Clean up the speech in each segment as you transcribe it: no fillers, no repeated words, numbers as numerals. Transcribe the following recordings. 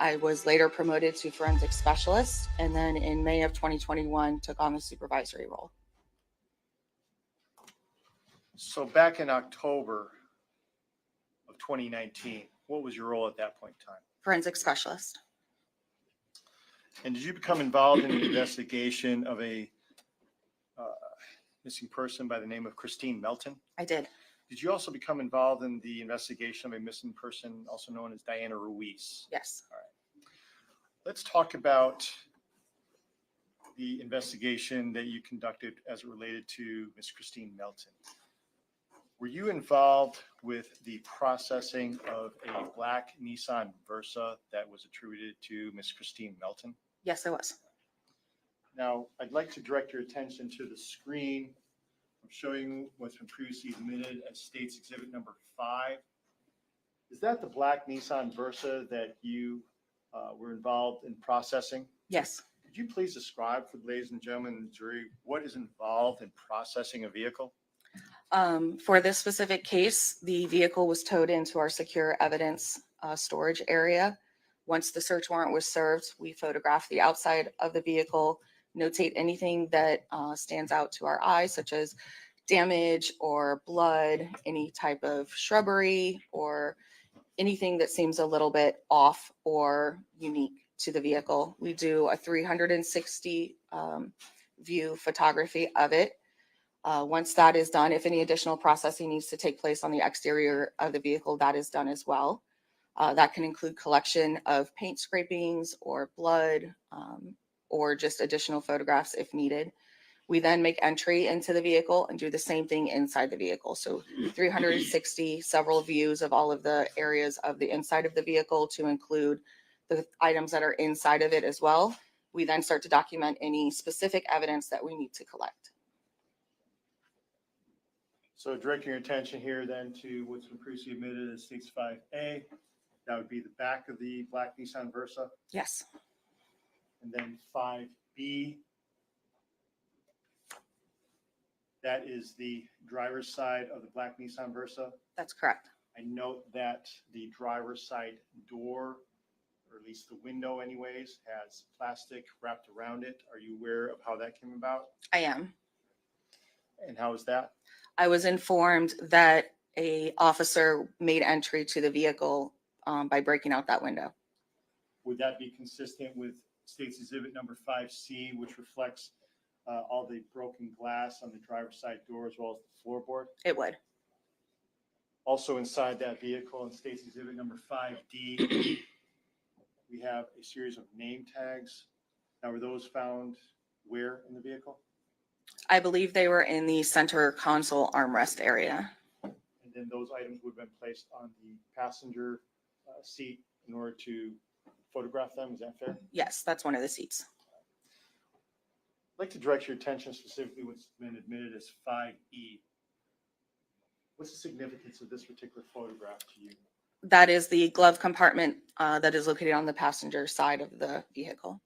I was later promoted to forensic specialist, and then in May of 2021 took on the supervisory role. So back in October of 2019, what was your role at that point in time? Forensic specialist. And did you become involved in the investigation of a missing person by the name of Christine Melton? I did. Did you also become involved in the investigation of a missing person also known as Diana Ruiz? Yes. All right. Let's talk about the investigation that you conducted as it related to Miss Christine Melton. Were you involved with the processing of a black Nissan Versa that was attributed to Miss Christine Melton? Yes, I was. Now, I'd like to direct your attention to the screen. I'm showing what's been previously admitted as State's Exhibit number 5. Is that the black Nissan Versa that you were involved in processing? Yes. Could you please describe for the ladies and gentlemen in the jury what is involved in processing a vehicle? For this specific case, the vehicle was towed into our secure evidence storage area. Once the search warrant was served, we photographed the outside of the vehicle, notate anything that stands out to our eyes, such as damage or blood, any type of shrubbery, or anything that seems a little bit off or unique to the vehicle. We do a 360 view photography of it. Once that is done, if any additional processing needs to take place on the exterior of the vehicle, that is done as well. That can include collection of paint scrapings or blood, or just additional photographs if needed. We then make entry into the vehicle and do the same thing inside the vehicle. So 360 several views of all of the areas of the inside of the vehicle to include the items that are inside of it as well. We then start to document any specific evidence that we need to collect. So directing your attention here then to what's been previously admitted as State's 5A, that would be the back of the black Nissan Versa. Yes. And then 5B, that is the driver's side of the black Nissan Versa. That's correct. I note that the driver's side door, or at least the window anyways, has plastic wrapped around it. Are you aware of how that came about? I am. And how is that? I was informed that a officer made entry to the vehicle by breaking out that window. Would that be consistent with State's Exhibit number 5C, which reflects all the broken glass on the driver's side door as well as the floorboard? It would. Also inside that vehicle in State's Exhibit number 5D, we have a series of name tags. Now, were those found where in the vehicle? I believe they were in the center console armrest area. And then those items would have been placed on the passenger seat in order to photograph them. Is that fair? Yes, that's one of the seats. I'd like to direct your attention specifically what's been admitted as 5E. What's the significance of this particular photograph to you? That is the glove compartment that is located on the passenger side of the vehicle.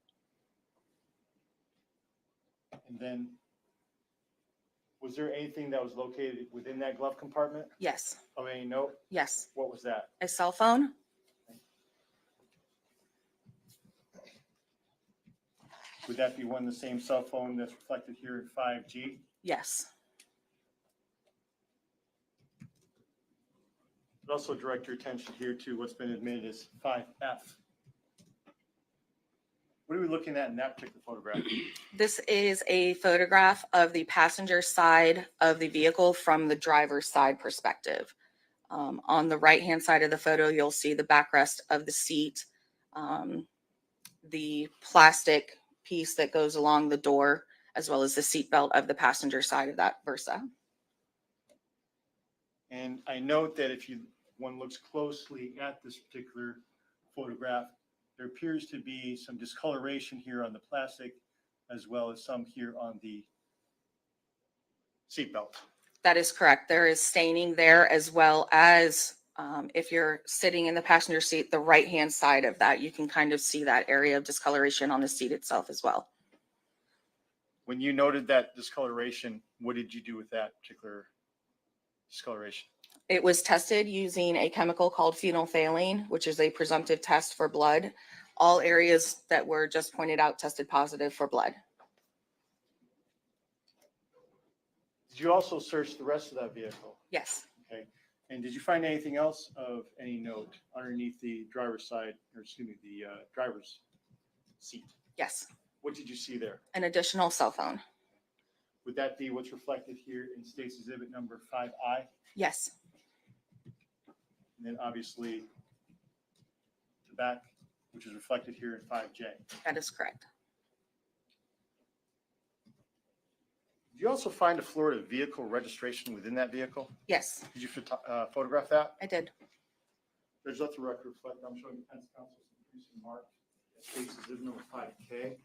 And then, was there anything that was located within that glove compartment? Yes. Of any note? Yes. What was that? A cell phone. Would that be one of the same cell phone that's reflected here in 5G? Yes. I'd also direct your attention here to what's been admitted as 5F. What are we looking at in that particular photograph? This is a photograph of the passenger side of the vehicle from the driver's side perspective. On the right-hand side of the photo, you'll see the backrest of the seat, the plastic piece that goes along the door, as well as the seatbelt of the passenger side of that Versa. And I note that if one looks closely at this particular photograph, there appears to be some discoloration here on the plastic, as well as some here on the seatbelt. That is correct. There is staining there, as well as if you're sitting in the passenger seat, the right-hand side of that, you can kind of see that area of discoloration on the seat itself as well. When you noted that discoloration, what did you do with that particular discoloration? It was tested using a chemical called phenolphthalein, which is a presumptive test for blood All areas that were just pointed out tested positive for blood. Did you also search the rest of that vehicle? Yes. Okay. And did you find anything else of any note underneath the driver's side, or excuse me, the driver's seat? Yes. What did you see there? An additional cell phone. Would that be what's reflected here in State's Exhibit number 5I? Yes. And then obviously the back, which is reflected here in 5J. That is correct. Did you also find a Florida vehicle registration within that vehiil? Yes, Did you photograph that? I did. Judge, let the record reflect. I'm showing defense counsel some recent mark at State's Exhibit number 5K.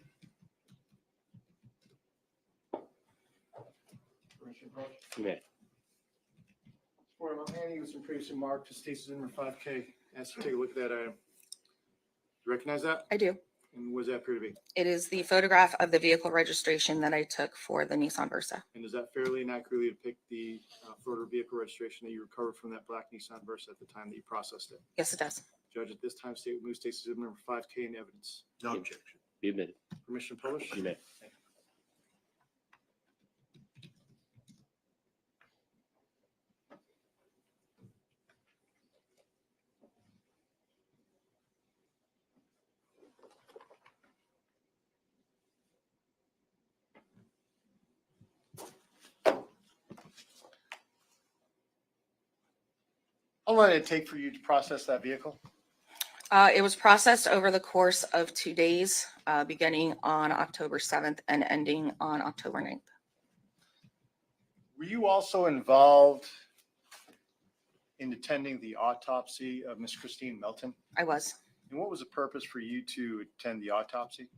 Permission approach? You may. For I'm handing you some previously marked to State's Exhibit number 5K. Ask you to take a look at that item. You recognize that? I do. And what does that appear to be? It is the photograph of the vehicle registration that I took for the Nissan Versa. And does that fairly and accurately depict the Florida vehicle registration that you recovered from that black Nissan Versa at the time that you processed it? Yes, it does. Judge, at this time, State will move State's Exhibit number 5K in evidence. No objection. Be admitted. Permission to publish? You may. How long did it take for you to process that vehicle? It was processed over the course of 2 days, beginning on October 7th and ending on October 9th. Were you also involved in attending the autopsy of Miss Christine Melton? I was. And what was the purpose for you to attend the autopsy?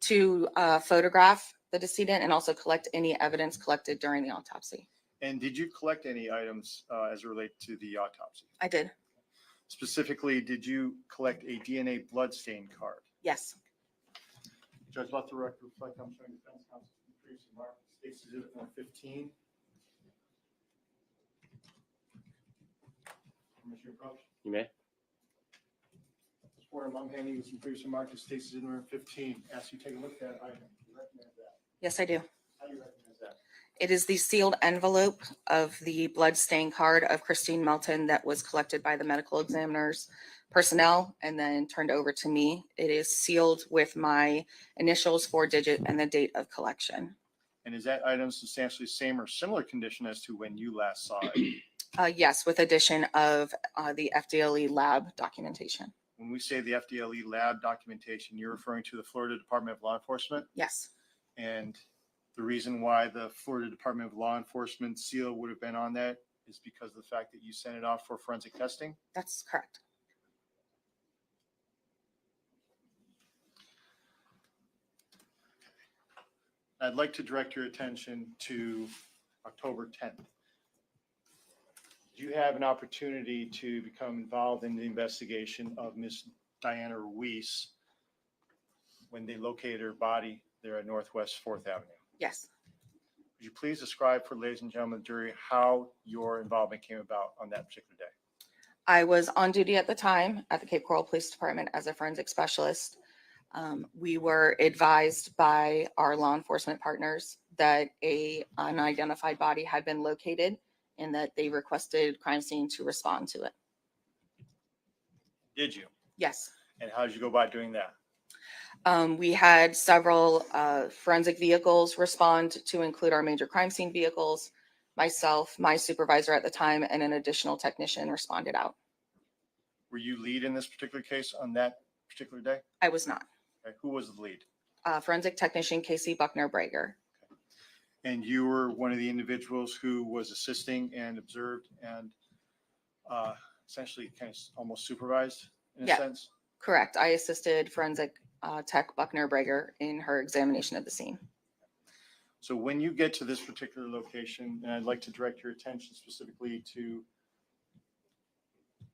To photograph the decedent and also collect any evidence collected during the autopsy. And did you collect any items as it relates to the autopsy? I did. Specifically, did you collect a DNA bloodstain card? Yes. Judge, let the record reflect. I'm showing defense counsel previously marked State's Exhibit number 15. Permission to approach? You may. I'm handing you some previously marked State's Exhibit number 15. Ask you to take a look at that item. Do you recognize that? Yes, I do. How do you recognize that? It is the sealed envelope of the blood stain card of Christine Melton that was collected by the medical examiner's personnel and then turned over to me. It is sealed with my initials, 4-digit, and the date of collection. And is that item substantially same or similar condition as to when you last saw it? Yes, with addition of the FDLE lab documentation. When we say the FDLE lab documentation, you're referring to the Florida Department of Law Enforcement? Yes, And the reason why the Florida Department of Law Enforcement seal would have been on that is because of the fact that you sent it off for forensic testing? that's correct. I'd like to direct your attention to October 10th. You have an opportunity to become involved in the investigation of Miss Diana Ruiz when they located her body there at Northwest 4th Avenue. Yes. Would you please describe for ladies and gentlemen of the jury how your involvement came about on that particular day? I was on duty at the time at the Cape Coral Police Department as a forensic specialist. We were advised by our law enforcement partners that an unidentified body had been located and that they requested crime scene to respond to it. Did you? Yes. And how did you go about doing that? We had several forensic vehicles respond to include our major crime scene vehicles. Myself, my supervisor at the time, and an additional technician responded out. Were you lead in this particular case on that particular day? I was not. Okay. Who was the lead? Forensic technician Casey Buckner-Brager. And you were one of the individuals who was assisting and observed and essentially kind of almost supervised in a Yeah. sense? Correct. I assisted forensic tech Buckner-Brager in her examination of the scene. So when you get to this particular location, and I'd like to direct your attention specifically to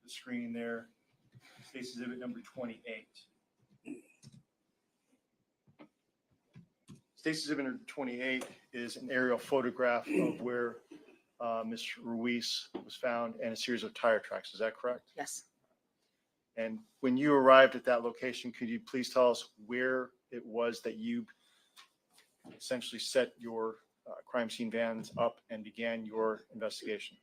the screen there, State's Exhibit number 28. State's Exhibit number 28 is an aerial photograph of where Ms. Ruiz was found and a series of tire tracks. Is that correct? Yes. And when you arrived at that location, could you please tell us where it was that you essentially set your crime scene vans up and began your investigation?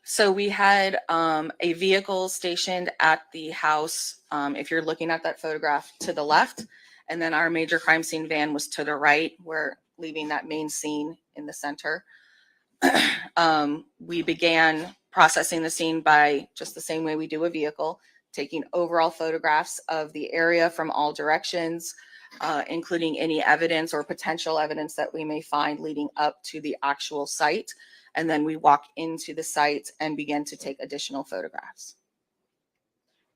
So we had a vehicle stationed at the house, if you're looking at that photograph, to the left. And then our major crime scene van was to the right. We're leaving that main scene in the center. We began processing the scene by just the same way we do a vehicle, taking overall photographs of the area from all directions, including any evidence or potential evidence that we may find leading up to the actual site. And then we walk into the site and begin to take additional photographs.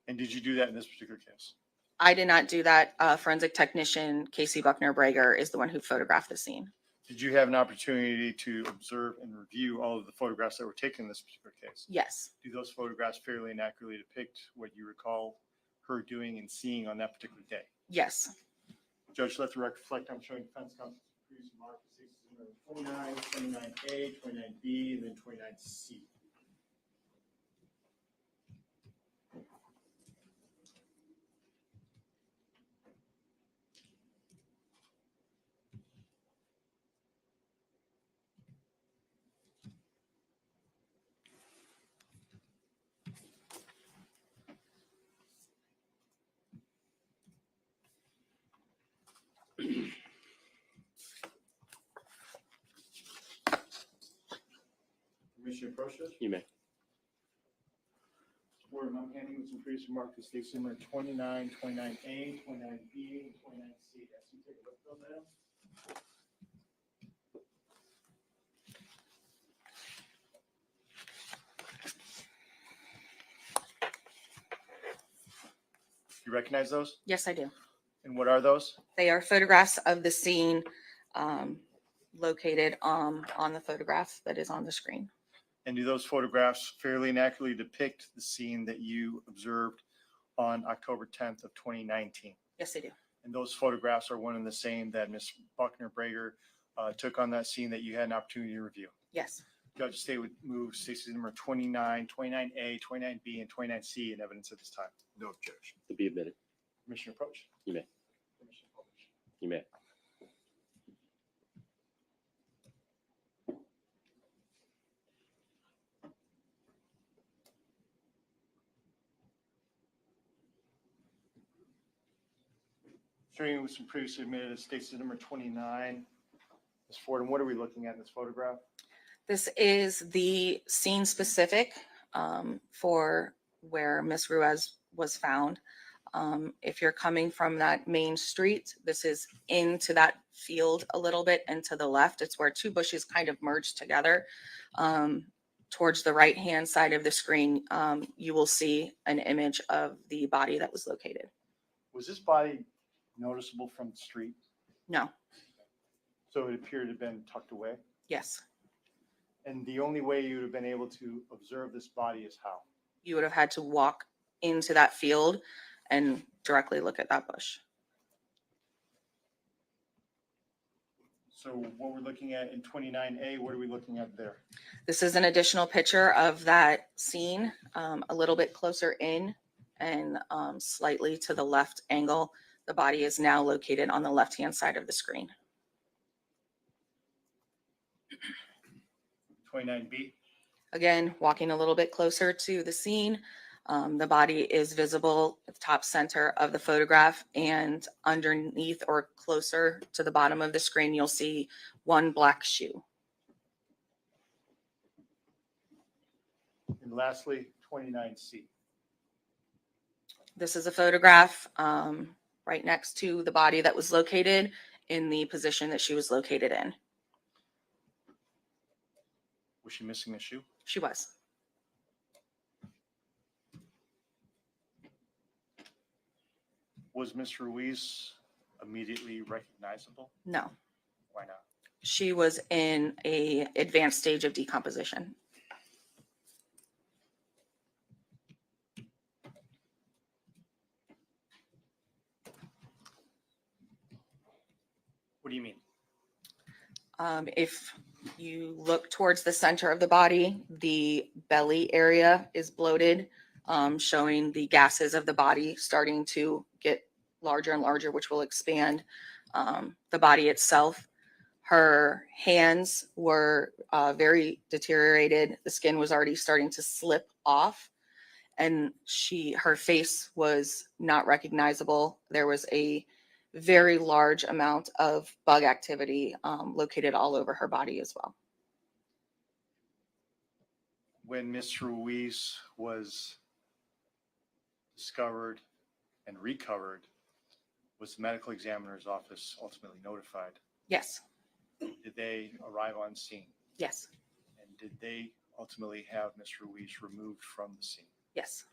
And did you do that in this particular case? I did not do that. Forensic technician Casey Buckner-Brager is the one who photographed the scene. Did you have an opportunity to observe and review all of the photographs that were taken in this particular case? Yes. Do those photographs fairly and accurately depict what you recall her doing and seeing on that particular day? Yes. Judge, let the record reflect I'm showing defense counsel previous mark 29, 29A, 29B, and then 29C. Commissioner Procius? You may. Board, I'm handing with some previous mark to state number 29, 29A, 29B, and 29C. As you take a look at them. You recognize those? Yes, I do. And what are those? They are photographs of the scene located on the photograph that is on the screen. And do those photographs fairly and accurately depict the scene that you observed on October 10th of 2019? Yes, they do. And those photographs are one and the same that Ms. Buckner-Brager took on that scene that you had an opportunity to review? Yes. Judge, the state would move Stacy number 29, 29A, 29B, and 29C in evidence at this time. No objection. To be admitted. Commissioner Approach. You may. Commissioner Polish. You may. Starting with some previously admitted as Stacy number 29. Ms. Ford, what are we looking at in this photograph? This is the scene specific for where Miss Ruiz was found. If you're coming from that main street, this is into that field a little bit and to the left. It's where two bushes kind of merge together. Towards the right-hand side of the screen, you will see an image of the body that was located. Was this body noticeable from the street? No. So it appeared to have been tucked away? Yes. And the only way you would have been able to observe this body is how? You would have had to walk into that field and directly look at that bush. So what we're looking at in 29A, what are we looking at there? This is an additional picture of that scene, a little bit closer in and slightly to the left angle. The body is now located on the left-hand side of the screen. 29B? Again, walking a little bit closer to the scene. The body is visible at the top center of the photograph, and underneath or closer to the bottom of the screen, you'll see one black shoe. And lastly, 29C. This is a photograph right next to the body that was located in the position that she was located in. Was she missing a shoe? She was. Was Ms. Ruiz immediately recognizable? No. Why not? She was in an advanced stage of decomposition. What do you mean? If you look towards the center of the body, the belly area is bloated. showing the gases of the body starting to get larger and larger, which will expand the body itself. Her hands were very deteriorated. The skin was already starting to slip off, and her face was not recognizable. There was a very large amount of bug activity located all over her body as well. When Ms. Ruiz was discovered and recovered, was the medical examiner's office ultimately notified? Yes, Did they arrive on scene? yes, And did they ultimately have Ms. Ruiz removed from the scene? yes.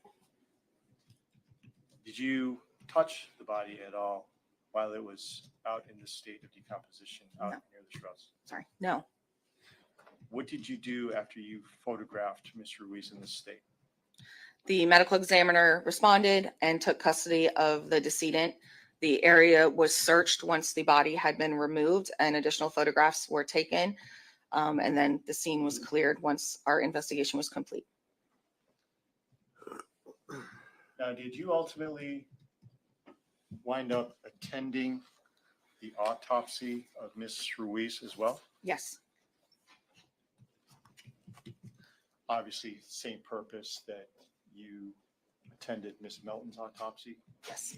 Did you touch the body at all while it was out in this state of decomposition out No. near the shrubs? Sorry, no. What did you do after you photographed Ms. Ruiz in this state? The medical examiner responded and took custody of the decedent. The area was searched once the body had been removed and additional photographs were taken. And then the scene was cleared once our investigation was complete. Now, did you ultimately wind up attending the autopsy of Ms. Ruiz as well? Yes, Obviously, same purpose that you attended Ms. Melton's autopsy. yes,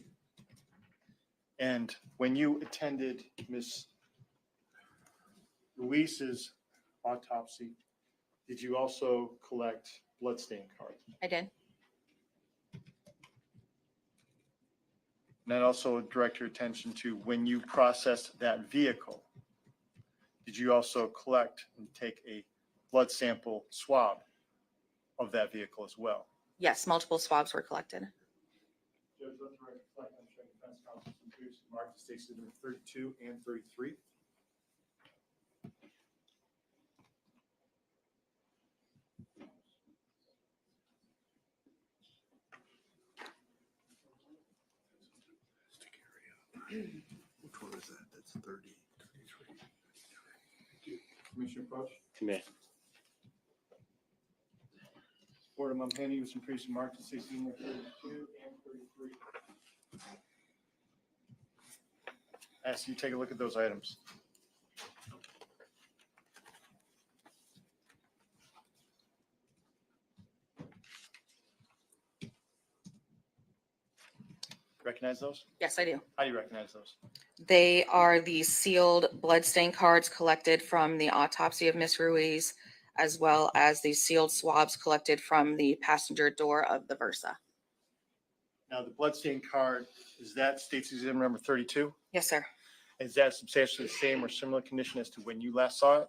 And when you attended Ms. Ruiz's autopsy, did you also collect bloodstain cards? I did. And that also direct your attention to when you processed that vehicle, did you also collect and take a blood sample swab of that vehicle as well? Yes, multiple swabs were collected. Judge, let the record reflect on showing defense counsel some previously marked states number 32 and 33. Which one is that? That's 30, 33. Commissioner Approach. To me. Board, I'm handing you some previously marked states number 32 and 33. I ask you to take a look at those items. Recognize those? Yes, I do. How do you recognize those? They are the sealed bloodstain cards collected from the autopsy of Miss Ruiz, as well as the sealed swabs collected from the passenger door of the Versa. Now, the bloodstain card, is that states exhibit number 32? Yes, sir. Is that substantially the same or similar condition as to when you last saw it?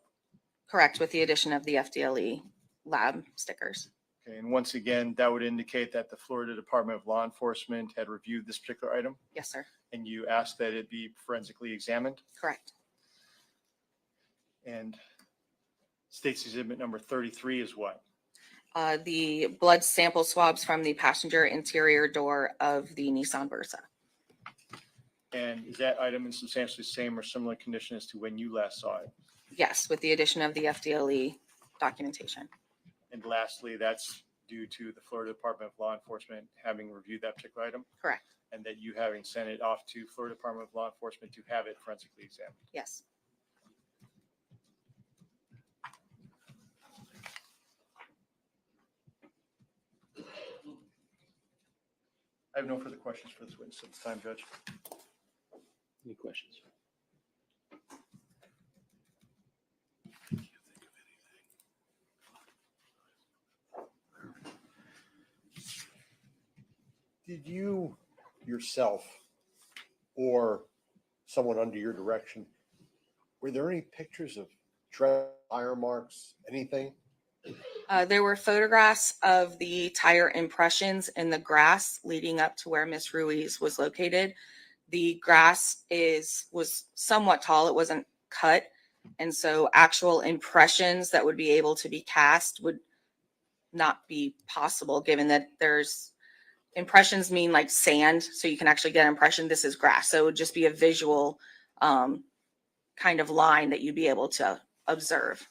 Correct, with the addition of the FDLE lab stickers. Okay, and once again, that would indicate that the Florida Department of Law Enforcement had reviewed this particular item, Yes, sir. and you asked that it be forensically examined. Correct. And states exhibit number 33 is what? The blood sample swabs from the passenger interior door of the Nissan Versa. And is that item in substantially same or similar condition as to when you last saw it? Yes, with the addition of the FDLE documentation. And lastly, that's due to the Florida Department of Law Enforcement having reviewed that particular item, Correct. and that you having sent it off to Florida Department of Law Enforcement to have it forensically examined. Yes. I have no further questions for this witness at this time, Judge. Any questions? Did you yourself or someone under your direction, were there any pictures of tire marks, anything? There were photographs of the tire impressions in the grass leading up to where Miss Ruiz was located. The grass was somewhat tall. It wasn't cut. And so actual impressions that would be able to be cast would not be possible, given that there's impressions mean like sand. So you can actually get an impression this is grass. So it would just be a visual kind of line that you'd be able to observe.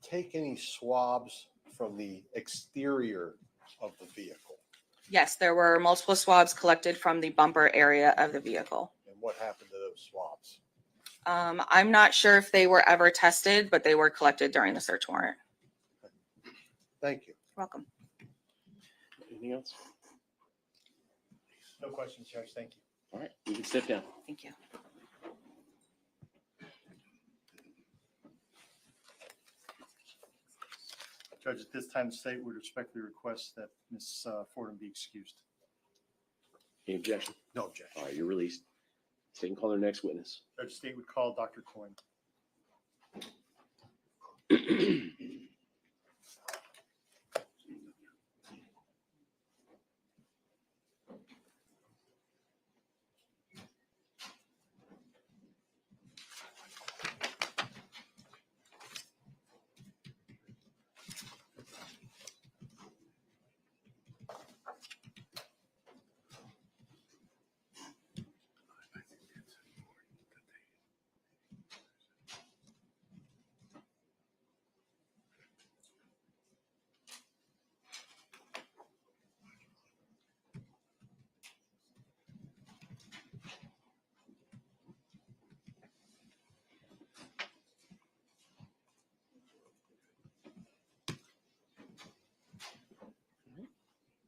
take any swabs from the exterior of the vehicle? Yes, there were multiple swabs collected from the bumper area of the vehicle. And what happened to those swabs? I'm not sure if they were ever tested, but they were collected during the search warrant. Thank you. Welcome. Anything else? No questions, Judge. Thank you. All right, you can step down. Thank you. Judge, at this time, the state would respectfully request that Ms. Fordham be excused. Any objection? No objection. All right, you're released. State can call their next witness. Judge, state would call Dr. Coyne.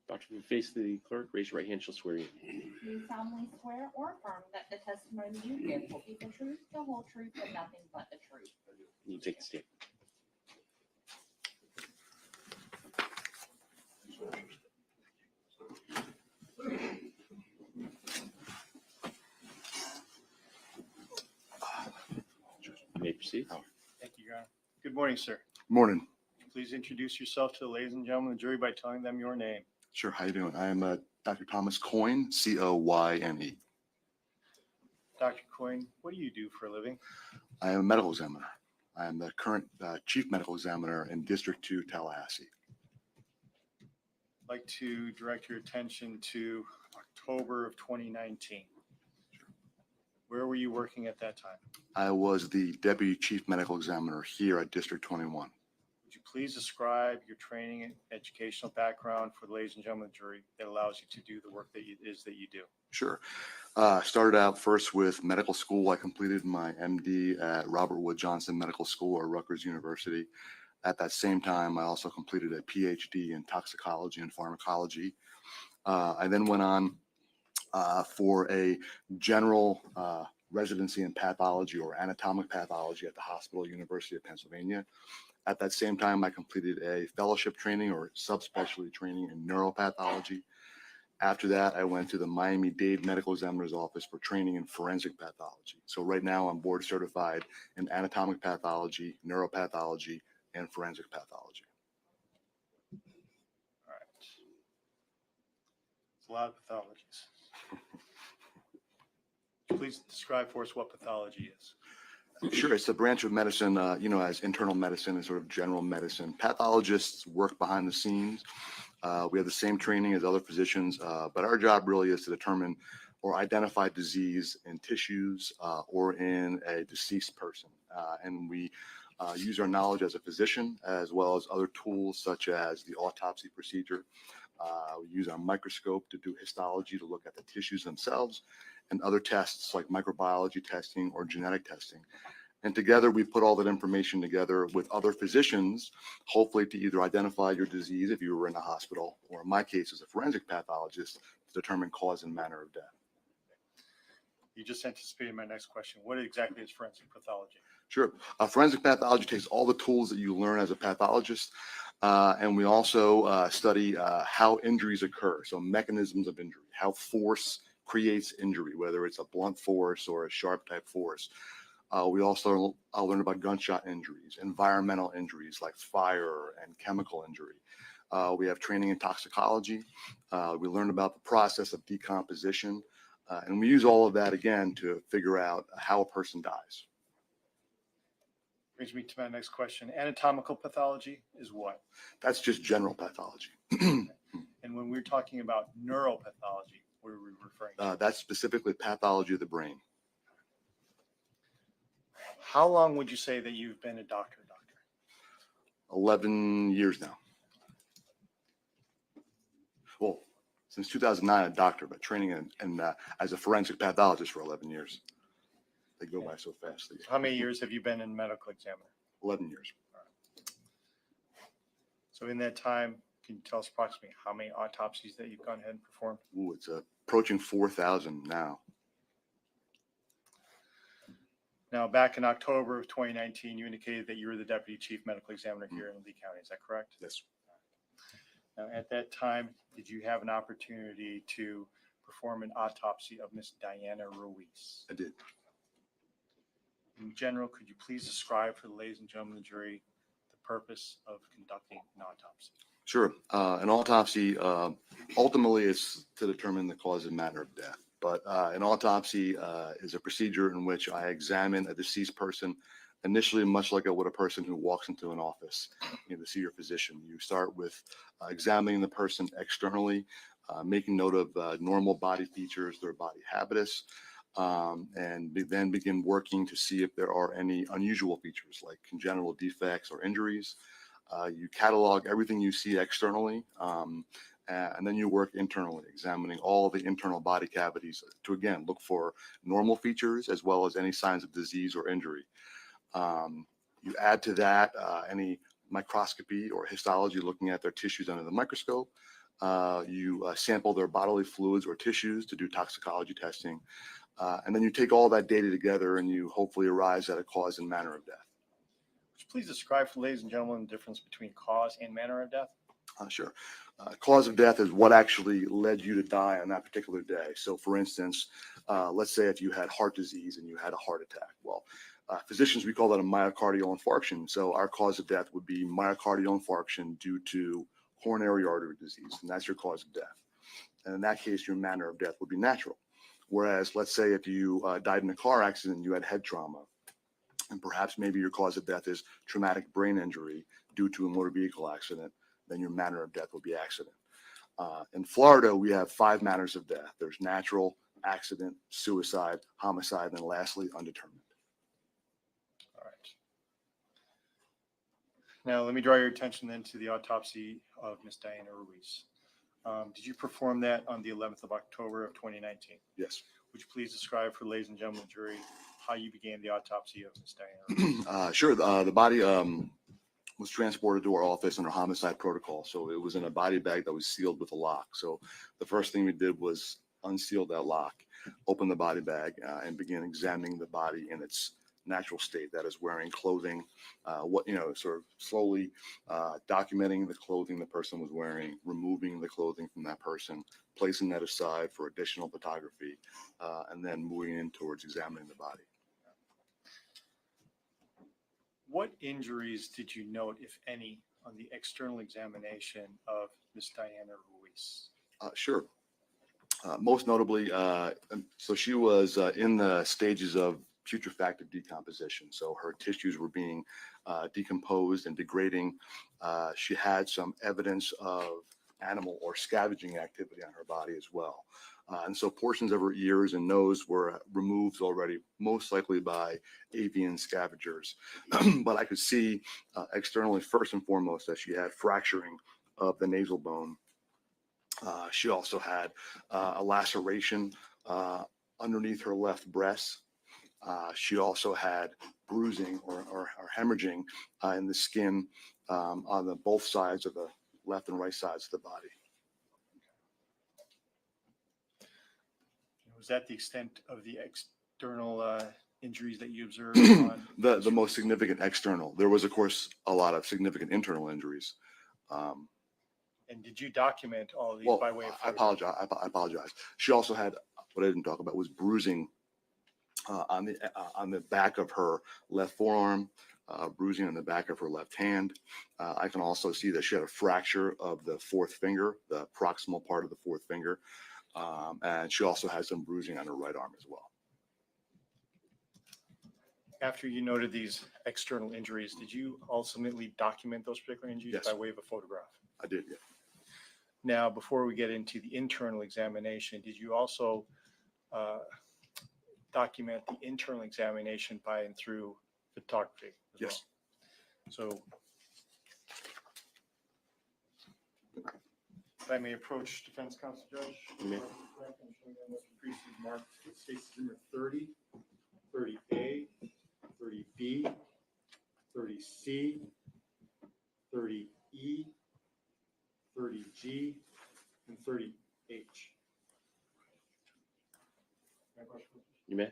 Doctor, if you face the clerk, raise your right hand, she'll swear you. Do you solemnly swear or affirm that the testimony you give will be the truth, the whole truth, and nothing but the truth? You take the stand. You may proceed. Thank you, Your Honor. Good morning, sir. Morning. Please introduce yourself to the ladies and gentlemen of the jury by telling them your name. Sure. How you doing? I am Dr. Thomas Coyne, Coyne. Dr. Coyne, what do you do for a living? I am a medical examiner. I am the current chief medical examiner in District 2, Tallahassee. I'd like to direct your attention to October of 2019. Where were you working at that time? I was the deputy chief medical examiner here at District 21. Would you please describe your training and educational background for the ladies and gentlemen of the jury that allows you to do the work that it is that you do? Sure. Started out first with medical school. I completed my MD at Robert Wood Johnson Medical School at Rutgers University. At that same time, I also completed a PhD in toxicology and pharmacology. I then went on for a general residency in pathology or anatomic pathology at the Hospital University of Pennsylvania. At that same time, I completed a fellowship training or subspecialty training in neuropathology. After that, I went to the Miami-Dade Medical Examiner's Office for training in forensic pathology. So right now, I'm board certified in anatomic pathology, neuropathology, and forensic pathology. All right. It's a lot of pathologies. Please describe for us what pathology is. Sure, it's a branch of medicine, as internal medicine and sort of general medicine. Pathologists work behind the scenes. We have the same training as other physicians, but our job really is to determine or identify disease in tissues or in a deceased person. And we use our knowledge as a physician as well as other tools such as the autopsy procedure. We use our microscope to do histology to look at the tissues themselves and other tests like microbiology testing or genetic testing. And together we put all that information together with other physicians, hopefully to either identify your disease if you were in a hospital, or in my case as a forensic pathologist, to determine cause and manner of death. You just anticipated my next question. What exactly is forensic pathology? Sure. Forensic pathology takes all the tools that you learn as a pathologist, and we also study how injuries occur, so mechanisms of injury, how force creates injury, whether it's a blunt force or a sharp type force. We also learn about gunshot injuries, environmental injuries like fire and chemical injury. We have training in toxicology. We learn about the process of decomposition, and we use all of that again to figure out how a person dies. Brings me to my next question. Anatomical pathology is what? That's just general pathology. And when we're talking about neuropathology, what are we referring to? That's specifically pathology of the brain. How long would you say that you've been a doctor? 11 years now. Well, since 2009, a doctor, but training as a forensic pathologist for 11 years. They go by so fast. How many years have you been in medical examiner? 11 years. So in that time, can you tell us approximately how many autopsies that you've gone ahead and performed? Ooh, it's approaching 4,000 now. Now, back in October of 2019, you indicated that you were the deputy chief medical examiner here in Lee County. Is that correct? Yes. Now, at that time, did you have an opportunity to perform an autopsy of Miss Diana Ruiz? I did. In general, could you please describe for the ladies and gentlemen of the jury the purpose of conducting an autopsy? Sure. An autopsy, ultimately, it's to determine the cause and manner of death. But an autopsy is a procedure in which I examine a deceased person initially, much like I would a person who walks into an office, to see your physician. You start with examining the person externally, making note of normal body features, their body habitus, and then begin working to see if there are any unusual features like congenital defects or injuries. You catalog everything you see externally, and then you work internally, examining all the internal body cavities to, again, look for normal features as well as any signs of disease or injury. You add to that any microscopy or histology, looking at their tissues under the microscope. You sample their bodily fluids or tissues to do toxicology testing. And then you take all that data together and you hopefully arrive at a cause and manner of death. Would you please describe for ladies and gentlemen the difference between cause and manner of death? Sure. Cause of death is what actually led you to die on that particular day. So for instance, let's say if you had heart disease and you had a heart attack. Well, physicians, we call that a myocardial infarction. So our cause of death would be myocardial infarction due to coronary artery disease, and that's your cause of death. And in that case, your manner of death would be natural. Whereas, let's say if you died in a car accident, you had head trauma, and perhaps maybe your cause of death is traumatic brain injury due to a motor vehicle accident, then your manner of death will be accident. In Florida, we have 5 manners of death. There's natural, accident, suicide, homicide, and then lastly, undetermined. All right. Now, let me draw your attention then to the autopsy of Miss Diana Ruiz. Did you perform that on the 11th of October of 2019? Yes. Would you please describe for ladies and gentlemen of the jury how you began the autopsy of Miss Diana Ruiz? Sure. The body was transported to our office under homicide protocol. So it was in a body bag that was sealed with a lock. So the first thing we did was unseal that lock, open the body bag, and begin examining the body in its natural state. That is, wearing clothing, sort of slowly documenting the clothing the person was wearing, removing the clothing from that person, placing that aside for additional photography, and then moving in towards examining the body. What injuries did you note, if any, on the external examination of Miss Diana Ruiz? Sure. Most notably, so she was in the stages of putrefactive decomposition. So her tissues were being decomposed and degrading. She had some evidence of animal or scavenging activity on her body as well. And so portions of her ears and nose were removed already, most likely by avian scavengers. But I could see externally, first and foremost, that she had fracturing of the nasal bone. She also had a laceration underneath her left breast. She also had bruising or hemorrhaging in the skin on both sides of the left and right sides of the body. Was that the extent of the external injuries that you observed? On the most significant external. There was, of course, a lot of significant internal injuries. And did you document all of these Well, by way of I apologize. She also had, what I didn't talk about was bruising on the back of her left forearm, bruising on the back of her left hand. I can also see that she had a fracture of the fourth finger, the proximal part of the fourth finger. And she also had some bruising on her right arm as well. After you noted these external injuries, did you ultimately document those particular injuries Yes. by way of a photograph? I did, yeah. Now, before we get into the internal examination, did you also document the internal examination by and through photography as Yes. well? So If I may approach defense counsel, Judge. You may. I'm showing them what the previously marked states number 30, 30A, 30B, 30C, 30E, 30G, and 30H. Any questions? You may.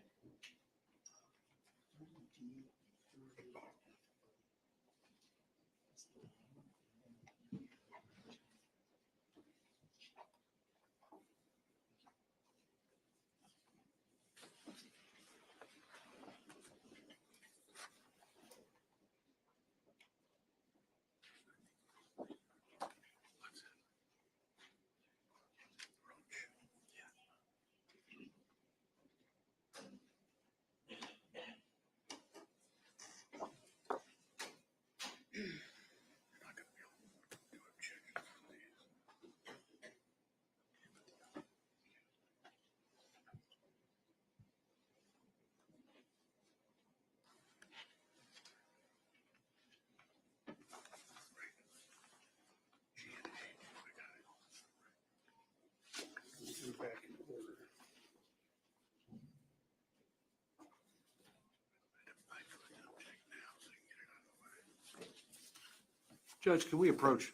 Judge, can we approach?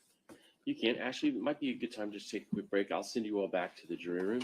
You can. Actually, it might be a good time to just take a quick break. I'll send you all back to the jury room.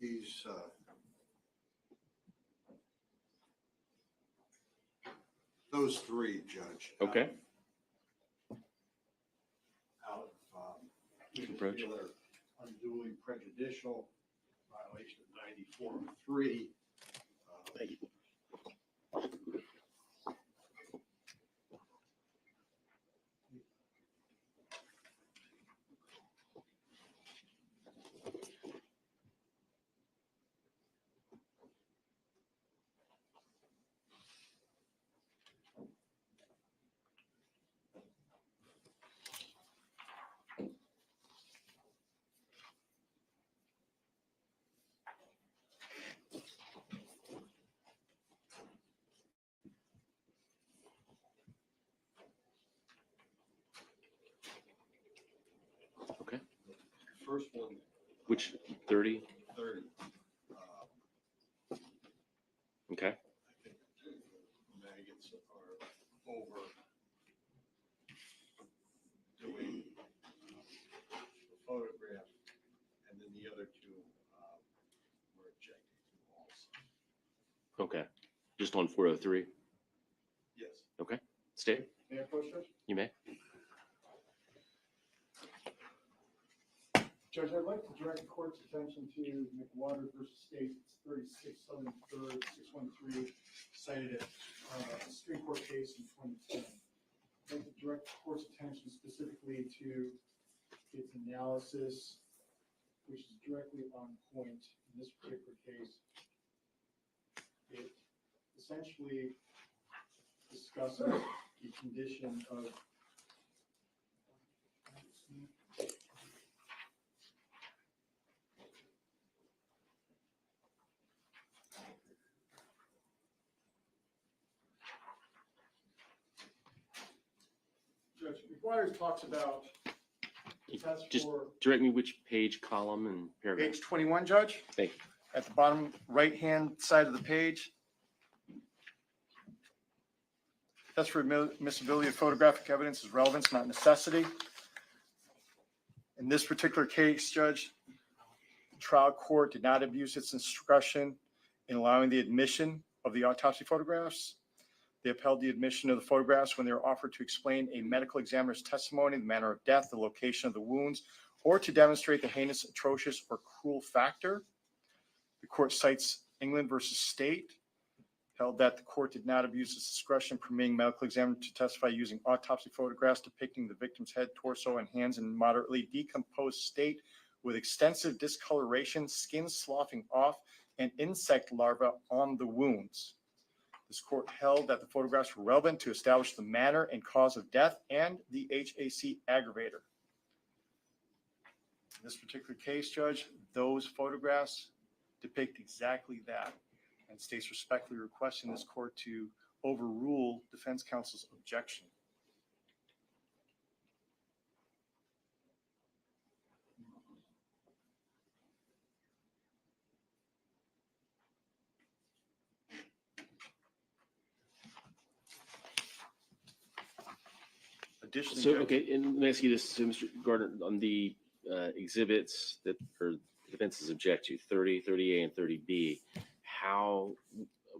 These, those three, Judge. Okay. Out of, You can approach. feel they're unduly prejudicial, violation of 94-3. Thank you. Okay. First one, Which 30? 30. Okay. I think the maggots are over doing the photograph, and then the other two were ejected also. Okay. Just on 403. Yes. Stay. May I approach, Judge? You may. Judge, I'd like to direct the court's attention to McWater versus State, it's 36 Southern 3rd, 613, cited at a Supreme Court case in 2010. I'd like to direct the court's attention specifically to its analysis, which is directly on point in this particular case. It essentially discusses the condition of Judge McGuire talks about test Just for direct me which page, column, and paragraph. page 21, Judge. Thank you. At the bottom right-hand side of the page. Test for admissibility of photographic evidence is relevance, not necessity. In this particular case, Judge, the trial court did not abuse its discretion in allowing the admission of the autopsy photographs. They upheld the admission of the photographs when they were offered to explain a medical examiner's testimony, the manner of death, the location of the wounds, or to demonstrate the heinous, atrocious, or cruel factor. The court cites England versus State, held that the court did not abuse its discretion permitting medical examiner to testify using autopsy photographs depicting the victim's head, torso, and hands in moderately decomposed state with extensive discoloration, skin sloughing off, and insect larvae on the wounds. This court held that the photographs were relevant to establish the manner and cause of death and the HAC aggravator. In this particular case, Judge, those photographs depict exactly that, and states respectfully requesting this court to overrule defense counsel's objection. Additionally, So, Judge, okay, and let me ask you this, so Mr. Gardner, on the exhibits that the defenses object to, 30, 30A, and 30B,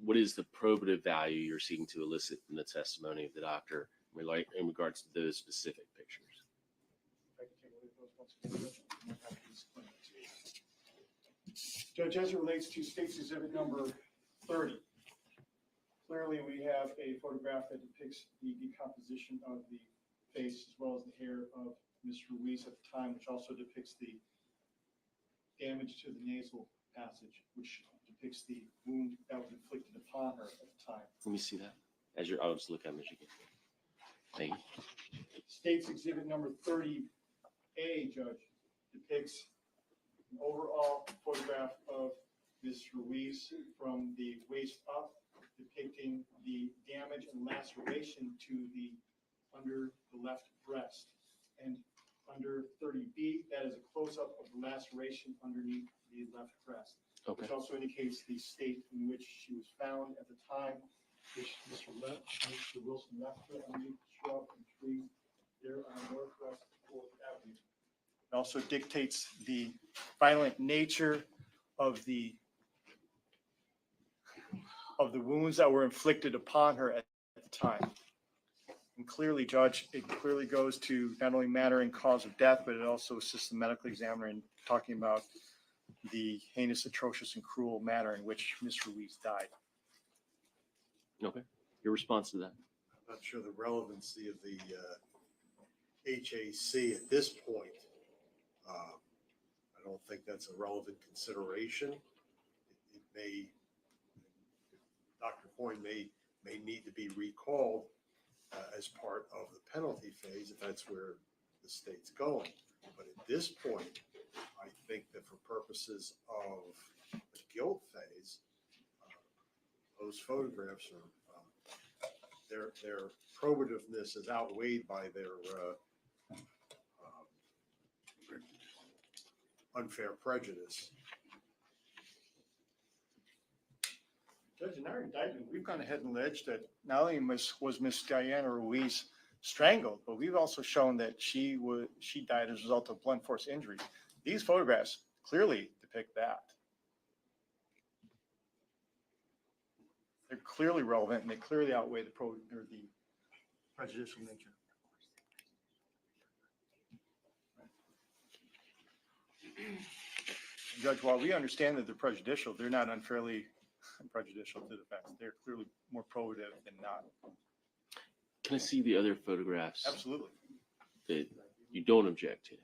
what is the probative value you're seeking to elicit from the testimony of the doctor in regards to those specific pictures? if I can take a look at those once again, Judge, I'm happy to explain it to you. Judge, as it relates to State's Exhibit number 30, clearly we have a photograph that depicts the decomposition of the face as well as the hair of Ms. Ruiz at the time, which also depicts the damage to the nasal passage, which depicts the wound that was inflicted upon her at the time. Let me see that. I'll just look at them as you get there. Thank you. State's Exhibit number 30A, Judge, depicts an overall photograph of Ms. Ruiz from the waist up, depicting the damage and laceration to the under the left breast. And under 30B, that is a close-up of the laceration underneath the left breast, Okay. which also indicates the state in which she was found at the time, which Mr. Wilson left her underneath the shrub and tree there on Northwest 4th Avenue. It also dictates the violent nature of the wounds that were inflicted upon her at the time. And clearly, Judge, it clearly goes to not only manner and cause of death, but it also assists the medical examiner in talking about the heinous, atrocious, and cruel manner in which Ms. Ruiz died. Okay. Your response to that? I'm not sure the relevancy of the HAC at this point. I don't think that's a relevant consideration. It may, Dr. Foyne may need to be recalled as part of the penalty phase if that's where the state's going. But at this point, I think that for purposes of the guilt phase, those photographs are their probativeness is outweighed by their unfair prejudice. Judge, in our indictment, we've gone ahead and alleged that not only was Miss Diana Ruiz strangled, but we've also shown that she died as a result of blunt force injury. These photographs clearly depict that. They're clearly relevant and they clearly outweigh the prejudicial nature. Judge, while we understand that they're prejudicial, they're not unfairly prejudicial to the defense. They're clearly more probative than not. Can I see the other photographs Absolutely. that you don't object to?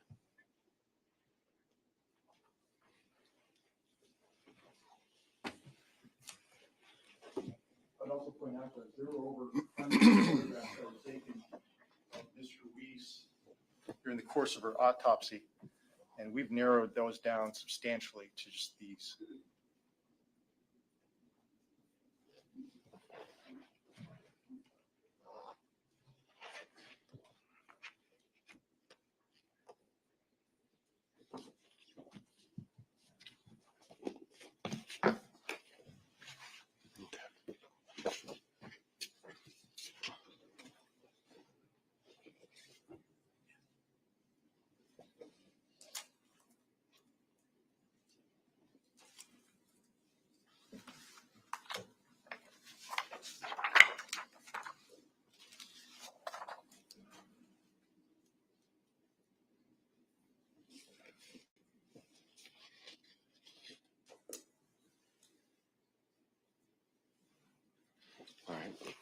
I'd also point out that there were over 100 photographs that were taken of Ms. Ruiz during the course of her autopsy, and we've narrowed those down substantially to just these.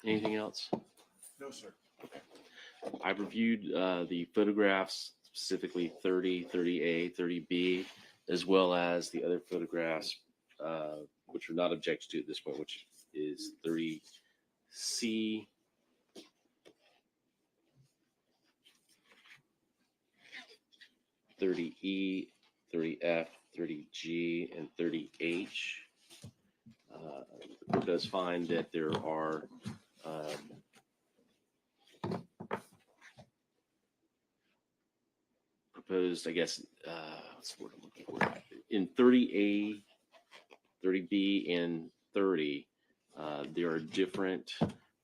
Anything else? No, sir. I've reviewed the photographs, specifically 30, 30A, 30B, as well as the other photographs, which are not objected to at this point, which is 30C, 30E, 30F, 30G, and 30H. The court does find that there are proposed, I guess, what's the word I'm looking for? In 30A, 30B, and 30, there are different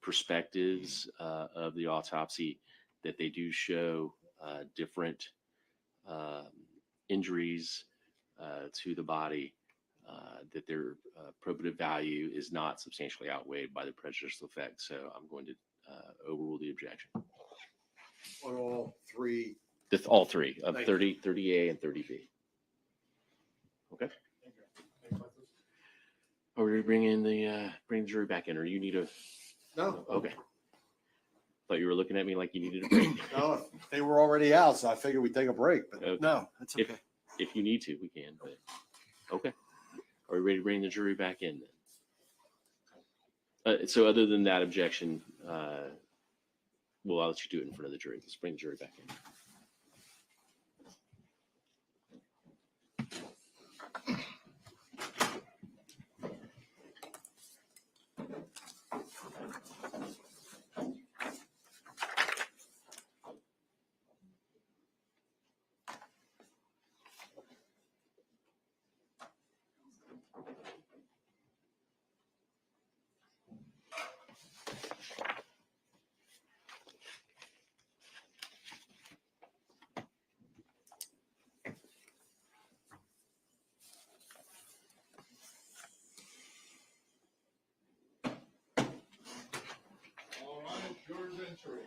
perspectives of the autopsy that they do show different injuries to the body, that their probative value is not substantially outweighed by the prejudicial effect. So I'm going to overrule the objection. On all three. All three of Thank 30, 30A, and 30B. Okay. Are we bringing the jury back in, or you need a? No. Okay. Thought you were looking at me like you needed a break. No, they were already out, so I figured we'd take a break, but Okay. no, that's If- okay. If you need to, we can. But okay. Are we ready to bring the jury back in then? So other than that objection, well, I'll let you do it in front of the jury. Let's bring the jury back in. All right, jury's entry.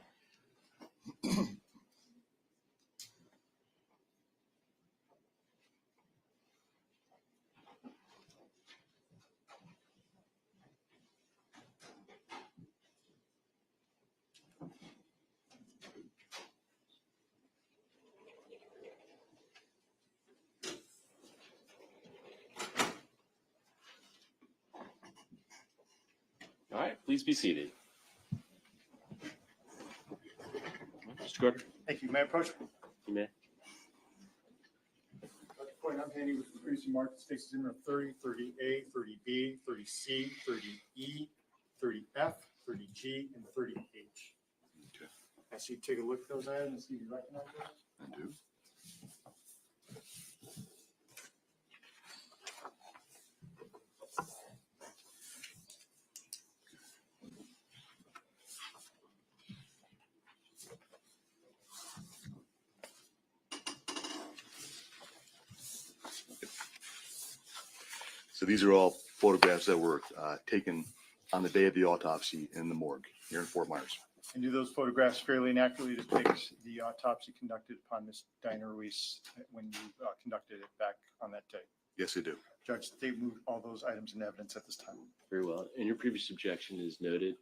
All right, please be seated. Mr. Carter, Thank you. May I approach? you may. Dr. Point, I'm handing with the previously marked states in 30, 30A, 30B, 30C, 30E, 30F, 30G, and 30H. Okay. I see you take a look at those items and see if you recognize those. I do. So these are all photographs that were taken on the day of the autopsy in the morgue here in Fort Myers. And do those photographs fairly and accurately depict the autopsy conducted upon Ms. Dinah Ruiz when you conducted it back on that day? Yes, they do. Judge, they moved all those items in evidence at this time. Very well. And your previous objection is noted.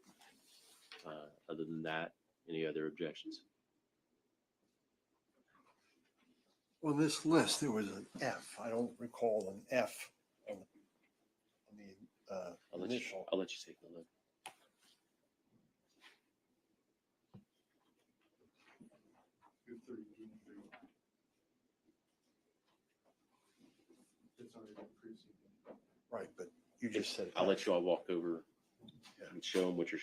Other than that, any other objections? On this list, there was an F. I don't recall an F on the I'll let you take a look. Right, but you just said. I'll let you all walk over Yeah. and show them what you're.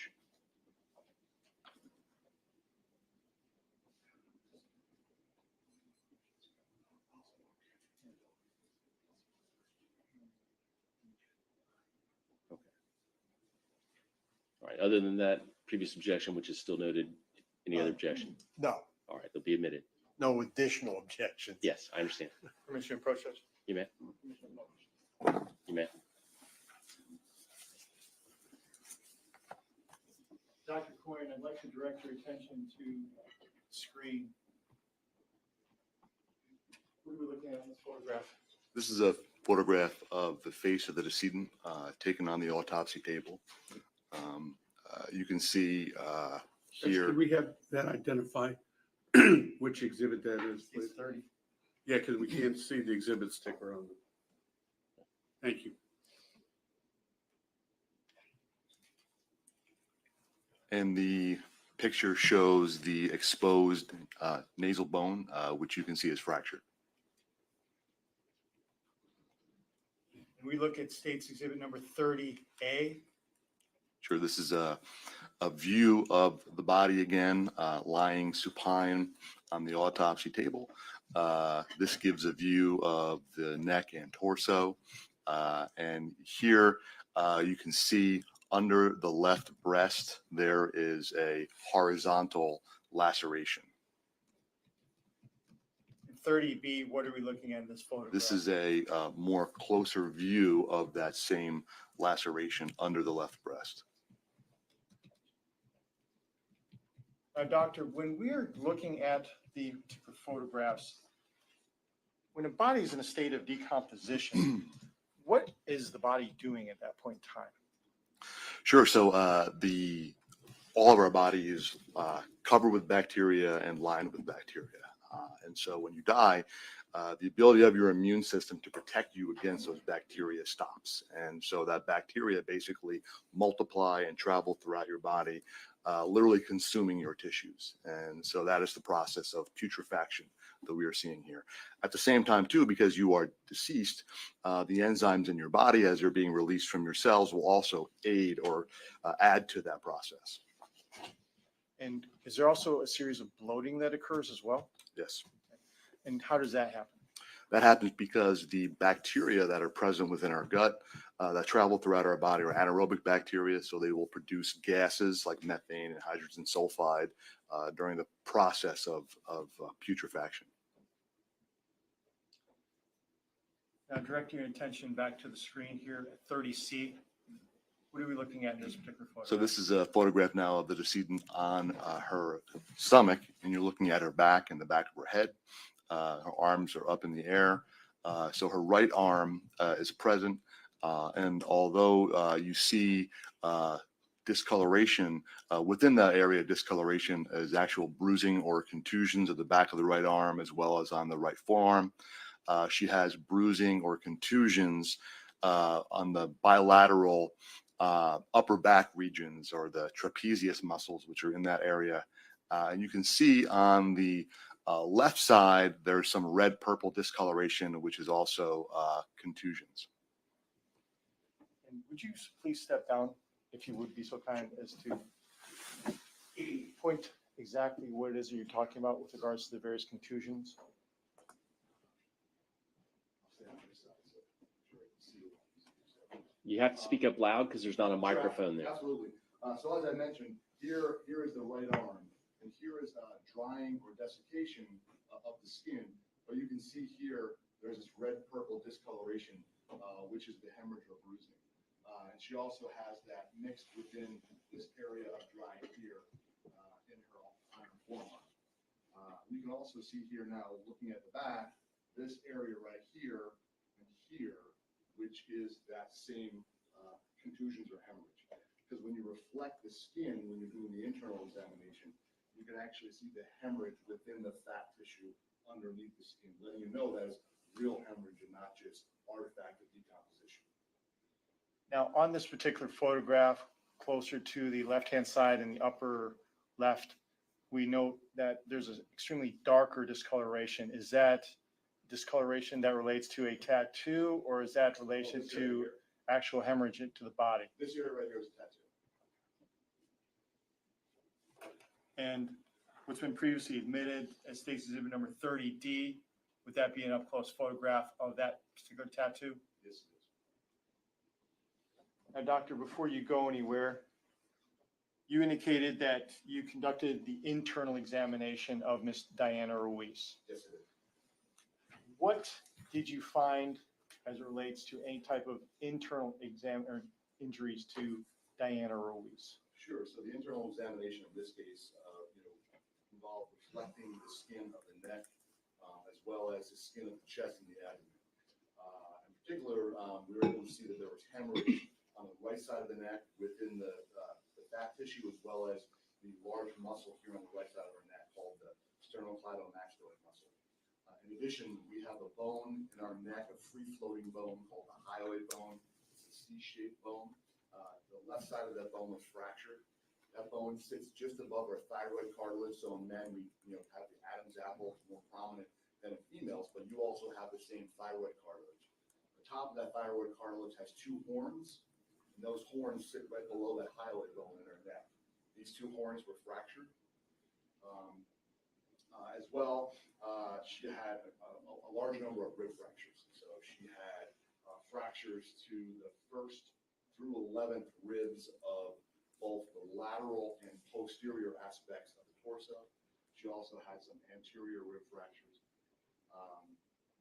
Okay. All right. Other than that previous objection, which is still noted, any other objection? No, All right. They'll be admitted. no additional objections. Yes, I understand. Permission to approach, Judge? You may. You may. Dr. Coyne, I'd like to direct your attention to the screen. What are we looking at in this photograph? This is a photograph of the face of the decedent taken on the autopsy table. You can see Could here, we have that identify which exhibit that is, please? It's 30. Yeah, because we can't see the exhibit sticker on them. Thank you. and the picture shows the exposed nasal bone, which you can see is fractured. And we look at State's Exhibit number 30A. Sure, this is a view of the body again, lying supine on the autopsy table. This gives a view of the neck and torso. And here you can see under the left breast, there is a horizontal laceration. 30B, what are we looking at in this photograph? This is a more closer view of that same laceration under the left breast. Now, doctor, when we're looking at the photographs, when a body is in a state of decomposition, what is the body doing at that point in time? Sure. So all of our body is covered with bacteria and lined with bacteria. And so when you die, the ability of your immune system to protect you against those bacteria stops. And so that bacteria basically multiply and travel throughout your body, literally consuming your tissues. And so that is the process of putrefaction that we are seeing here. At the same time, too, because you are deceased, the enzymes in your body, as they're being released from your cells, will also aid or add to that process. And is there also a series of bloating that occurs as well? Yes. And how does that happen? That happens because the bacteria that are present within our gut that travel throughout our body are anaerobic bacteria, so they will produce gases like methane and hydrogen sulfide during the process of putrefaction. Now, directing your attention back to the screen here at 30C, what are we looking at in this particular photo? So this is a photograph now of the decedent on her stomach, and you're looking at her back and the back of her head. Her arms are up in the air. So her right arm is present. And although you see discoloration, within that area of discoloration is actual bruising or contusions of the back of the right arm as well as on the right forearm. She has bruising or contusions on the bilateral upper back regions or the trapezius muscles, which are in that area. And you can see on the left side, there's some red purple discoloration, which is also contusions. And would you please step down, if you would be so kind as to point exactly what it is that you're talking about with regards to the various contusions? You have to speak up loud because there's not a microphone there. Absolutely. So as I mentioned, here is the right arm, and here is drying or desiccation of the skin. But you can see here, there's this red purple discoloration, which is the hemorrhage or bruising. And she also has that mixed within this area of drying here in her on her forearm. You can also see here now, looking at the back, this area right here and here, which is that same contusions or hemorrhage. Because when you reflect the skin, when you're doing the internal examination, you can actually see the hemorrhage within the fat tissue underneath the skin, letting you know that it's real hemorrhage and not just artifact of decomposition. Now, on this particular photograph, closer to the left-hand side in the upper left, we note that there's an extremely darker discoloration. Is that discoloration that relates to a tattoo, or is that relation to actual hemorrhage into the body? This area right here is a tattoo. And what's been previously admitted as State's Exhibit number 30D, would that be an up-close photograph of that particular tattoo? Yes, it is. Now, doctor, before you go anywhere, you indicated that you conducted the internal examination of Miss Diana Ruiz. Yes, it is. What did you find as it relates to any type of internal exam or injuries to Diana Ruiz? Sure. So the internal examination in this case, involved reflecting the skin of the neck as well as the skin of the chest and the abdomen. In particular, we were able to see that there was hemorrhage on the right side of the neck within the fat tissue as well as the large muscle here on the right side of our neck called the sternocleidomastoid muscle. In addition, we have a bone in our neck, a free-floating bone called the hyoid bone. It's a C-shaped bone. The left side of that bone was fractured. That bone sits just above our thyroid cartilage. So in men, we have the Adam's apple more prominent than in females, but you also have the same thyroid cartilage. The top of that thyroid cartilage has two horns, and those horns sit right below that hyoid bone in our neck. These two horns were fractured. As well, she had a large number of rib fractures. So she had fractures to the 1st through 11th ribs of both the lateral and posterior aspects of the torso. She also had some anterior rib fractures.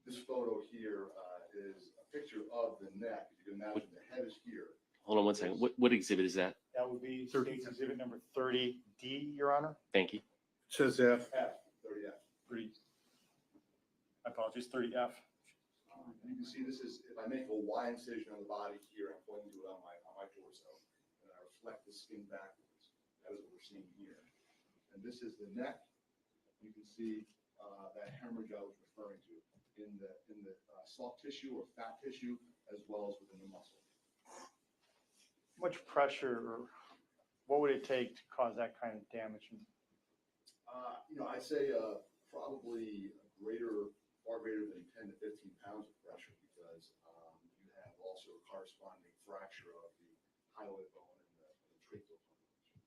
This photo here is a picture of the neck. If you can imagine, the head is here. Hold on one second. What exhibit is that? That would be State's Exhibit number 30D, Your Honor. Thank you. It says F. F, 30F. 30. I apologize, 30F. You can see this is, if I make a Y incision on the body here, I'm pointing to it on my torso, and I reflect the skin backwards. That is what we're seeing here. And this is the neck. You can see that hemorrhage I was referring to in the soft tissue or fat tissue, as well as within the muscle. How much pressure, or what would it take to cause that kind of damage? I'd say probably far greater than 10 to 15 pounds of pressure, because you have also a corresponding fracture of the hyoid bone and the tracheal cartilage.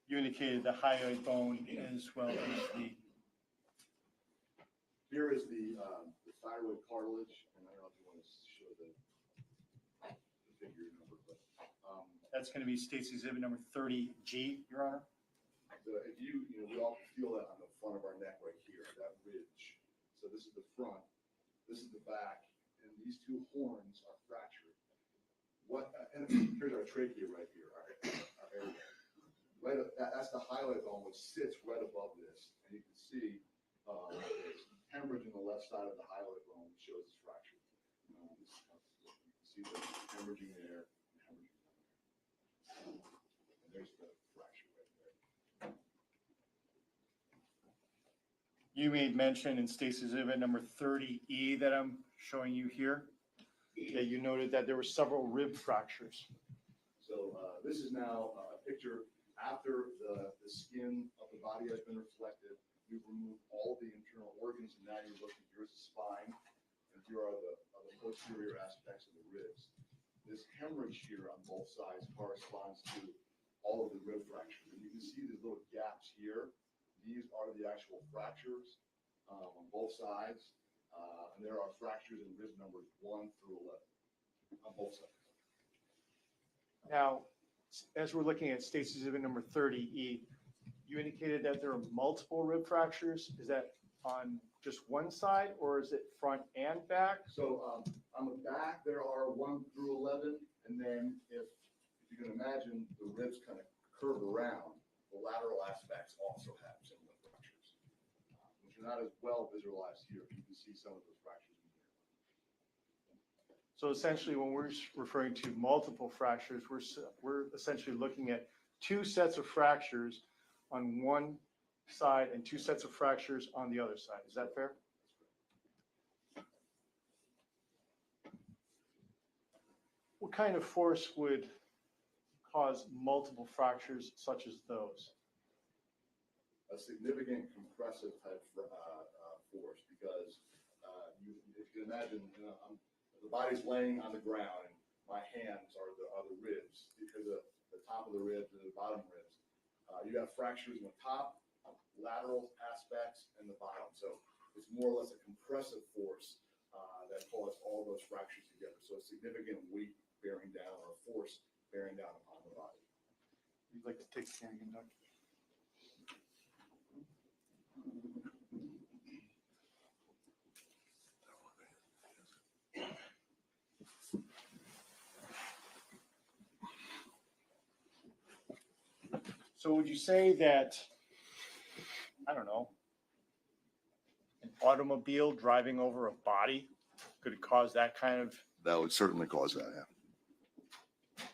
You indicated the hyoid bone as well as the, Here is the thyroid cartilage, and I don't know if you want to show the figure number, but that's going to be State's Exhibit number 30G, Your Honor. if we all feel that on the front of our neck right here, that ridge. So this is the front, this is the back, and these two horns are fractured. And here's our trachea right here, our airway. That's the hyoid bone, which sits right above this, and you can see there's hemorrhage in the left side of the hyoid bone, which shows it's fractured. You can see the hemorrhaging there, and hemorrhaging there. And there's the fracture right there. You made mention in State's Exhibit number 30E that I'm showing you here, that you noted that there were several rib fractures. So this is now a picture after the skin of the body has been reflected. We've removed all the internal organs, and now you're looking, here's the spine, and here are the posterior aspects of the ribs. This hemorrhage here on both sides corresponds to all of the rib fractures. And you can see these little gaps here. These are the actual fractures on both sides. And there are fractures in rib numbers 1 through 11 on both sides. Now, as we're looking at State's Exhibit number 30E, you indicated that there are multiple rib fractures. Is that on just one side, or is it front and back? So on the back, there are 1 through 11. And then if you can imagine, the ribs kind of curve around. The lateral aspects also have similar fractures, which are not as well visualized here. You can see some of those fractures in here. So essentially, when we're referring to multiple fractures, we're essentially looking at two sets of fractures on one side and two sets of fractures on the other side. Is that fair? What kind of force would cause multiple fractures such as those? A significant compressive type force, because if you can imagine, the body's laying on the ground, and my hands are the ribs, because of the top of the ribs and the bottom ribs. You have fractures in the top, lateral aspects, and the bottom. So it's more or less a compressive force that caused all those fractures together. So a significant weight bearing down, or a force bearing down upon the body. You'd like to take a scan, Doug? So would you say that, I don't know, an automobile driving over a body could cause that kind of? That would certainly cause that, yeah.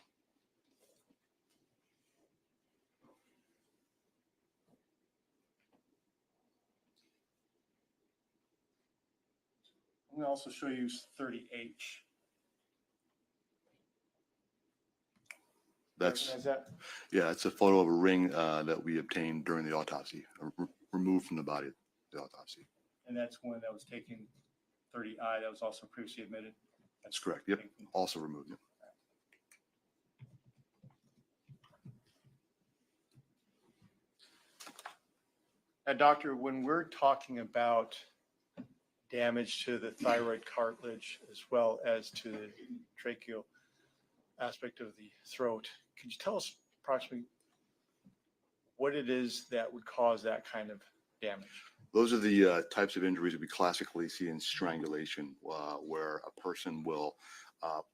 I'm going to also show you 30H. That's, Recognize that? yeah, it's a photo of a ring that we obtained during the autopsy, removed from the body of the autopsy. And that's one that was taken, 30I, that was also previously admitted. That's correct. Yep. taken. Also removed. Yep. Now, doctor, when we're talking about damage to the thyroid cartilage as well as to the tracheal aspect of the throat, could you tell us approximately what it is that would cause that kind of damage? Those are the types of injuries that we classically see in strangulation, where a person will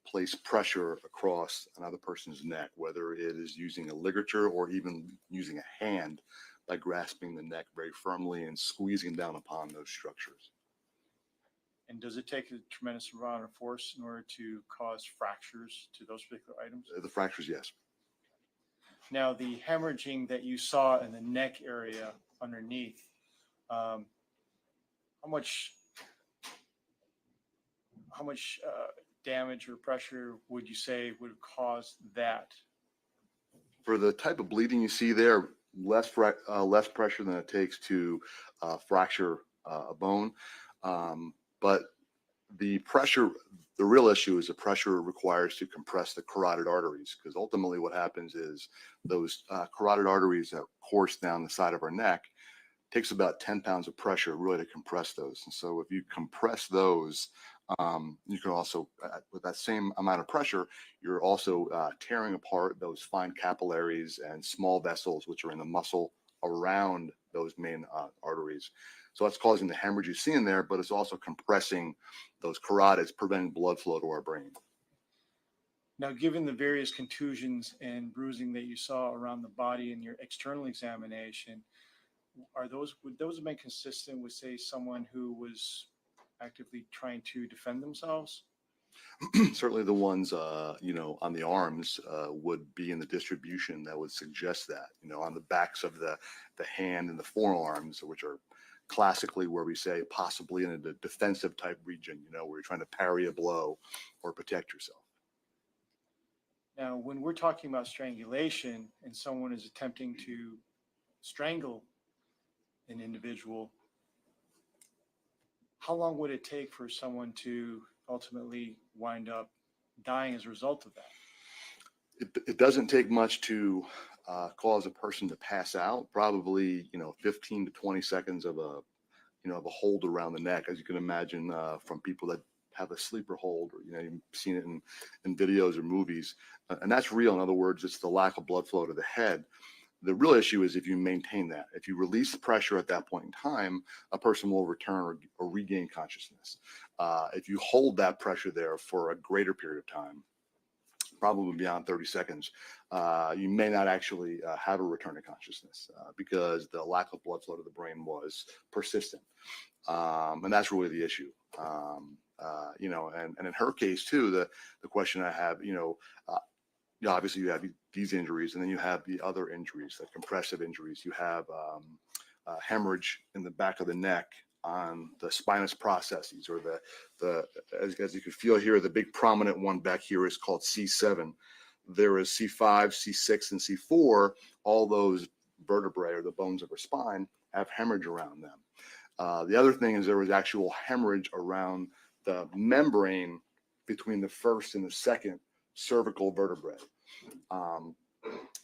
place pressure across another person's neck, whether it is using a ligature or even using a hand by grasping the neck very firmly and squeezing down upon those structures. And does it take a tremendous amount of force in order to cause fractures to those particular items? The fractures, yes. Now, the hemorrhaging that you saw in the neck area underneath, how much damage or pressure would you say would cause that? For the type of bleeding you see there, less pressure than it takes to fracture a bone. But the pressure, the real issue is the pressure it requires to compress the carotid arteries, because ultimately what happens is those carotid arteries that course down the side of our neck takes about 10 pounds of pressure really to compress those. And so if you compress those, you can also, with that same amount of pressure, you're also tearing apart those fine capillaries and small vessels, which are in the muscle around those main arteries. So that's causing the hemorrhage you see in there, but it's also compressing those carotids, preventing blood flow to our brain. Now, given the various contusions and bruising that you saw around the body in your external examination, would those have been consistent with, say, someone who was actively trying to defend themselves? Certainly the ones, on the arms would be in the distribution that would suggest that, on the backs of the hand and the forearms, which are classically where we say possibly in a defensive type region, where you're trying to parry a blow or protect yourself. Now, when we're talking about strangulation and someone is attempting to strangle an individual, how long would it take for someone to ultimately wind up dying as a result of that? It doesn't take much to cause a person to pass out. Probably 15 to 20 seconds of a hold around the neck, as you can imagine from people that have a sleeper hold, or you've seen it in videos or movies, and that's real. In other words, it's the lack of blood flow to the head. The real issue is if you maintain that. If you release pressure at that point in time, a person will return or regain consciousness. If you hold that pressure there for a greater period of time, probably beyond 30 seconds, you may not actually have a return to consciousness because the lack of blood flow to the brain was persistent. And that's really the issue. And in her case too, the question I have, obviously you have these injuries, and then you have the other injuries, the compressive injuries. You have hemorrhage in the back of the neck on the spinous processes, or as you can feel here, the big prominent one back here is called C7. There is C5, C6, and C4. All those vertebrae, or the bones of our spine, have hemorrhage around them. The other thing is there was actual hemorrhage around the membrane between the first and the second cervical vertebrae.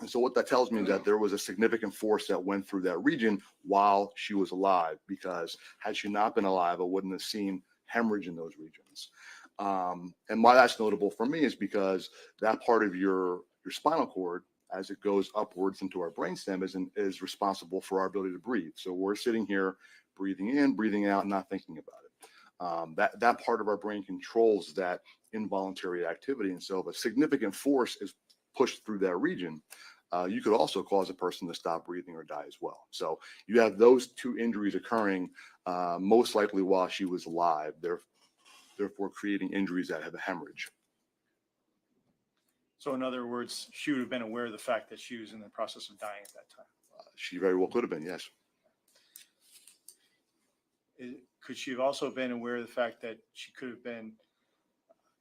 And so what that tells me is that there was a significant force that went through that region while she was alive, because had she not been alive, I wouldn't have seen hemorrhage in those regions. And why that's notable for me is because that part of your spinal cord, as it goes upwards into our brainstem, is responsible for our ability to breathe. So we're sitting here breathing in, breathing out, not thinking about it. That part of our brain controls that involuntary activity. And so if a significant force is pushed through that region, you could also cause a person to stop breathing or die as well. So you have those two injuries occurring most likely while she was alive, therefore creating injuries that have a hemorrhage. So in other words, she would have been aware of the fact that she was in the process of dying at that time. She very well could have been, yes. could she have also been aware of the fact that she could have been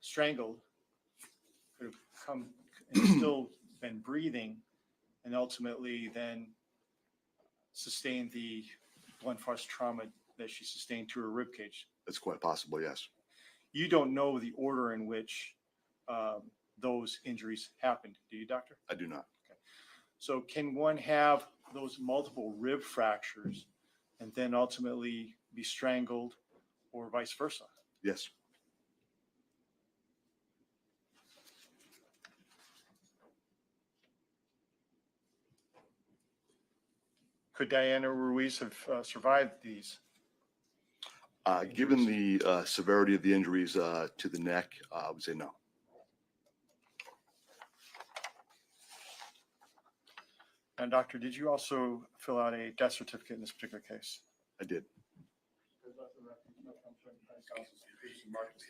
strangled, could have come and still been breathing, and ultimately then sustained the blunt force trauma that she sustained to her ribcage? It's quite possible, yes. You don't know the order in which those injuries happened, do you, doctor? I do not. So can one have those multiple rib fractures and then ultimately be strangled, or vice versa? Yes. Could Diana Ruiz have survived these? Given the severity of the injuries to the neck, I would say no. And doctor, did you also fill out a death certificate in this particular case? I did.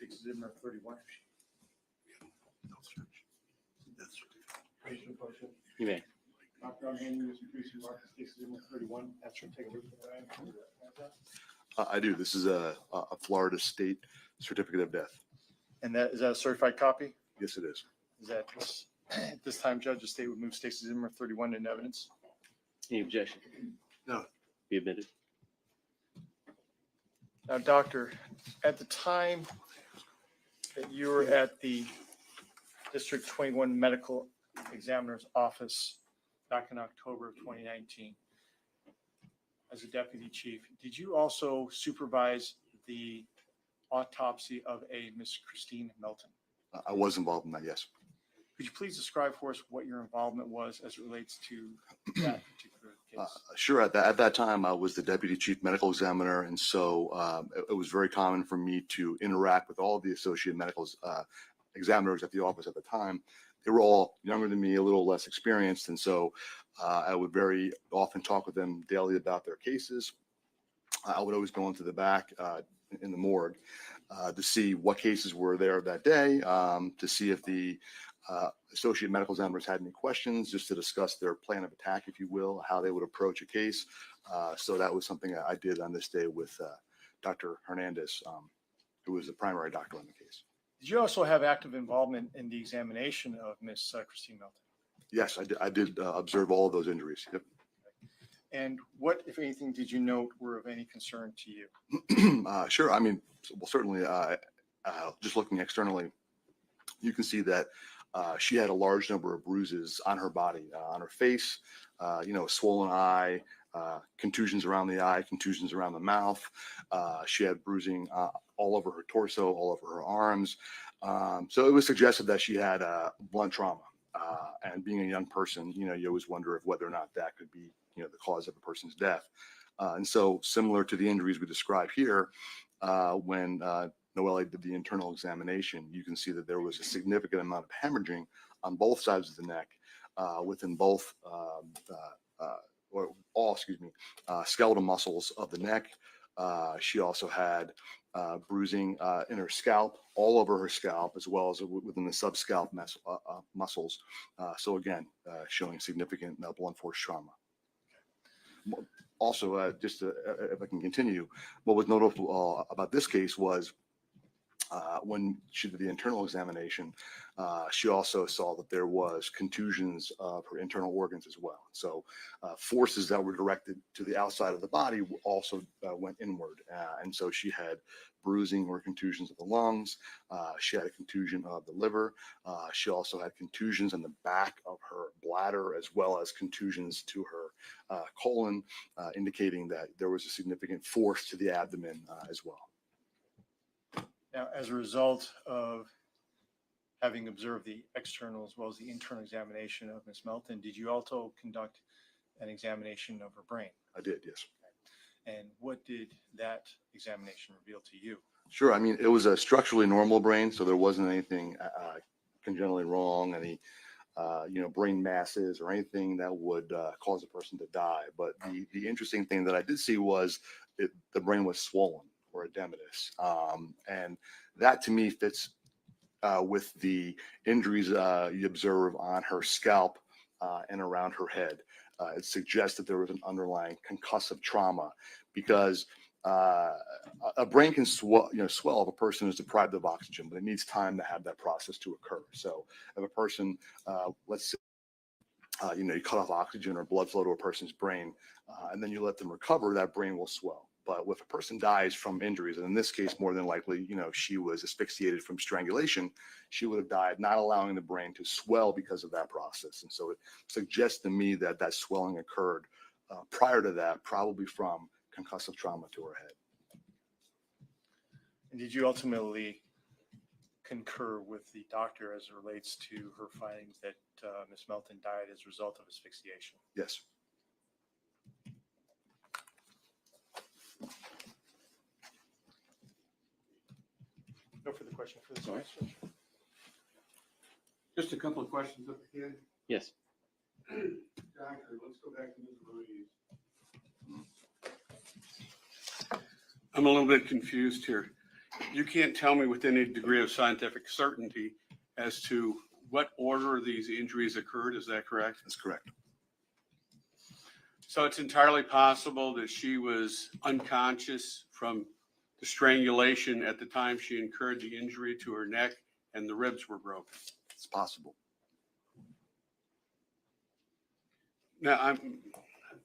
Exhibit 31. You may. Doctor, I'm handing this increasing Marcus case exhibit 31. That's your take a look at that. I do. This is a Florida state certificate of death. And that, is that a certified copy? Yes, it is. Is that this, at this time, Judge, the state would move Stacy Zimmer 31 into evidence? Any objection? No. Be admitted. Now, doctor, at the time that you were at the District 21 Medical Examiner's Office back in October of 2019, as a deputy chief, did you also supervise the autopsy of a Miss Christine Melton? I was involved in that, yes. Could you please describe for us what your involvement was as it relates to that particular case? Sure. At that time, I was the deputy chief medical examiner, and so it was very common for me to interact with all of the associate medical examiners at the office at the time. They were all younger than me, a little less experienced, and so I would very often talk with them daily about their cases. I would always go into the back in the morgue to see what cases were there that day, to see if the associate medical examiners had any questions, just to discuss their plan of attack, if you will, how they would approach a case. So that was something I did on this day with Dr. Hernandez, who was the primary doctor on the case. Did you also have active involvement in the examination of Miss Christine Melton? Yes, I did observe all of those injuries. Yep. And what, if anything, did you note were of any concern to you? Sure. I mean, well, certainly, just looking externally, you can see that she had a large number of bruises on her body, on her face, swollen eye, contusions around the eye, contusions around the mouth. She had bruising all over her torso, all over her arms. So it was suggested that she had blunt trauma. And being a young person, you always wonder if whether or not that could be, the cause of a person's death. And so similar to the injuries we describe here, when Noelle did the internal examination, you can see that there was a significant amount of hemorrhaging on both sides of the neck, within both, skeletal muscles of the neck. She also had bruising in her scalp, all over her scalp, as well as within the subscalp muscles. So again, showing significant blunt force trauma. Also, if I can continue, what was notable about this case was when she did the internal examination, she also saw that there was contusions of her internal organs as well. So forces that were directed to the outside of the body also went inward. And so she had bruising or contusions of the lungs. She had a contusion of the liver. She also had contusions in the back of her bladder, as well as contusions to her colon, indicating that there was a significant force to the abdomen as well. Now, as a result of having observed the external as well as the internal examination of Ms. Melton, did you also conduct an examination of her brain? I did, yes. And what did that examination reveal to you? Sure. I mean, it was a structurally normal brain, so there wasn't anything congenitally wrong, any brain masses or anything that would cause a person to die. But the interesting thing that I did see was the brain was swollen, or edematous. And that to me fits with the injuries you observe on her scalp and around her head. It suggests that there was an underlying concussive trauma, because a brain can swell, swell if a person is deprived of oxygen, but it needs time to have that process to occur. So if a person, let's say, you cut off oxygen or blood flow to a person's brain, and then you let them recover, that brain will swell. But if a person dies from injuries, and in this case, more than likely, she was asphyxiated from strangulation, she would have died, not allowing the brain to swell because of that process. And so it suggests to me that that swelling occurred prior to that, probably from concussive trauma to her head. And did you ultimately concur with the doctor as it relates to her findings that Ms. Melton died as a result of asphyxiation? Yes. No further question for this witness. Just a couple of questions up here. Yes. Doctor, let's go back to Ms. Ruiz. I'm a little bit confused here. You can't tell me with any degree of scientific certainty as to what order these injuries occurred. Is that correct? That's correct. So it's entirely possible that she was unconscious from the strangulation at the time she incurred the injury to her neck and the ribs were broken. It's possible. Now,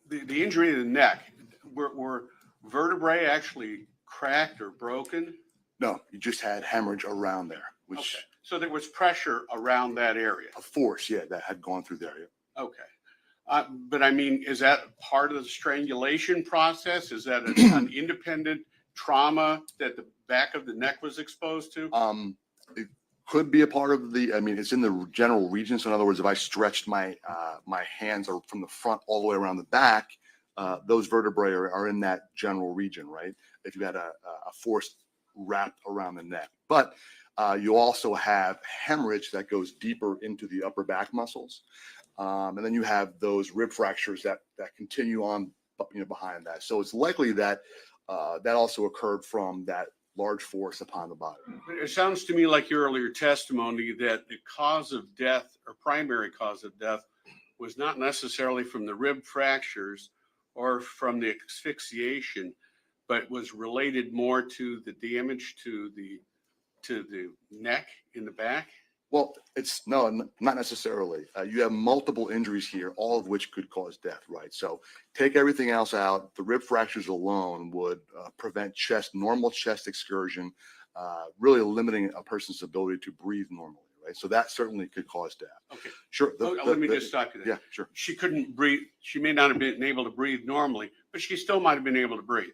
the injury to the neck, were vertebrae actually cracked or broken? No, you just had hemorrhage around there, which Okay. So there was pressure around that area. a force, that had gone through there. Yeah. Okay. But I mean, is that part of the strangulation process? Is that an independent trauma that the back of the neck was exposed to? It could be a part of it's in the general region. So in other words, if I stretched my my hands from the front all the way around the back, those vertebrae are in that general region, right? If you had a force wrapped around the neck. But you also have hemorrhage that goes deeper into the upper back muscles. And then you have those rib fractures that continue on behind that. So it's likely that that also occurred from that large force upon the body. It sounds to me like your earlier testimony that the cause of death or primary cause of death was not necessarily from the rib fractures or from the asphyxiation, but was related more to the damage to the neck in the back. Well, it's not necessarily. You have multiple injuries here, all of which could cause death, right? So take everything else out. The rib fractures alone would prevent normal chest excursion, really limiting a person's ability to breathe normally, right? So that certainly could cause death. Okay. Sure. Let me just stop you there. Yeah, sure. She couldn't breathe. She may not have been able to breathe normally, but she still might have been able to breathe.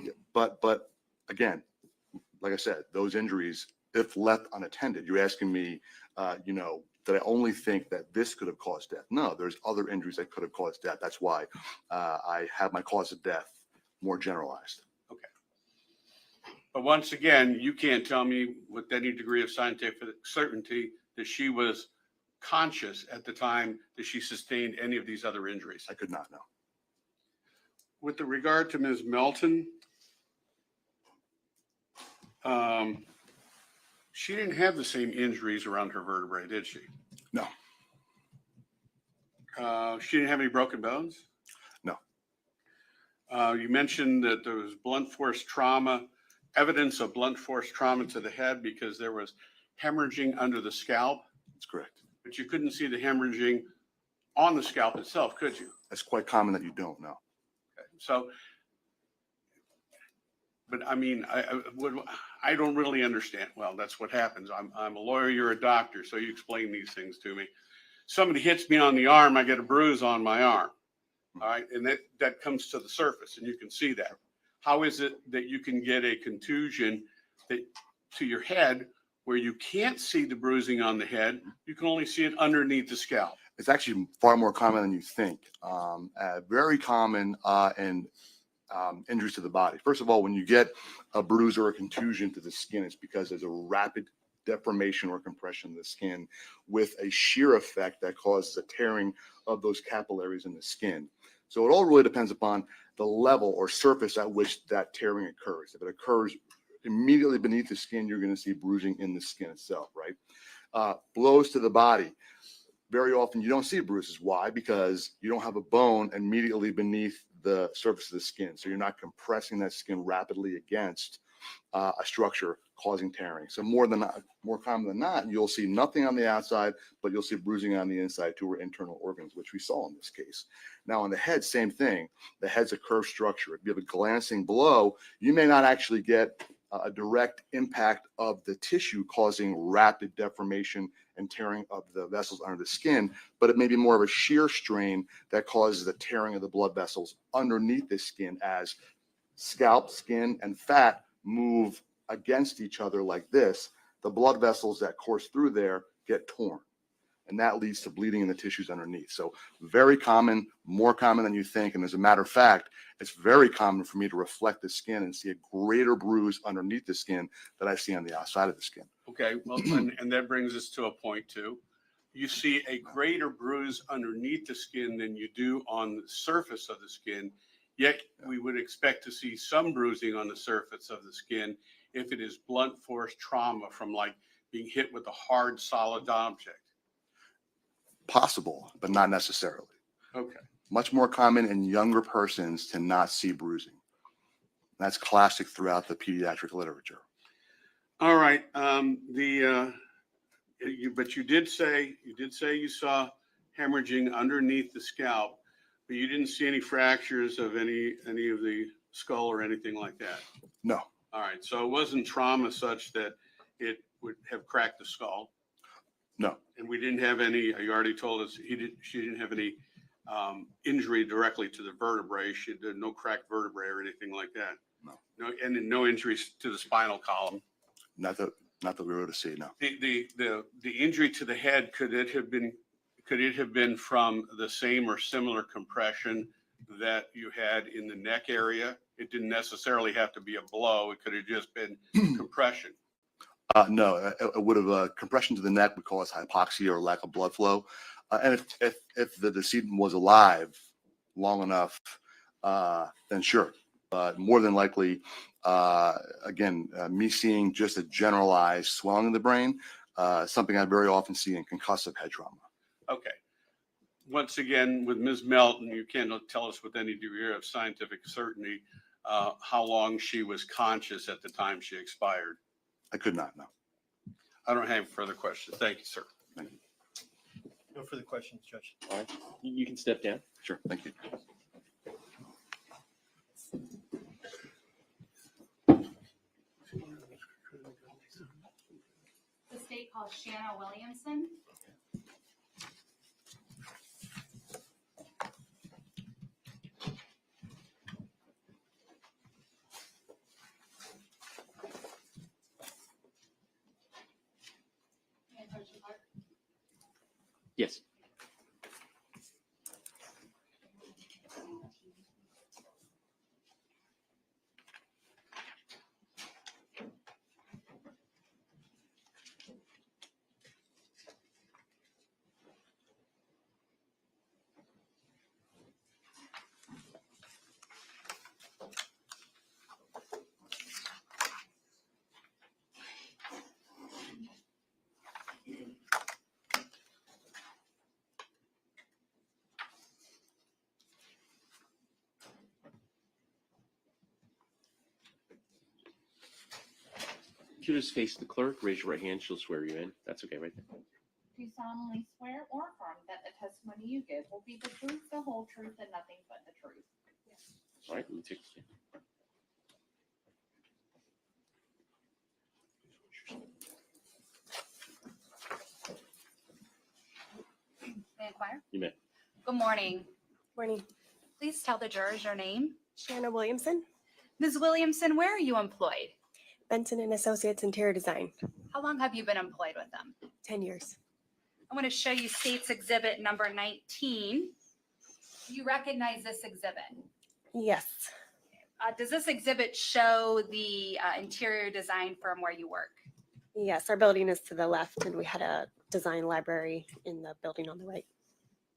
Yeah, but again, like I said, those injuries, if left unattended, you're asking me, that I only think that this could have caused death. No, there's other injuries that could have caused death. That's why I have my cause of death more generalized. Okay. But once again, you can't tell me with any degree of scientific certainty that she was conscious at the time that she sustained any of these other injuries. I could not know. With regard to Ms. Melton, she didn't have the same injuries around her vertebrae, did she? No. She didn't have any broken bones? No. You mentioned that there was blunt force trauma, evidence of blunt force trauma to the head because there was hemorrhaging under the scalp. That's correct. But you couldn't see the hemorrhaging on the scalp itself, could you? That's quite common that you don't know. Okay. So, but I mean, I don't really understand. Well, that's what happens. I'm a lawyer, you're a doctor, so you explain these things to me. Somebody hits me on the arm, I get a bruise on my arm. All right, and that comes to the surface and you can see that. How is it that you can get a contusion to your head where you can't see the bruising on the head, you can only see it underneath the scalp? It's actually far more common than you think. Very common in injuries to the body. First of all, when you get a bruise or a contusion to the skin, it's because there's a rapid deformation or compression of the skin with a shear effect that causes a tearing of those capillaries in the skin. So it all really depends upon the level or surface at which that tearing occurs. If it occurs immediately beneath the skin, you're going to see bruising in the skin itself, right? Blows to the body. Very often you don't see bruises. Why? Because you don't have a bone immediately beneath the surface of the skin. So you're not compressing that skin rapidly against a structure causing tearing. So more common than not, you'll see nothing on the outside, but you'll see bruising on the inside too, or internal organs, which we saw in this case. Now on the head, same thing. The head's a curved structure. If you have a glancing blow, you may not actually get a direct impact of the tissue causing rapid deformation and tearing of the vessels under the skin, but it may be more of a shear strain that causes the tearing of the blood vessels underneath the skin as scalp, skin, and fat move against each other like this. The blood vessels that course through there get torn, and that leads to bleeding in the tissues underneath. So very common, more common than you think. And as a matter of fact, it's very common for me to reflect the skin and see a greater bruise underneath the skin that I see on the outside of the skin. Okay, well, and that brings us to a point too. You see a greater bruise underneath the skin than you do on the surface of the skin. Yet we would expect to see some bruising on the surface of the skin if it is blunt force trauma from like being hit with a hard, solid object. Possible, but not necessarily. Okay. Much more common in younger persons to not see bruising. That's classic throughout the pediatric literature. All right. But you did say you saw hemorrhaging underneath the scalp, but you didn't see any fractures of any of the skull or anything like that. No, All right. So it wasn't trauma such that it would have cracked the skull. no, And we didn't have any. You already told us she didn't have any injury directly to the vertebrae. She did no cracked vertebrae or anything like that. No, and no injuries to the spinal column. not that we were to see. No, The injury to the head, could it have been from the same or similar compression that you had in the neck area? It didn't necessarily have to be a blow. It could have just been compression. no, it would have compression to the neck would cause hypoxia or lack of blood flow. And if the decedent was alive long enough, then sure. But more than likely, again, me seeing just a generalized swelling of the brain, something I very often see in concussive head trauma. Okay. Once again, with Ms. Melton, you can't tell us with any degree of scientific certainty how long she was conscious at the time she expired. I could not know. I don't have further questions. Thank you, sir. Thank you. No further questions, Judge. All right, you can step down. Sure. Thank you. The state calls Shanna Williamson. Yes. You just face the clerk, raise your right hand, she'll swear you in. That's okay, right there. Do solemnly swear or affirm that the testimony you give will be the truth, the whole truth, and nothing but the truth? All right, let me take a stand. May I inquire? You may. Good morning. Morning. Please tell the jurors your name. Shanna Williamson, Ms. Williamson, where are you employed? Benson and Associates Interior Design, How long have you been employed with them? 10 years. I want to show you State's Exhibit number 19. Do you recognize this exhibit? Yes. Does this exhibit show the interior design firm where you work? Yes, our building is to the left and we had a design library in the building on the right.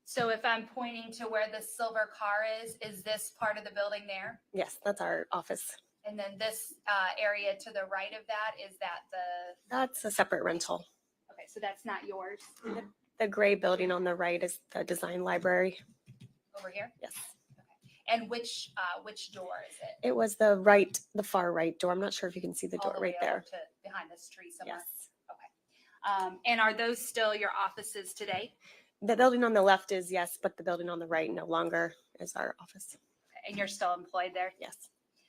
So if I'm pointing to where the silver car is this part of the building there? Yes, that's our office. And then this area to the right of that, is that the, That's a separate rental. okay, so that's not yours The gray building on the right is the design library. over here? Yes. And which door is it? It was the far right door. I'm not sure if you can see the All door the right way over there. to behind this tree somewhere? Yes. And are those still your offices today? The building on the left is yes, but the building on the right no longer is our office. And you're still employed there? Yes.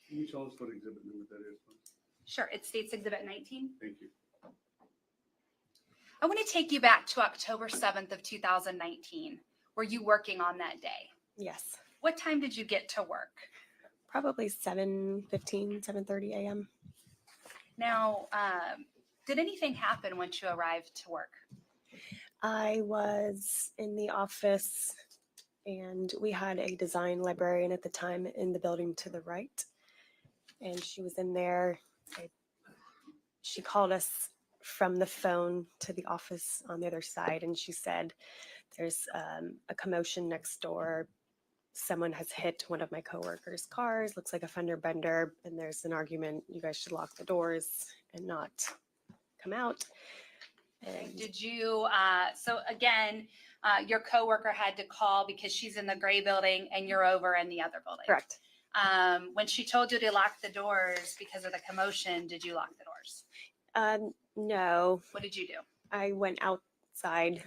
Can you tell us what exhibit number that is, please? Sure, it states Exhibit 19. Thank you. I want to take you back to October 7th of 2019. Were you working on that day? Yes. What time did you get to work? Probably 7:15, 7:30 a.m. Now, did anything happen once you arrived to work? I was in the office and we had a design librarian at the time in the building to the right. And she was in there. She called us from the phone to the office on the other side. And she said, there's a commotion next door. Someone has hit one of my coworkers' cars. Looks like a fender bender. And there's an argument. You guys should lock the doors and not come out. And Did you, so again, your coworker had to call because she's in the gray building and you're over in the other building. correct. When she told you to lock the doors because of the commotion, did you lock the doors? No, What did you do? I went outside.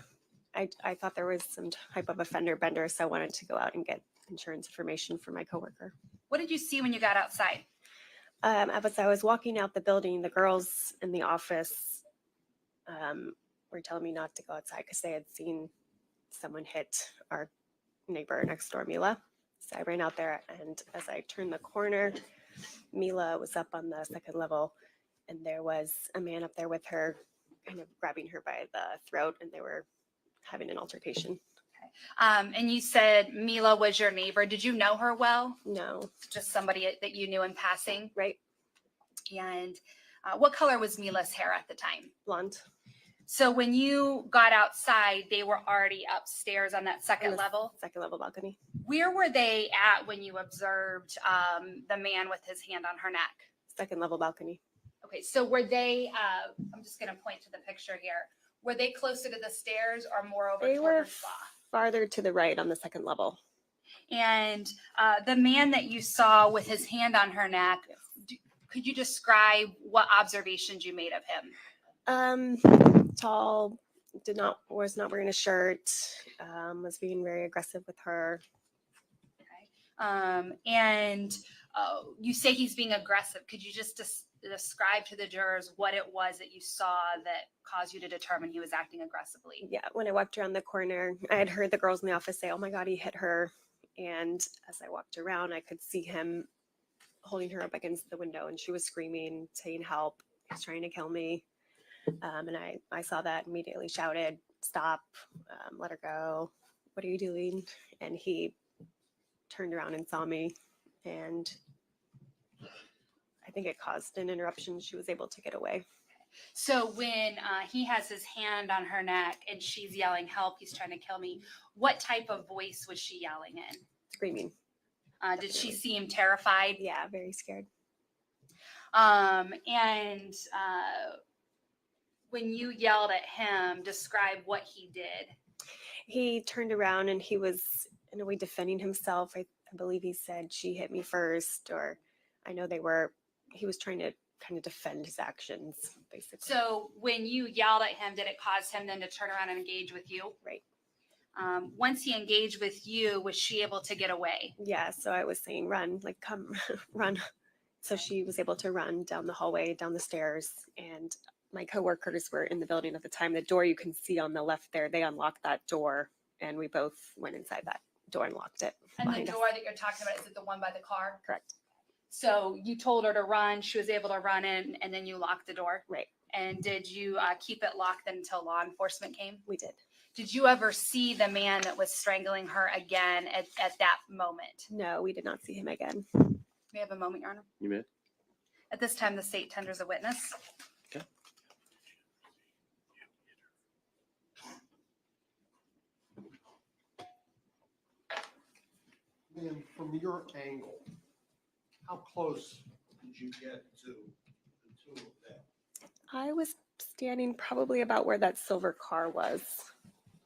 I thought there was some type of a fender bender, so I wanted to go out and get insurance information for my coworker. What did you see when you got outside? As I was walking out the building, the girls in the office were telling me not to go outside because they had seen someone hit our neighbor next door, Mila. So I ran out there, and as I turned the corner, Mila was up on the second level, and there was a man up there with her, kind of grabbing her by the throat, and they were having an altercation. And you said Mila was your neighbor. Did you know her well? No, Just somebody that you knew in passing? right? And what color was Mila's hair at the time? Blonde. So when you got outside, they were already upstairs on that second On the level. Second level balcony. Where were they at when you observed the man with his hand on her neck? Second level balcony. Okay, so were they, I'm just going to point to the picture here. Were they closer to the stairs or more over They toward were your spa? farther to the right on the second level. And the man that you saw with his hand on her neck, could you describe what observations you made of him? Tall, was not wearing a shirt, was being very aggressive with her. And you say he's being aggressive. Could you just describe to the jurors what it was that you saw that caused you to determine he was acting aggressively? Yeah, when I walked around the corner, I had heard the girls in the office say, "Oh my God, he hit her." And as I walked around, I could see him holding her up against the window, and she was screaming, saying, "Help, he's trying to kill me." And I saw that, immediately shouted, "Stop, let her go. What are you doing?" And he turned around and saw me, and I think it caused an interruption. She was able to get away. So when he has his hand on her neck and she's yelling, "Help, he's trying to kill me," what type of voice was she yelling in? Screaming. Did she seem terrified? Yeah, very scared. And when you yelled at him, describe what he did. He turned around and he was in a way defending himself. I believe he said, "She hit me first," or I know he was trying to kind of defend his actions, basically. So when you yelled at him, did it cause him then to turn around and engage with you? Right. Once he engaged with you, was she able to get away? Yeah, so I was saying, "Run, like come, run." So she was able to run down the hallway, down the stairs, and my coworkers were in the building at the time. The door you can see on the left there, they unlocked that door, and we both went inside that door and locked it. And the behind us. door that you're talking about, is it the one by the car? Correct. So you told her to run, she was able to run in, and then you locked the door? Right. And did you keep it locked until law enforcement came? We did. Did you ever see the man that was strangling her again at that moment? No, we did not see him again. May I have a moment, Your Honor? You may. At this time, the state tenders a witness. Okay. Ma'am, from your angle, how close did you get to the two of them? I was standing probably about where that silver car was,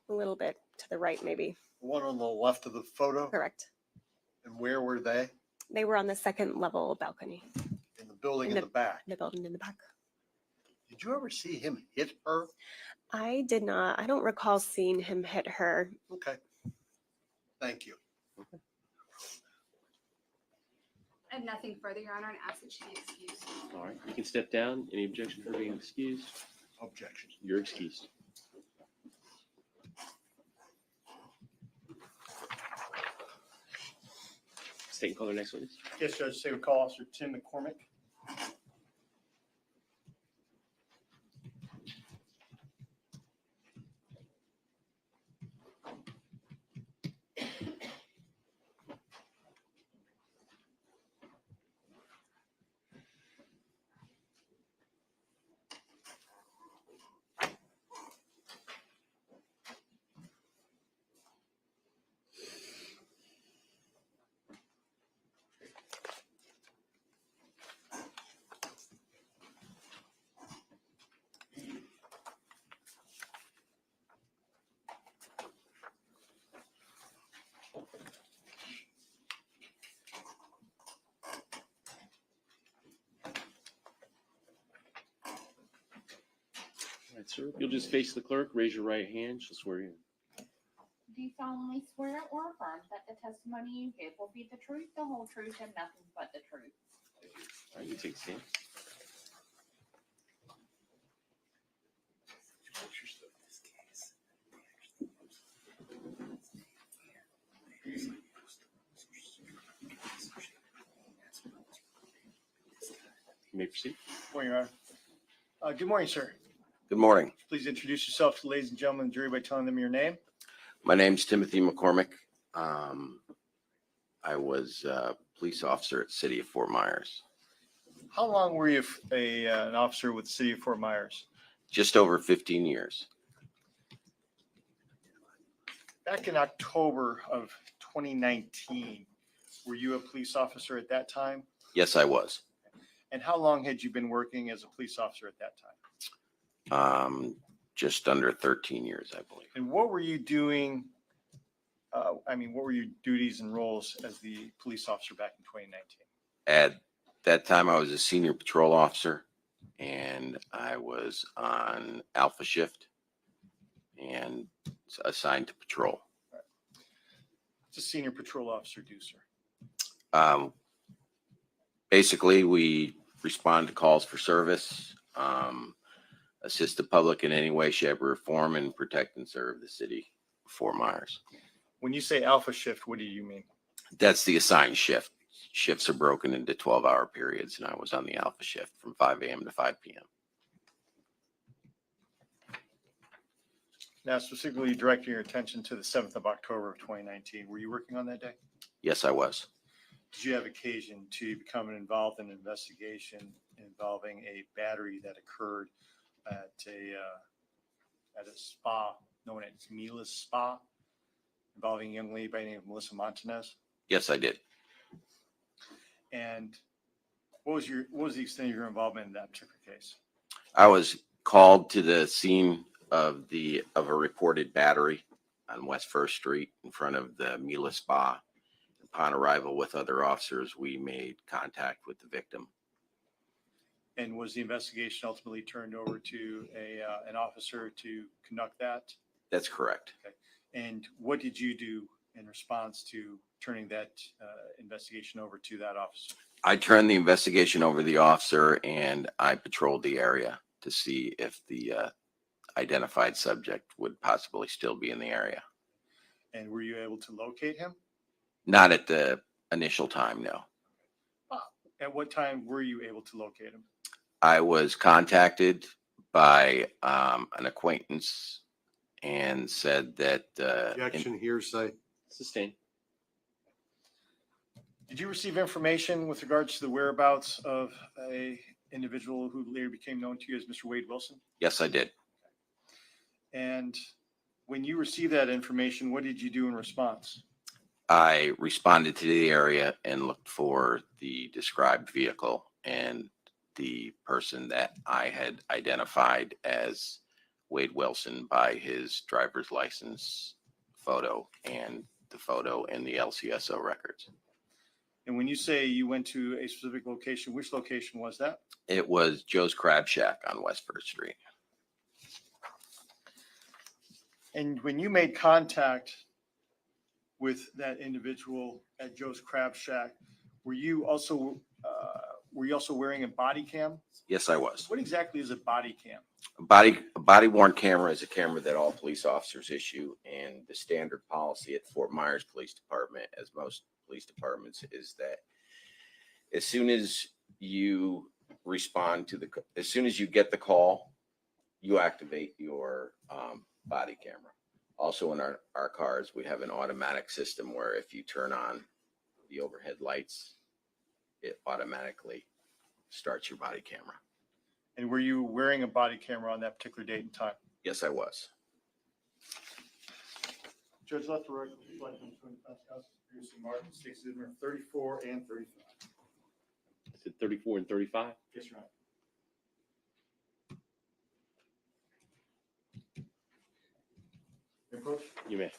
a little bit to the right, maybe. The one on the left of the photo? Correct. And where were they? They were on the second level balcony In the building In in the back. in the building in the back. Did you ever see him hit her? I did not. I don't recall seeing him hit her. Okay. Thank you. I have nothing further, Your Honor, and ask that she be excused. All right, you can step down. Any objection to her being excused? Objection. You're excused. State and call their next witness. Yes, Judge, say we call Officer Tim McCormick. All right, sir. You'll just face the clerk, raise your right hand. She'll swear you in. Do you solemnly swear or affirm that the testimony you give will be the truth, the whole truth, and nothing but the truth? All right, you take a seat. You may proceed. Morning, Your Honor. Good morning, sir. Good morning. Please introduce yourself to the ladies and gentlemen of the jury by telling them your name. My name's Timothy McCormick. I was a police officer at City of Fort Myers. How long were you an officer with the City of Fort Myers? Just over 15 years. Back in October of 2019, were you a police officer at that time? Yes, I was. And how long had you been working as a police officer at that time? Just under 13 years, I believe. And what were you doing? What were your duties and roles as the police officer back in 2019? At that time, I was a senior patrol officer, and I was on Alpha shift and assigned to patrol. What's a senior patrol officer do, sir? Basically, we respond to calls for service, assist the public in any way, shape, or form, and protect and serve the city of Fort Myers. When you say alpha shift, what do you mean? That's the assigned shift. Shifts are broken into 12-hour periods, and I was on the Alpha shift from 5 a.m. to 5 p.m. Now, specifically directing your attention to the 7th of October of 2019. Were you working on that day? Yes, I was. Did you have occasion to become involved in an investigation involving a battery that occurred at a spa known as Mila's Spa, involving a young lady by the name of Melissa Montanez? Yes, I did. And what was the extent of your involvement in that particular case? I was called to the scene of a reported battery on West First Street in front of the Mila Spa. Upon arrival with other officers, we made contact with the victim. And was the investigation ultimately turned over to an officer to conduct that? That's correct. And what did you do in response to turning that investigation over to that officer? I turned the investigation over to the officer, and I patrolled the area to see if the identified subject would possibly still be in the area. And were you able to locate him? Not at the initial time, no. At what time were you able to locate him? I was contacted by an acquaintance and said that Objection, hearsay. Sustained. Did you receive information with regards to the whereabouts of a individual who later became known to you as Mr. Wade Wilson? yes, I did. And when you received that information, what did you do in response? I responded to the area and looked for the described vehicle and the person that I had identified as Wade Wilson by his driver's license photo and the photo in the LCSO records. And when you say you went to a specific location, which location was that? It was Joe's Crab Shack on West First Street. And when you made contact with that individual at Joe's Crab Shack, were you also wearing a body cam? Yes, I was. What exactly is a body cam? A body worn camera is a camera that all police officers issue, and the standard policy at Fort Myers Police Department, as most police departments, is that as soon as you as soon as you get the call, you activate your body camera. Also in our cars, we have an automatic system where if you turn on the overhead lights, it automatically starts your body camera. And were you wearing a body camera on that particular date and time? Yes, I was. Judge, let the record reflect on previously marked states number 34 and 35. Is it 34 and 35? Yes, Your Honor. Approach. You may.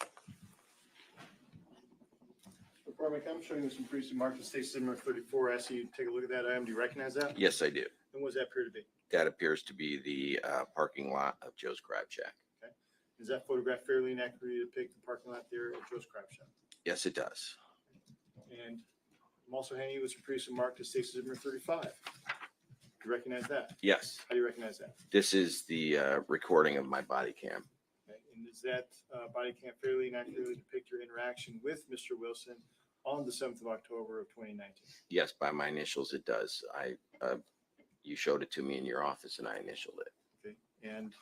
Department, I'm showing you some previously marked states number 34. I ask you to take a look at that item. Do you recognize that? Yes, I do. And what does that appear to be? That appears to be the parking lot of Joe's Crab Shack. Does that photograph fairly and accurately depict the parking lot there at Joe's Crab Shack? Yes, it does. And I'm also handing you some previously marked as states number 35. Do you recognize that? Yes, How do you recognize that? this is the recording of my body cam. Okay. And does that body cam fairly and accurately depict your interaction with Mr. Wilson on the 7th of October of 2019? Yes, by my initials, it does. You showed it to me in your office and I initialed it. Okay. And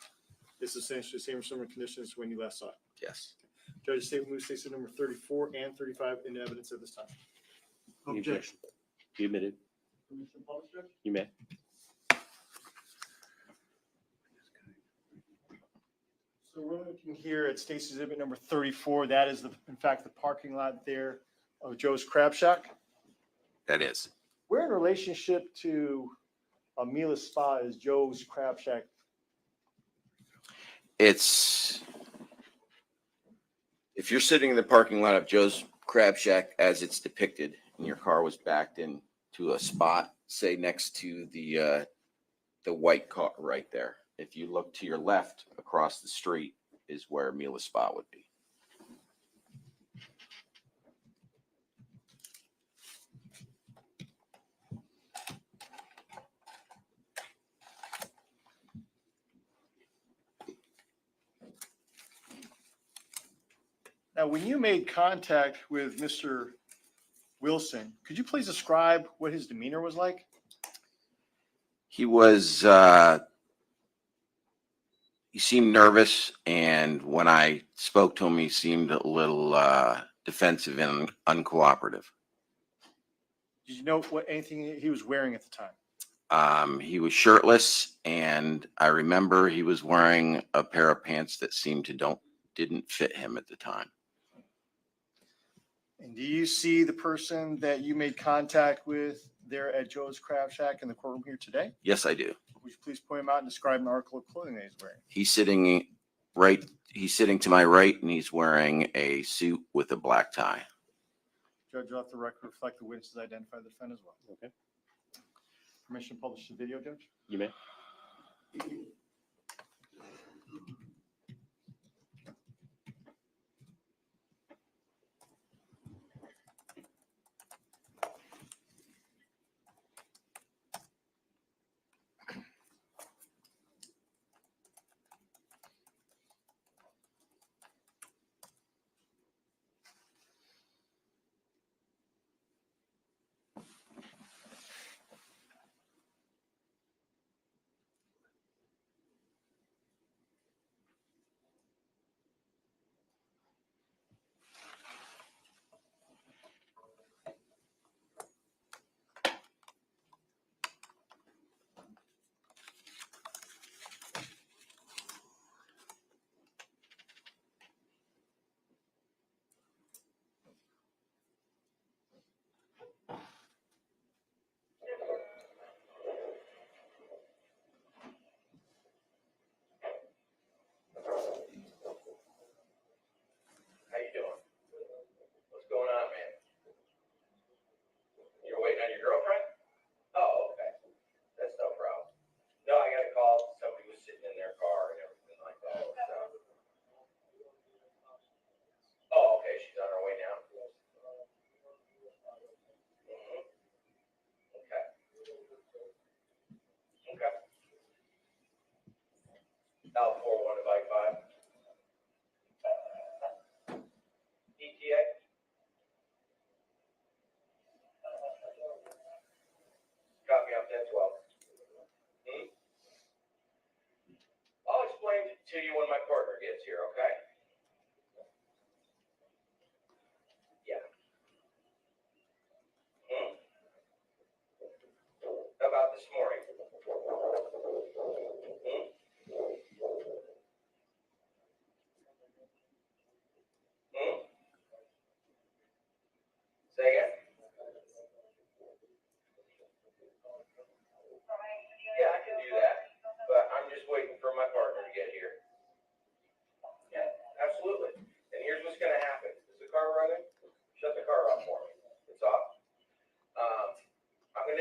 it's essentially the same or similar conditions when you last saw it. Yes. Judge, state move states number 34 and 35 into evidence at this time. Objection. Be admitted. Permission to publish, Judge? You may. So we're looking here at State's exhibit number 34. That is in fact, the parking lot there of Joe's Crab Shack. That is. Where in relationship to Mila Spa is Joe's Crab Shack? If you're sitting in the parking lot of Joe's Crab Shack as it's depicted, and your car was backed into a spot, say next to the white car right there. If you look to your left across the street is where Mila's spot would be. Now, when you made contact with Mr. Wilson, could you please describe what his demeanor was like? He was, he seemed nervous, and when I spoke to him, he seemed a little defensive and uncooperative. Did you know anything he was wearing at the time? He was shirtless, and I remember he was wearing a pair of pants that seemed to didn't fit him at the time. And do you see the person that you made contact with there at Joe's Crab Shack in the courtroom here today? Yes, I do. Would you please point him out and describe an article of clothing that he's wearing? He's sitting to my right, and he's wearing a suit with a black tie. Judge, let the record reflect the witnesses identify the defendant as well. Okay. Permission to publish the video, Judge? You may.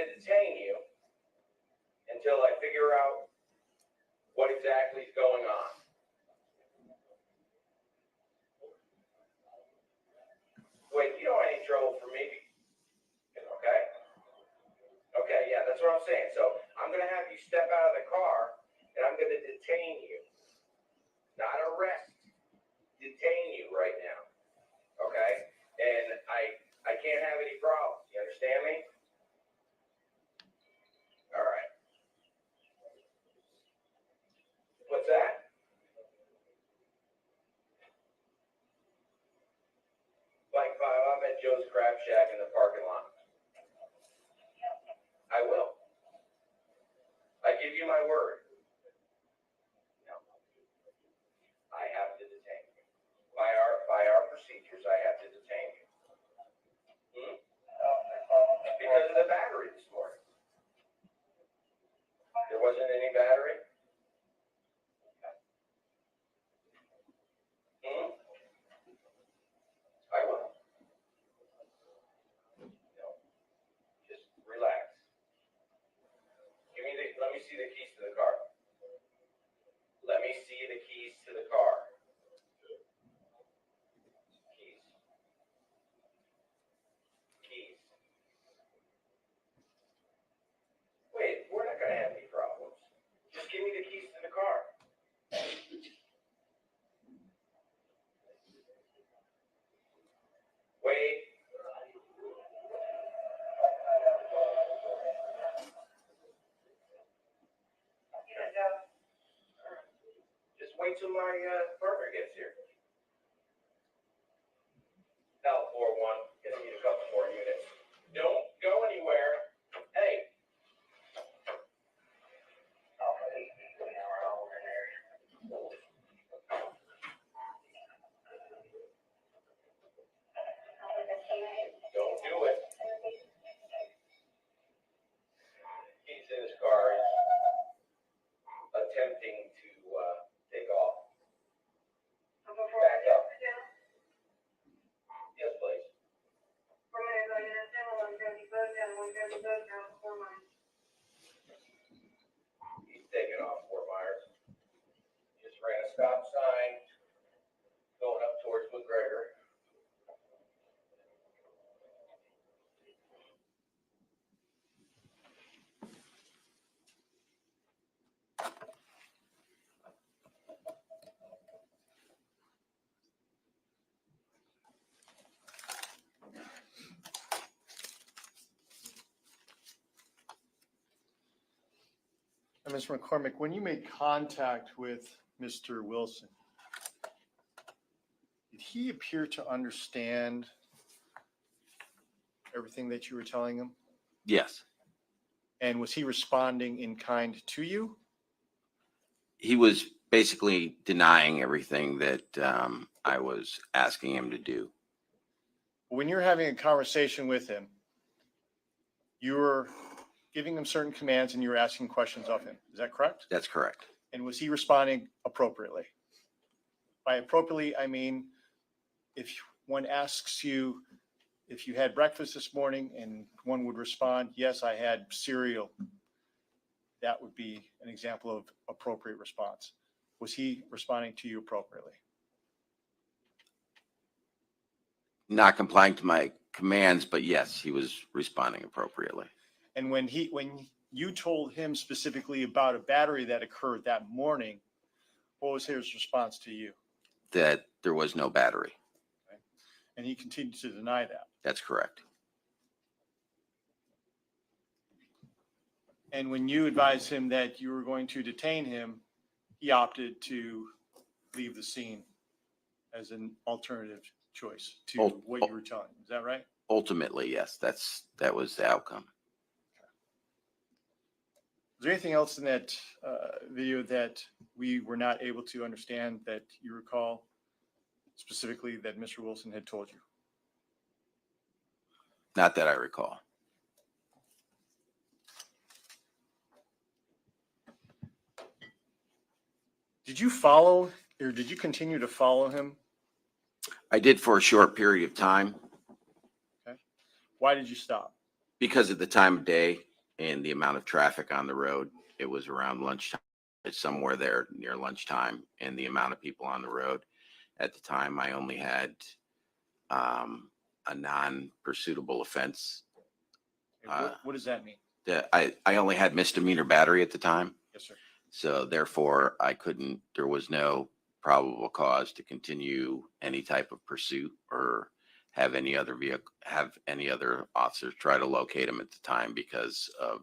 to detain you until I figure out what exactly is going on. Wait, you don't want any trouble for me, okay? Okay, yeah, that's what I'm saying. So I'm gonna have you step out of the car and I'm gonna detain you. Not arrest, detain you right now, okay? And I can't have any problems, you understand me? All right. What's that? Like 5, I'm at Joe's Crab Shack in the parking lot. I will. I give you my word. No. I have to detain you. By our procedures, I have to detain you. Because of the battery this morning. There wasn't any battery? I will. No. Just relax. Let me see the keys to the car. Let me see the keys to the car. Keys. Keys. Wait, we're not gonna have any problems. Just give me the keys to the car. Wait. Just wait till my partner gets here. L41, gonna need a couple more units. Don't go anywhere. Hey. Don't do it. He's in his car. He's attempting to take off. Back up. Yes, please. He's taking off, Fort Myers. Just ran a stop sign going up towards McGregor. And Mr. McCormick, when you made contact with Mr. Wilson, did he appear to understand everything that you were telling him? Yes, And was he responding in kind to you? he was basically denying everything that I was asking him to do. When you're having a conversation with him, you're giving him certain commands and you're asking questions of him. Is that correct? That's correct. And was he responding appropriately? By appropriately, I mean, if one asks you if you had breakfast this morning and one would respond, yes, I had cereal, that would be an example of appropriate response. Was he responding to you appropriately? Not complying to my commands, but yes, he was responding appropriately. And when you told him specifically about a battery that occurred that morning, what was his response to you? That there was no battery. And he continued to deny that. That's correct. And when you advised him that you were going to detain him, he opted to leave the scene as an alternative choice to what you were telling him. Is that right? Ultimately, yes, that was the outcome. Is there anything else in that video that we were not able to understand that you recall specifically that Mr. Wilson had told you? Not that I recall. Did you follow or did you continue to follow him? I did for a short period of time Okay. Why did you stop? because of the time of day. and the amount of traffic on the road. It was around lunchtime. It's somewhere there near lunchtime, and the amount of people on the road. At the time, I only had a non-pursuitable offense. And what does that mean? That I only had misdemeanor battery at the time. Yes, sir. So therefore, there was no probable cause to continue any type of pursuit or have any other officers try to locate him at the time because of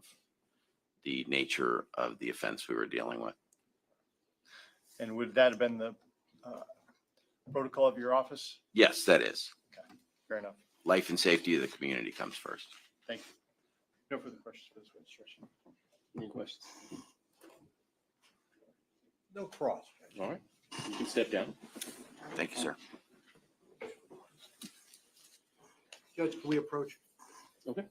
the nature of the offense we were dealing with. And would that have been the protocol of your office? Yes, that is. Fair enough. Life and safety of the community comes first. Thank you. No further questions for this witness. Any questions? No cross. All right, you can step down. Thank you, sir. Judge, can we approach? Okay.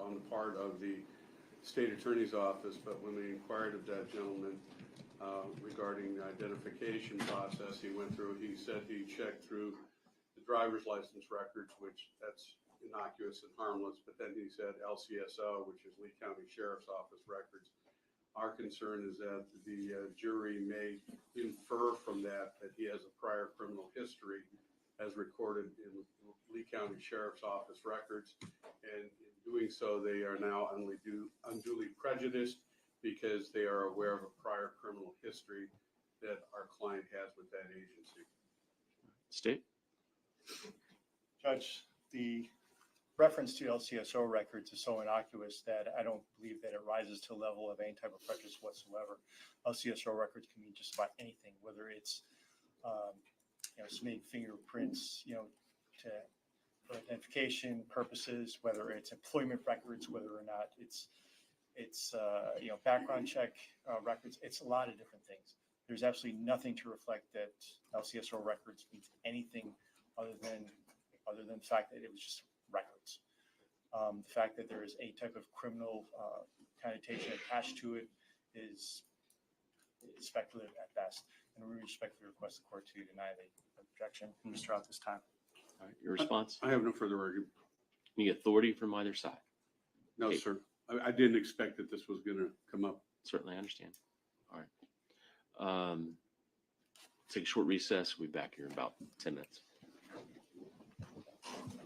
On the part of the state attorney's office, but when we inquired of that gentleman regarding the identification process he went through, he said he checked through the driver's license records, which that's innocuous and harmless, but then he said LCSO, which is Lee County Sheriff's Office records. Our concern is that the jury may infer from that he has a prior criminal history as recorded in Lee County Sheriff's Office records. And in doing so, they are now unduly prejudiced because they are aware of a prior criminal history that our client has with that agency. State. Judge, the reference to LCSO records is so innocuous that I don't believe that it rises to the level of any type of prejudice whatsoever. LCSO records can mean just about anything, whether it's submitting fingerprints, for identification purposes, whether it's employment records, whether or not it's background check records. It's a lot of different things. There's absolutely nothing to reflect that LCSO records means anything other than the fact that it was just records. The fact that there is a type of criminal connotation attached to it is speculative at best. And we respectfully request the court to deny the objection from Mr. Out this time. All right, your response? I have no further argument. Any authority from either side? No, Okay. sir. I didn't expect that this was going to come up. Certainly understand. All right. Take a short recess. We'll be back here in about 10 minutes.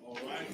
All right.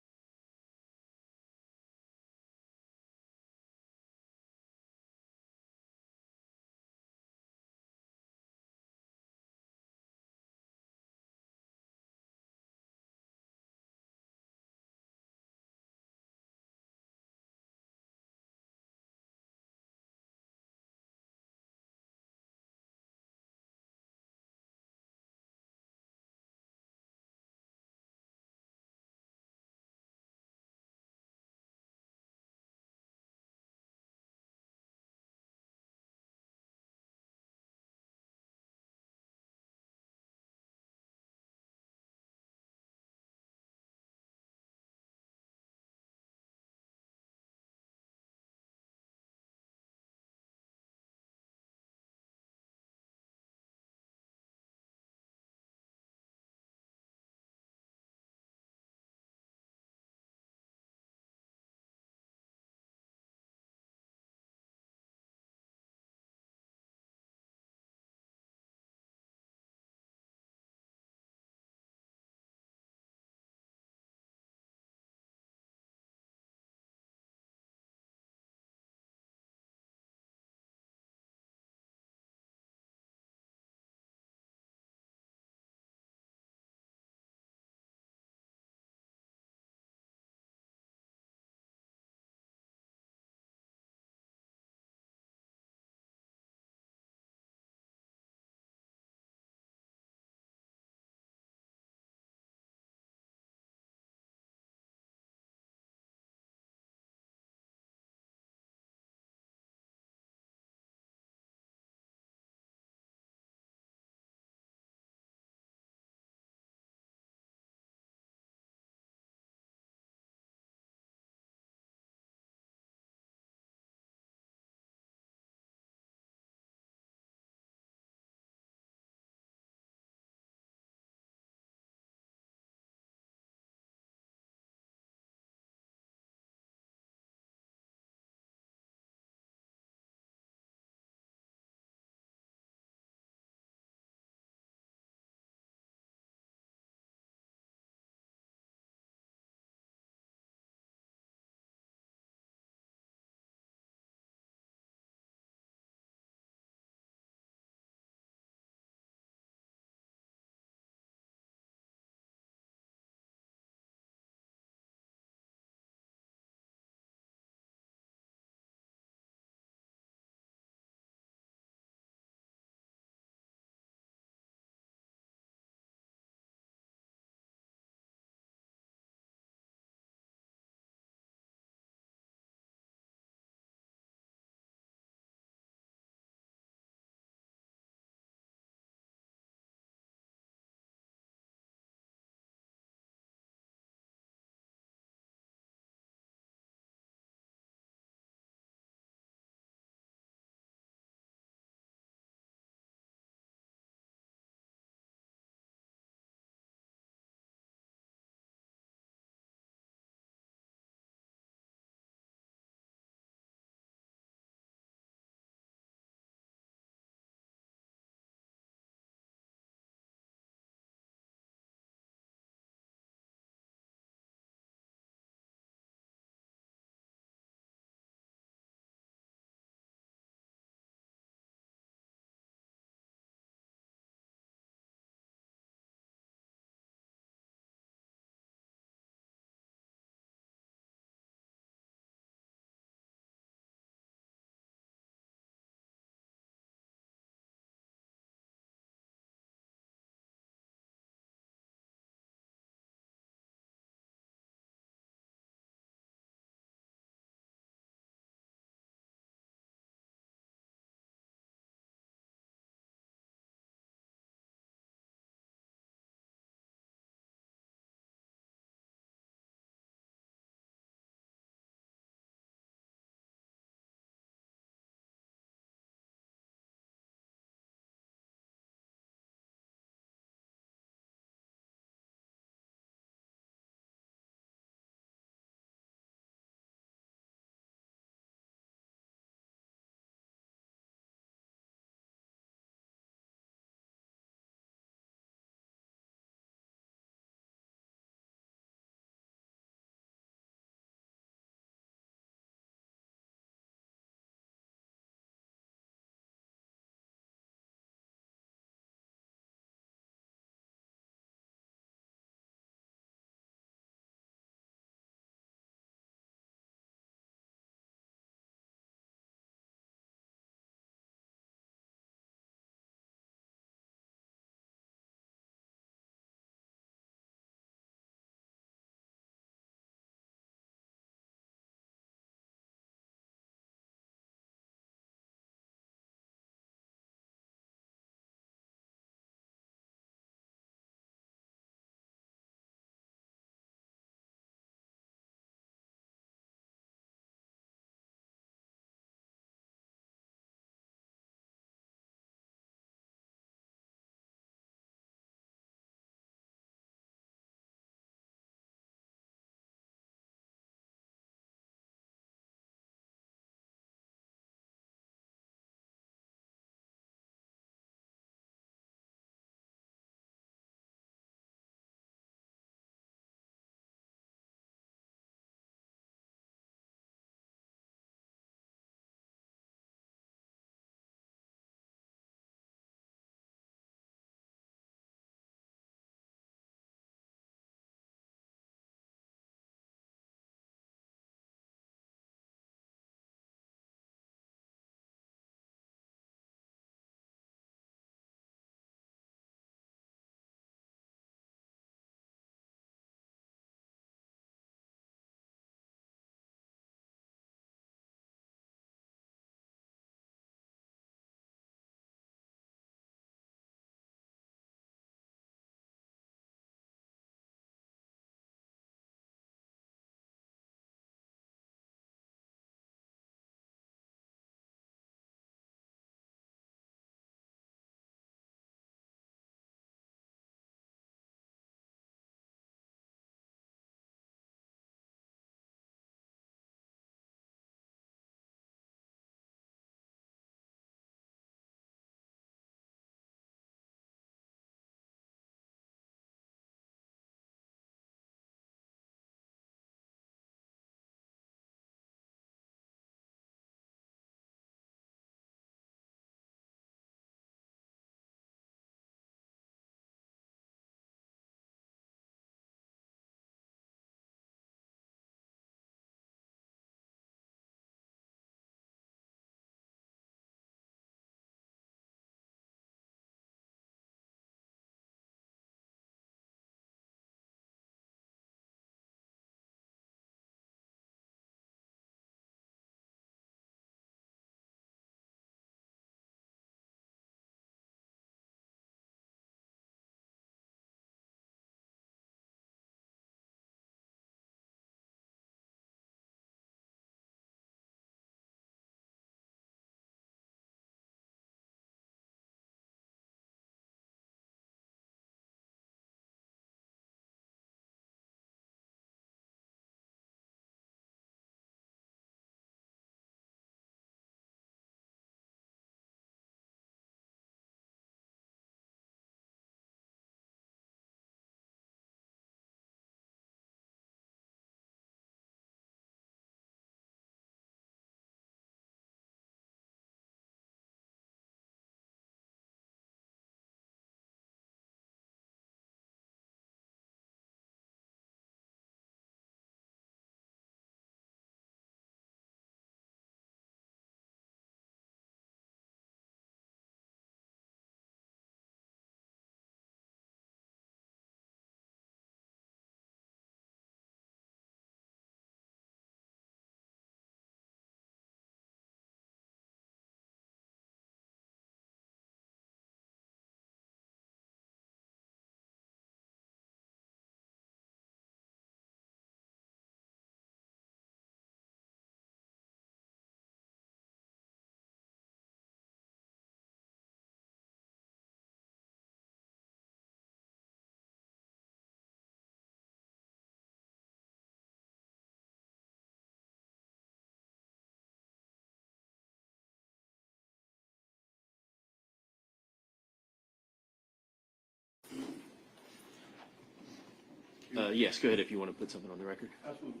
to? Yes, go ahead if you want to put something on the record. Absolutely.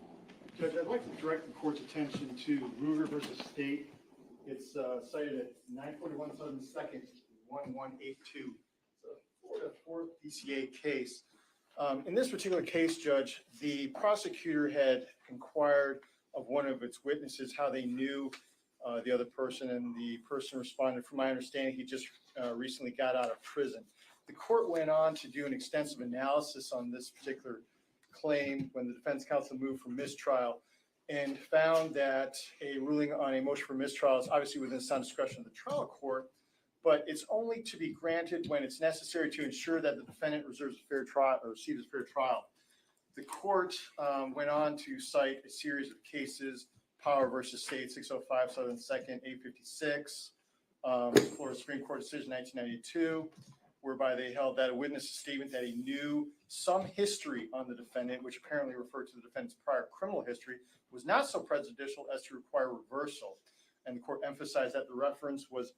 Judge, I'd like to direct the court's attention to Ruger versus State. It's cited at 941 Southern 2nd, 1182. It's a Florida 4th DCA case. In this particular case, Judge, the prosecutor had inquired of one of its witnesses how they knew the other person, and the person responded, from my understanding, he just recently got out of prison. The court went on to do an extensive analysis on this particular claim when the defense counsel moved for mistrial, and found that a ruling on a motion for mistrial is obviously within the sound discretion of the trial court, but it's only to be granted when it's necessary to ensure that the defendant reserves a fair trial or receives a fair trial. The court went on to cite a series of cases, Power versus State, 605 Southern 2nd, 856, Florida Supreme Court decision 1992, whereby they held that a witness' statement that he knew some history on the defendant, which apparently referred to the defendant's prior criminal history, was not so prejudicial as to require reversal. And the court emphasized that the reference was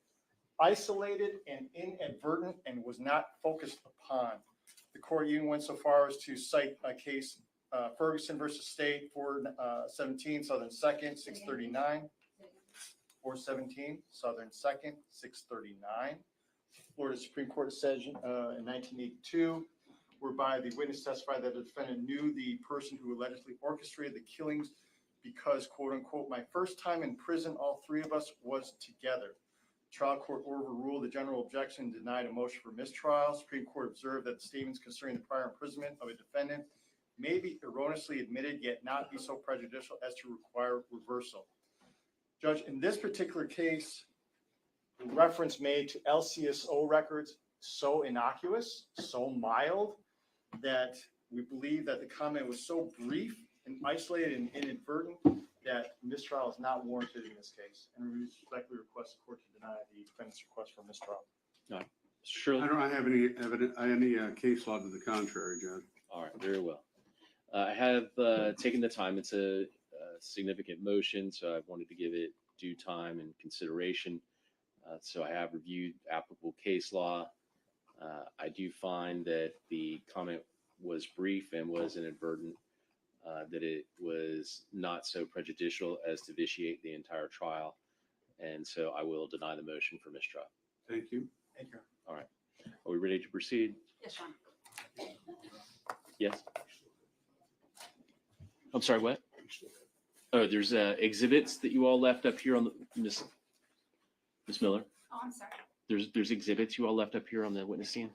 isolated and inadvertent and was not focused upon. The court even went so far as to cite a case, Ferguson versus State, 417 Southern 2nd, 639. 417 Southern 2nd, 639. Florida Supreme Court decision in 1982, whereby the witness testified that the defendant knew the person who allegedly orchestrated the killings because, quote unquote, my first time in prison, all three of us was together. Trial court overruled the general objection, denied a motion for mistrial. Supreme Court observed that the statements concerning the prior imprisonment of a defendant may be erroneously admitted, yet not be so prejudicial as to require reversal. Judge, in this particular case, the reference made to LCSO records so innocuous, so mild, that we believe that the comment was so brief and isolated and inadvertent that mistrial is not warranted in this case. And we respectfully request the court to deny the defendant's request for mistrial. Surely. I don't have any evidence, any case law to the contrary, Judge. All right, very well. I have taken the time. It's a significant motion, so I wanted to give it due time and consideration. So I have reviewed applicable case law. I do find that the comment was brief and was inadvertent, that it was not so prejudicial as to vitiate the entire trial. And so I will deny the motion for mistrial. Thank you. Thank you. All right. Are we ready to proceed? Yes, Sean. Yes. I'm sorry, what? Oh, there's exhibits that you all left up here on the, Miss Miller. Oh, I'm sorry. There's exhibits you all left up here on the witness stand.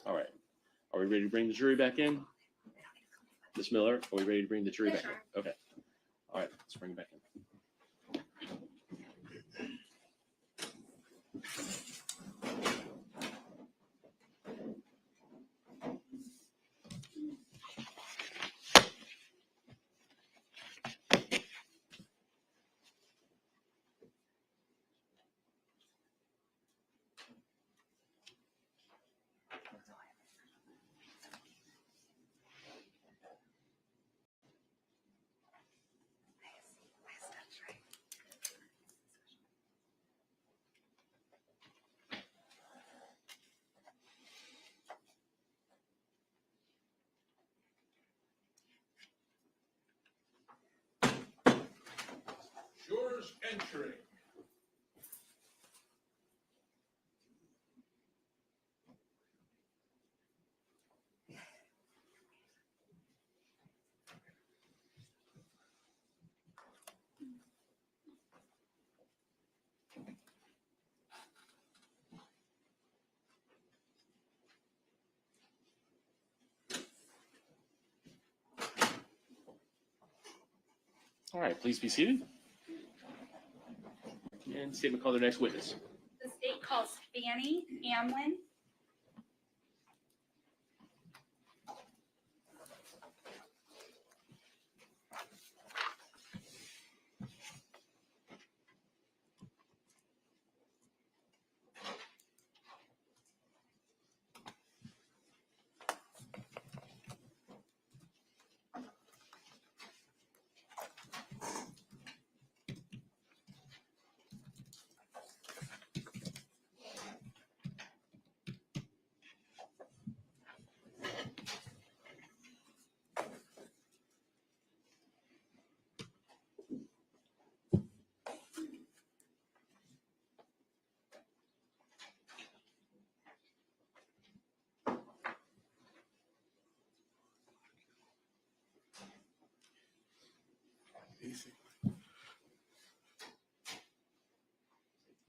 All right. Are we ready to bring the jury back in? Miss Miller, are we ready to bring the jury Yes, back in? Okay. All right, let's bring it back in. Jurors entering. All right, please be seated. And statement call the next witness. The state calls Fanny Amlin.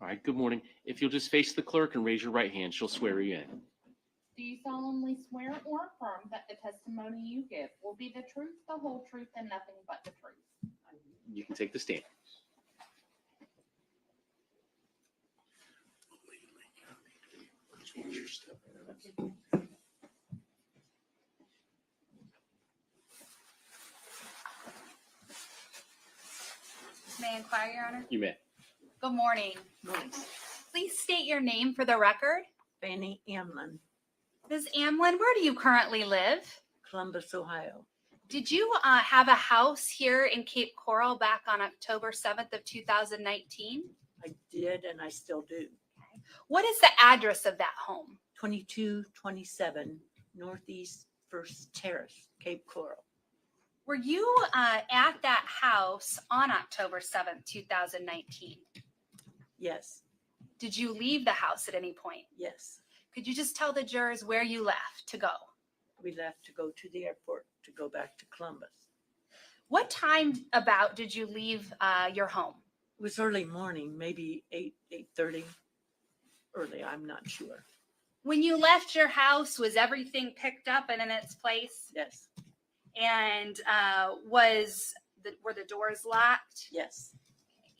All right, good morning. If you'll just face the clerk and raise your right hand, she'll swear you in. Do you solemnly swear or affirm that the testimony you give will be the truth, the whole truth, and nothing but the truth? You can take the stand. May I inquire, Your Honor? You may. Good morning. Please state your name for the record. Fanny Amlin, Ms. Amlin, where do you currently live? Columbus, Ohio. Did you have a house here in Cape Coral back on October 7th of 2019? I did and I still do. What is the address of that home? 2227 Northeast First Terrace, Cape Coral. Were you at that house on October 7th, 2019? Yes, Did you leave the house at any point? yes. Could you just tell the jurors where you left to go? We left to go to the airport to go back to Columbus. What time about did you leave your home? It was early morning, maybe 8:30. Early, I'm not sure. When you left your house, was everything picked up and in its place? Yes, And were the doors locked? yes,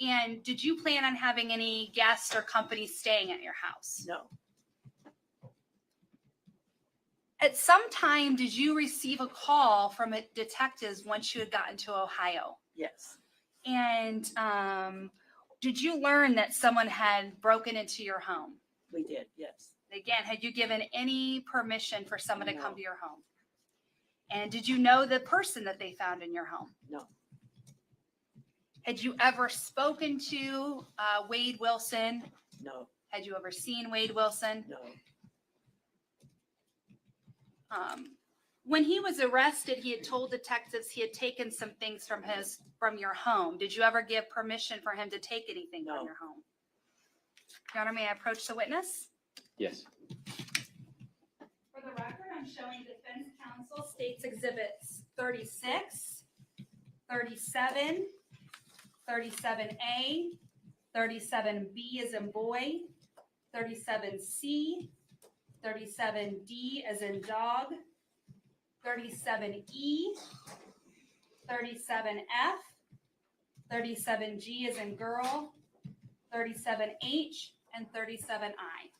And did you plan on having any guests or company staying at your house? no, At some time, did you receive a call from detectives once you had gotten to Ohio? yes, And did you learn that someone had broken into your home? we did, yes. Again, had you given any permission for someone to come No. to your home? And did you know the person that they found in your home? No, Had you ever spoken to Wade Wilson? no, Had you ever seen Wade Wilson? no, When he was arrested, he had told detectives he had taken some things from your home. Did you ever give permission for him to take anything No. from your home? Your Honor, may I approach the witness? Yes. For the record, I'm showing defense counsel states exhibits 36, 37, 37A, 37B as in boy, 37C, 37D as in dog, 37E, 37F, 37G as in girl, 37H, and 37I.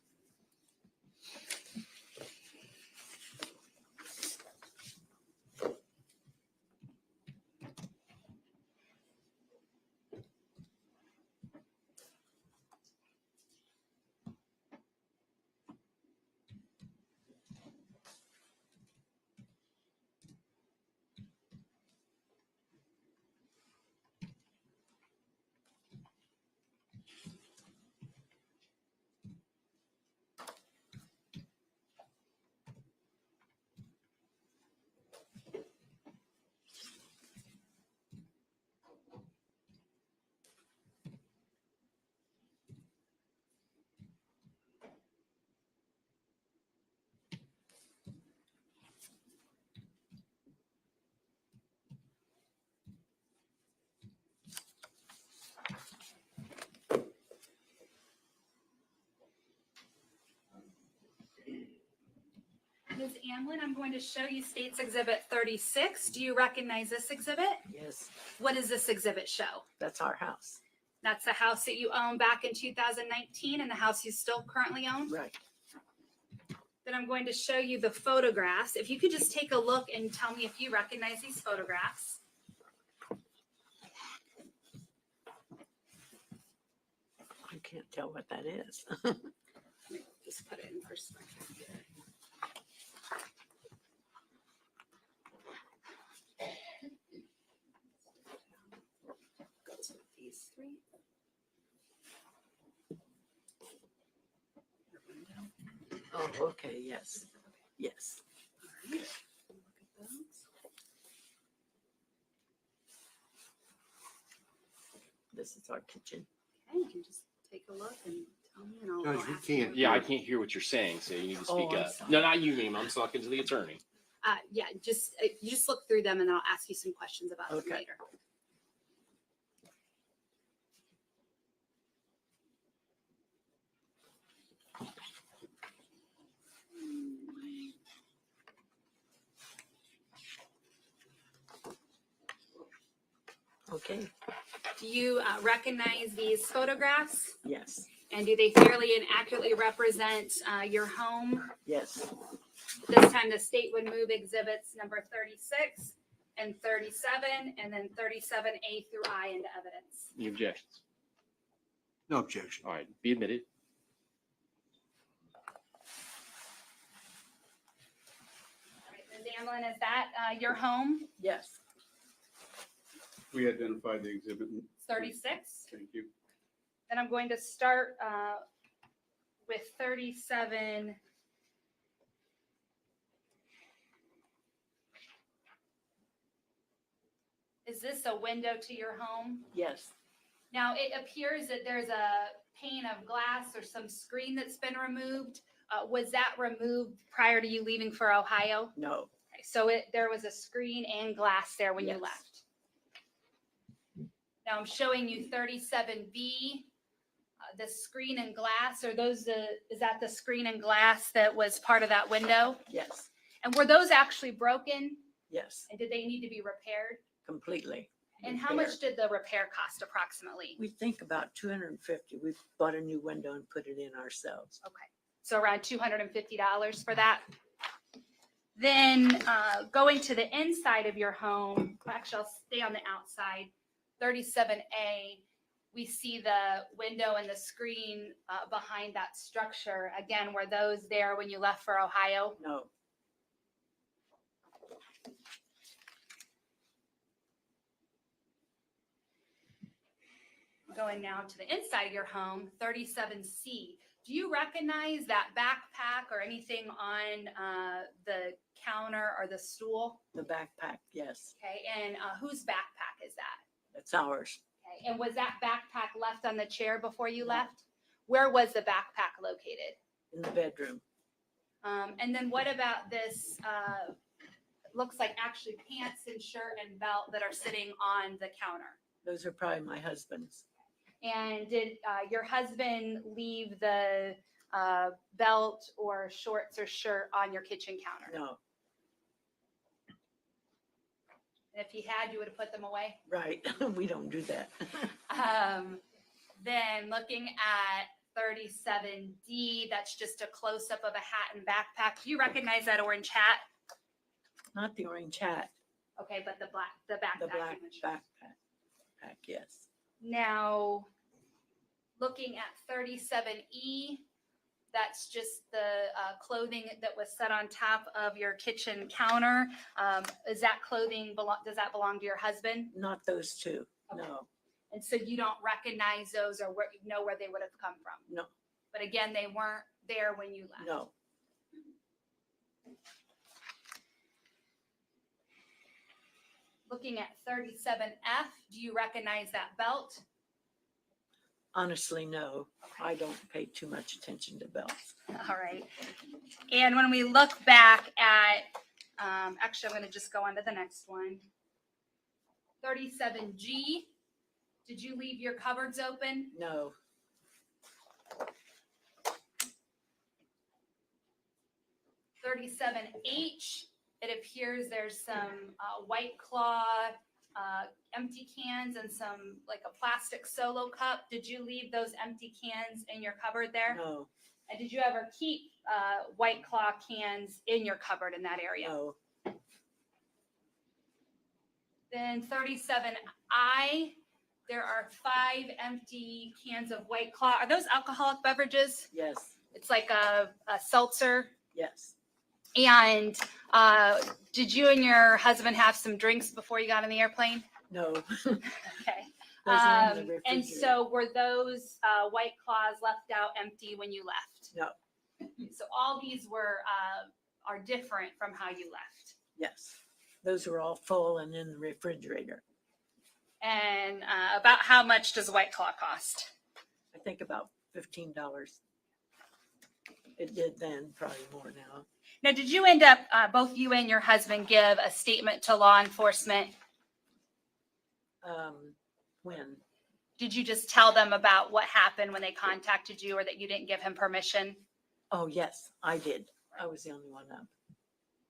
Ms. Amlin, I'm going to show you State's Exhibit 36. Do you recognize this exhibit? yes. What does this exhibit show? That's our house. That's the house that you owned back in 2019 and the house you still currently own? Right. Then I'm going to show you the photographs. If you could just take a look and tell me if you recognize these photographs. I can't tell what that is. Just put it in perspective here. Goes with these three. Your window. Oh, okay, yes, yes. All right. Look at those. This is our kitchen. Okay, you can just take a look and tell me and I'll Judge, we ask you. can't. Yeah, I can't hear what you're saying, so you need to speak I'm up. sorry. No, not you, ma'am. I'm talking to the attorney. Yeah, you just look through them and then I'll ask you some questions about them Okay. later. Okay, Do you recognize these photographs? yes, And do they fairly and accurately represent your home? yes, This time the state would move exhibits number 36 and 37, and then 37A through I into evidence. Any objections? No objection. All right, be admitted. All right, Ms. Amlin, is that your home? yes. We identified the exhibit. 36. Thank you. Then I'm going to start with 37. Is this a window to your home? Yes, Now, it appears that there's a pane of glass or some screen that's been removed. Was that removed prior to you leaving for Ohio? no, Okay, so there was a screen and glass there when you Yes. left. Now I'm showing you 37B. The screen and glass, is that the screen and glass that was part of that window? yes, And were those actually broken? yes, And did they need to be repaired? completely. And how much did the repair cost approximately? We think about 250. We bought a new window and put it in ourselves. Okay, so around $250 for that. Then going to the inside of your home, actually I'll stay on the outside, 37A, we see the window and the screen behind that structure. Again, were those there when you left for Ohio? No, Going now to the inside of your home, 37C. Do you recognize that backpack or anything on the counter or the stool? the backpack, yes, Okay, and whose backpack is that? that's ours. Okay, and was that backpack left on the chair before you No. left? Where was the backpack located? In the bedroom. And then what about this? Looks like actually pants and shirt and belt that are sitting on the counter. Those are probably my husband's. And did your husband leave the belt or shorts or shirt on your kitchen counter? No, And if he had, you would have put them away? right. We don't do that. Then looking at 37D, that's just a close-up of a hat and backpack. Do you recognize that orange hat? Not the orange hat, Okay, but the the backpack. black you mentioned. backpack, yes. Now, looking at 37E, that's just the clothing that was set on top of your kitchen counter. Is that clothing, does that belong to your husband? Not those two, Okay. no, And so you don't recognize those or know where they would have come from? no, But again, they weren't there when you left? no. Looking at 37F, do you recognize that belt? Honestly, no. I don't pay too much attention to belts. All right. And when we look back at, actually, I'm going to just go on to the next one. 37G, did you leave your cupboards open? No, 37H, it appears there's some White Claw empty cans and some, like a plastic Solo cup. Did you leave those empty cans in your cupboard there? no, And did you ever keep White Claw cans in your cupboard in that area? no, Then 37I, there are 5 empty cans of White Claw. Are those alcoholic beverages? yes, It's like a seltzer. yes, And did you and your husband have some drinks before you got on the airplane? no. Okay. Those are in the And refrigerator. so were those White Claws left out empty when you left? No, So all these were are different from how you left. yes. Those were all full and in the refrigerator. And about how much does White Claw cost? I think about $15. It did then, probably more now. Now, did you end up, both you and your husband, give a statement to law enforcement? When? Did you just tell them about what happened when they contacted you or that you didn't give him permission? Oh, yes, I did. I was the only one up.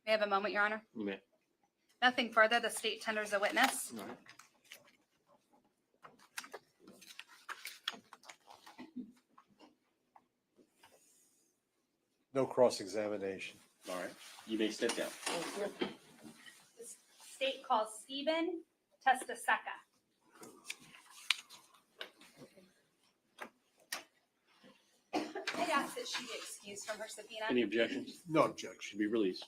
May I have a moment, Your Honor? You may. Nothing further. The state tenders a witness. All right. No cross-examination. All right, you may step down. The state calls Stephen Testaseca. I'd ask that she be excused from her subpoena. Any objections? No objection. Should be released.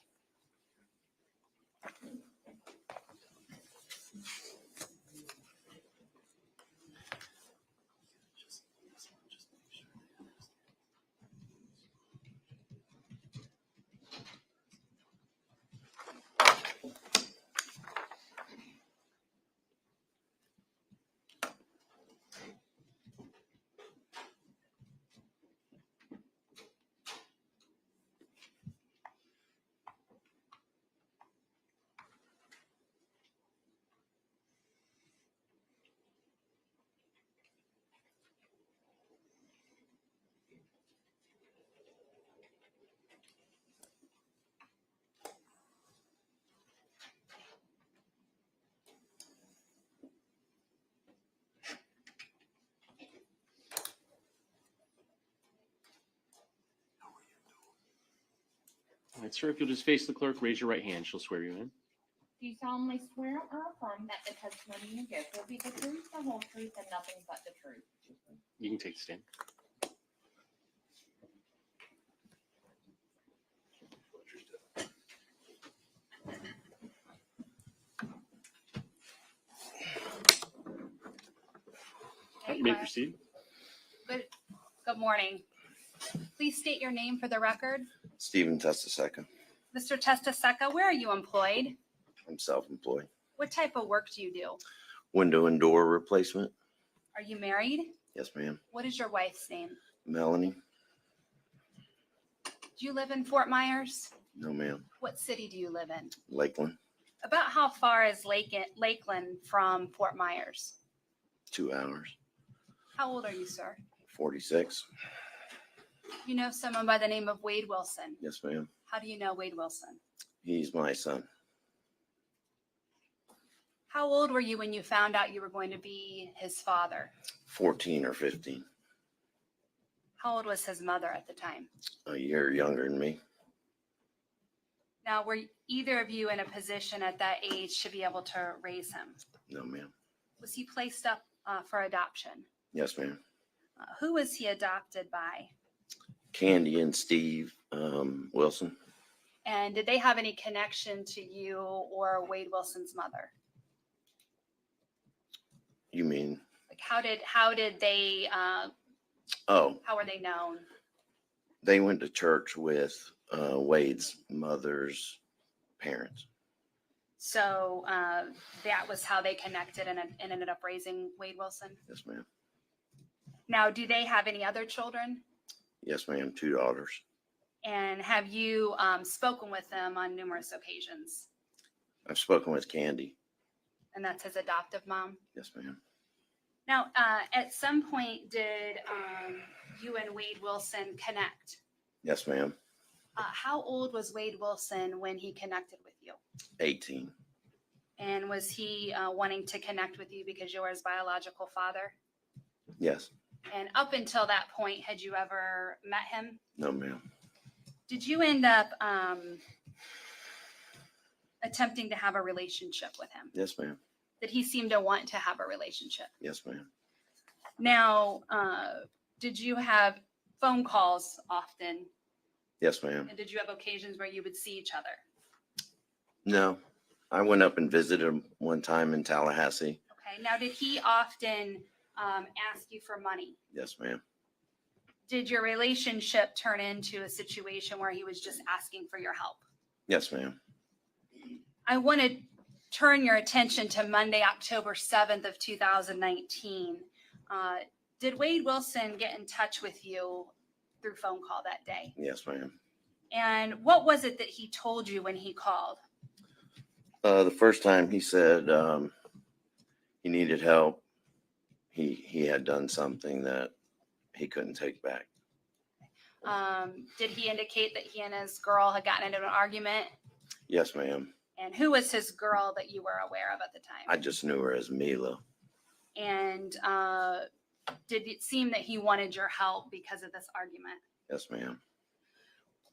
All right, sir, if you'll just face the clerk, raise your right hand, she'll swear you in. Do you solemnly swear or affirm that the testimony you give will be the truth, the whole truth, and nothing but the truth? You can take the stand. You may proceed. Good morning. Please state your name for the record. Stephen Testaseca. Mr. Testaseca, where are you employed? I'm self-employed. What type of work do you do? Window and door replacement. Are you married? Yes, ma'am. What is your wife's name? Melanie. Do you live in Fort Myers? No, ma'am. What city do you live in? Lakeland. About how far is Lakeland from Fort Myers? 2 hours. How old are you, sir? 46. You know someone by the name of Wade Wilson. Yes, ma'am. How do you know Wade Wilson? He's my son. How old were you when you found out you were going to be his father? 14 or 15. How old was his mother at the time? A year younger than me. Now, were either of you in a position at that age to be able to raise him? No, ma'am. Was he placed up for adoption? Yes, ma'am. Who was he adopted by? Candy and Steve Wilson. And did they have any connection to you or Wade Wilson's mother? You mean? Like how did they, Oh, how were they known? they went to church with Wade's mother's parents. So that was how they connected and ended up raising Wade Wilson. Yes, ma'am. Now, do they have any other children? Yes, ma'am. 2 daughters. And have you spoken with them on numerous occasions? I've spoken with Candy. And that's his adoptive mom? Yes, ma'am. Now, at some point, did you and Wade Wilson connect? Yes, ma'am. How old was Wade Wilson when he connected with you? 18. And was he wanting to connect with you because you're his biological father? Yes. And up until that point, had you ever met him? No, ma'am. Did you end up attempting to have a relationship with him? Yes, ma'am. Did he seem to want to have a relationship? Yes, ma'am. Now, did you have phone calls often? Yes, ma'am. And did you have occasions where you would see each other? No, I went up and visited him one time in Tallahassee. Okay. Now, did he often ask you for money? Yes, ma'am. Did your relationship turn into a situation where he was just asking for your help? Yes, ma'am. I want to turn your attention to Monday, October 7th of 2019. Did Wade Wilson get in touch with you through phone call that day? Yes, ma'am. And what was it that he told you when he called? The first time he said he needed help. He had done something that he couldn't take back. Did he indicate that he and his girl had gotten into an argument? Yes, ma'am. And who was his girl that you were aware of at the time? I just knew her as Mila. And did it seem that he wanted your help because of this argument? Yes, ma'am.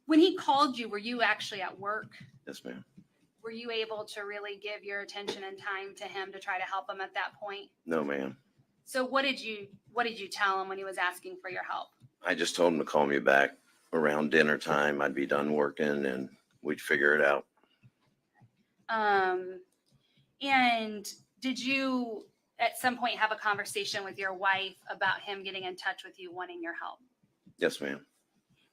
When he called you, were you actually at work? Yes, ma'am. Were you able to really give your attention and time to him to try to help him at that point? No, ma'am. So what did you tell him when he was asking for your help? I just told him to call me back around dinner time. I'd be done working and we'd figure it out. And did you at some point have a conversation with your wife about him getting in touch with you wanting your help? Yes, ma'am.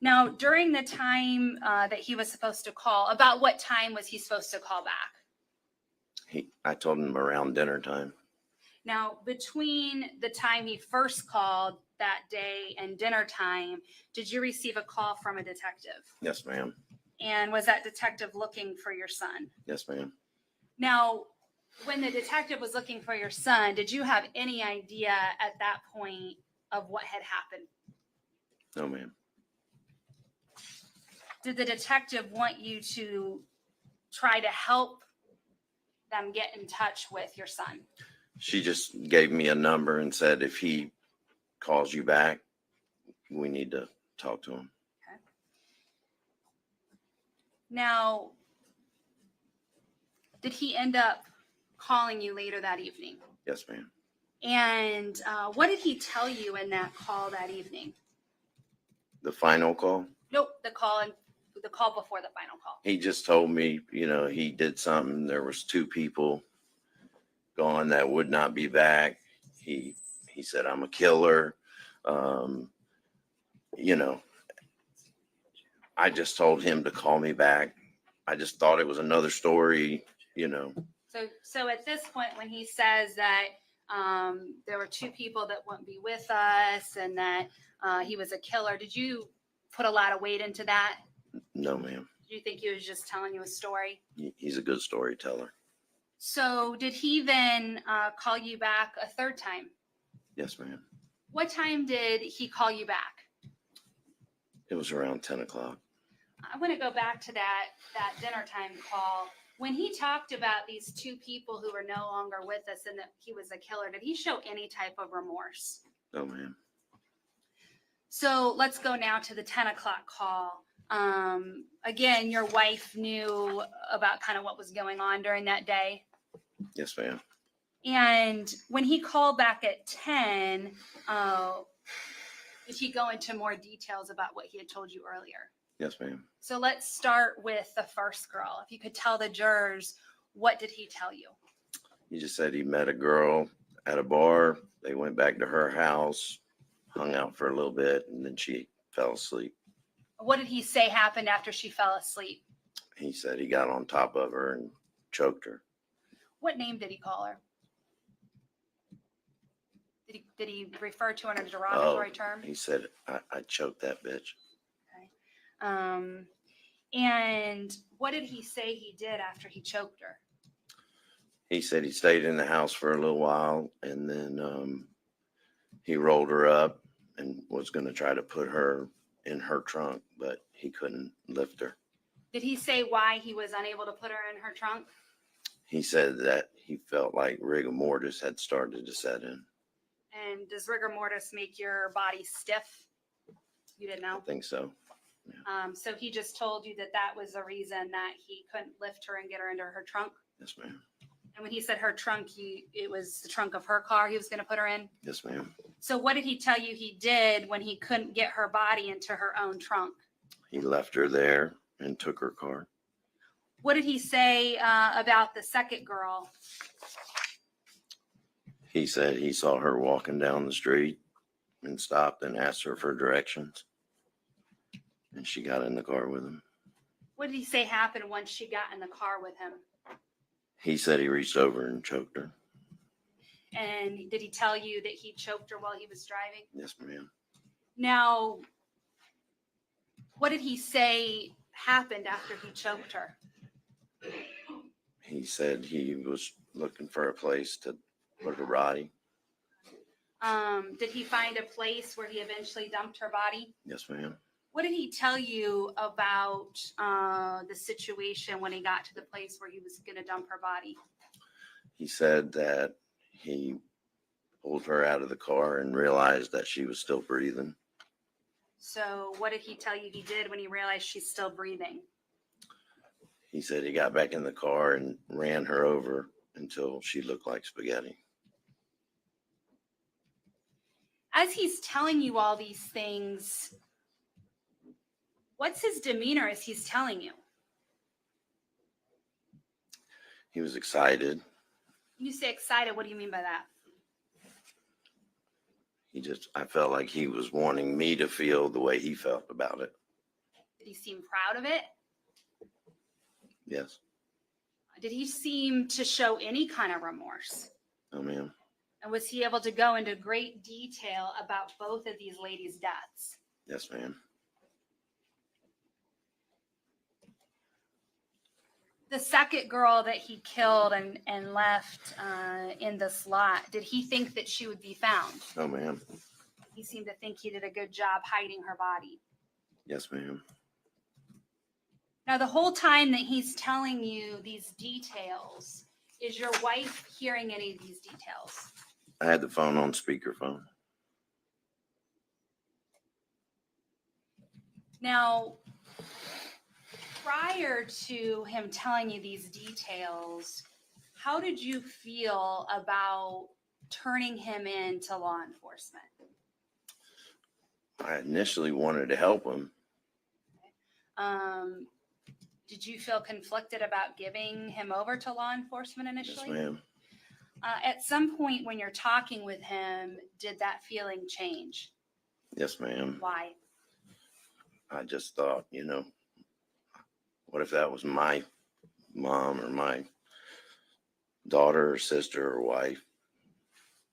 Now, during the time that he was supposed to call, about what time was he supposed to call back? I told him around dinner time. Now, between the time he first called that day and dinner time, did you receive a call from a detective? Yes, ma'am. And was that detective looking for your son? Yes, ma'am. Now, when the detective was looking for your son, did you have any idea at that point of what had happened? No, ma'am. Did the detective want you to try to help them get in touch with your son? She just gave me a number and said, if he calls you back, we need to talk to him. Now, did he end up calling you later that evening? Yes, ma'am. And what did he tell you in that call that evening? The final call? Nope, the call before the final call. He just told me, he did something. There was 2 people gone that would not be back. He said, I'm a killer. I just told him to call me back. I just thought it was another story. So at this point, when he says that there were 2 people that wouldn't be with us and that he was a killer, did you put a lot of weight into that? No, ma'am. Do you think he was just telling you a story? He's a good storyteller. So did he then call you back a third time? Yes, ma'am. What time did he call you back? It was around 10 o'clock. I want to go back to that dinner time call. When he talked about these 2 people who were no longer with us and that he was a killer, did he show any type of remorse? No, ma'am. So let's go now to the 10 o'clock call. Again, your wife knew about kind of what was going on during that day. Yes, ma'am. And when he called back at 10, did he go into more details about what he had told you earlier? Yes, ma'am. So let's start with the first girl. If you could tell the jurors, what did he tell you? He just said he met a girl at a bar. They went back to her house, hung out for a little bit, and then she fell asleep. What did he say happened after she fell asleep? He said he got on top of her and choked her. What name did he call her? Did he refer to her in a derogatory term? He said, I choked that bitch. And what did he say he did after he choked her? He said he stayed in the house for a little while and then he rolled her up and was going to try to put her in her trunk, but he couldn't lift her. Did he say why he was unable to put her in her trunk? He said that he felt like rigor mortis had started to set in. And does rigor mortis make your body stiff? You didn't know? I think so. So he just told you that was the reason that he couldn't lift her and get her into her trunk? Yes, ma'am. And when he said her trunk, it was the trunk of her car he was going to put her in? Yes, ma'am. So what did he tell you he did when he couldn't get her body into her own trunk? He left her there and took her car. What did he say about the second girl? He said he saw her walking down the street and stopped and asked her for directions. And she got in the car with him. What did he say happened once she got in the car with him? He said he reached over and choked her. And did he tell you that he choked her while he was driving? Yes, ma'am. Now, what did he say happened after he choked her? He said he was looking for a place to put her body. Did he find a place where he eventually dumped her body? Yes, ma'am. What did he tell you about the situation when he got to the place where he was going to dump her body? He said that he pulled her out of the car and realized that she was still breathing. So what did he tell you he did when he realized she's still breathing? He said he got back in the car and ran her over until she looked like spaghetti. As he's telling you all these things, what's his demeanor as he's telling you? He was excited. You say excited, what do you mean by that? I felt like he was wanting me to feel the way he felt about it. Did he seem proud of it? Yes. Did he seem to show any kind of remorse? Oh, ma'am. And was he able to go into great detail about both of these ladies' deaths? Yes, ma'am. The second girl that he killed and left in this lot, did he think that she would be found? Oh, ma'am. He seemed to think he did a good job hiding her body. Yes, ma'am. Now, the whole time that he's telling you these details, is your wife hearing any of these details? I had the phone on speakerphone. Now, prior to him telling you these details, how did you feel about turning him in to law enforcement? I initially wanted to help him. Did you feel conflicted about giving him over to law enforcement Yes, initially? ma'am. At some point when you're talking with him, did that feeling change? Yes, ma'am. Why? I just thought, what if that was my mom or my daughter or sister or wife?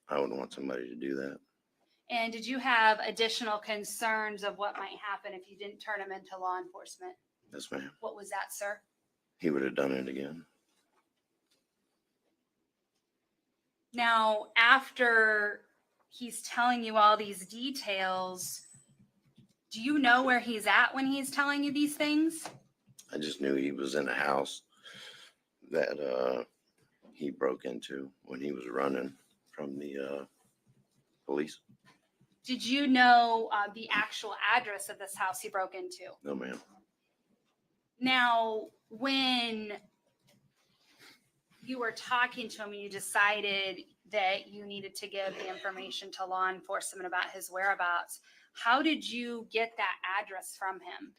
I wouldn't want somebody to do that. And did you have additional concerns of what might happen if you didn't turn him into law enforcement? Yes, ma'am. What was that, sir? He would have done it again. Now, after he's telling you all these details, do you know where he's at when he's telling you these things? I just knew he was in a house that he broke into when he was running from the police. Did you know the actual address of this house he broke into? No, ma'am. Now, when you were talking to him and you decided that you needed to give the information to law enforcement about his whereabouts, how did you get that address from him?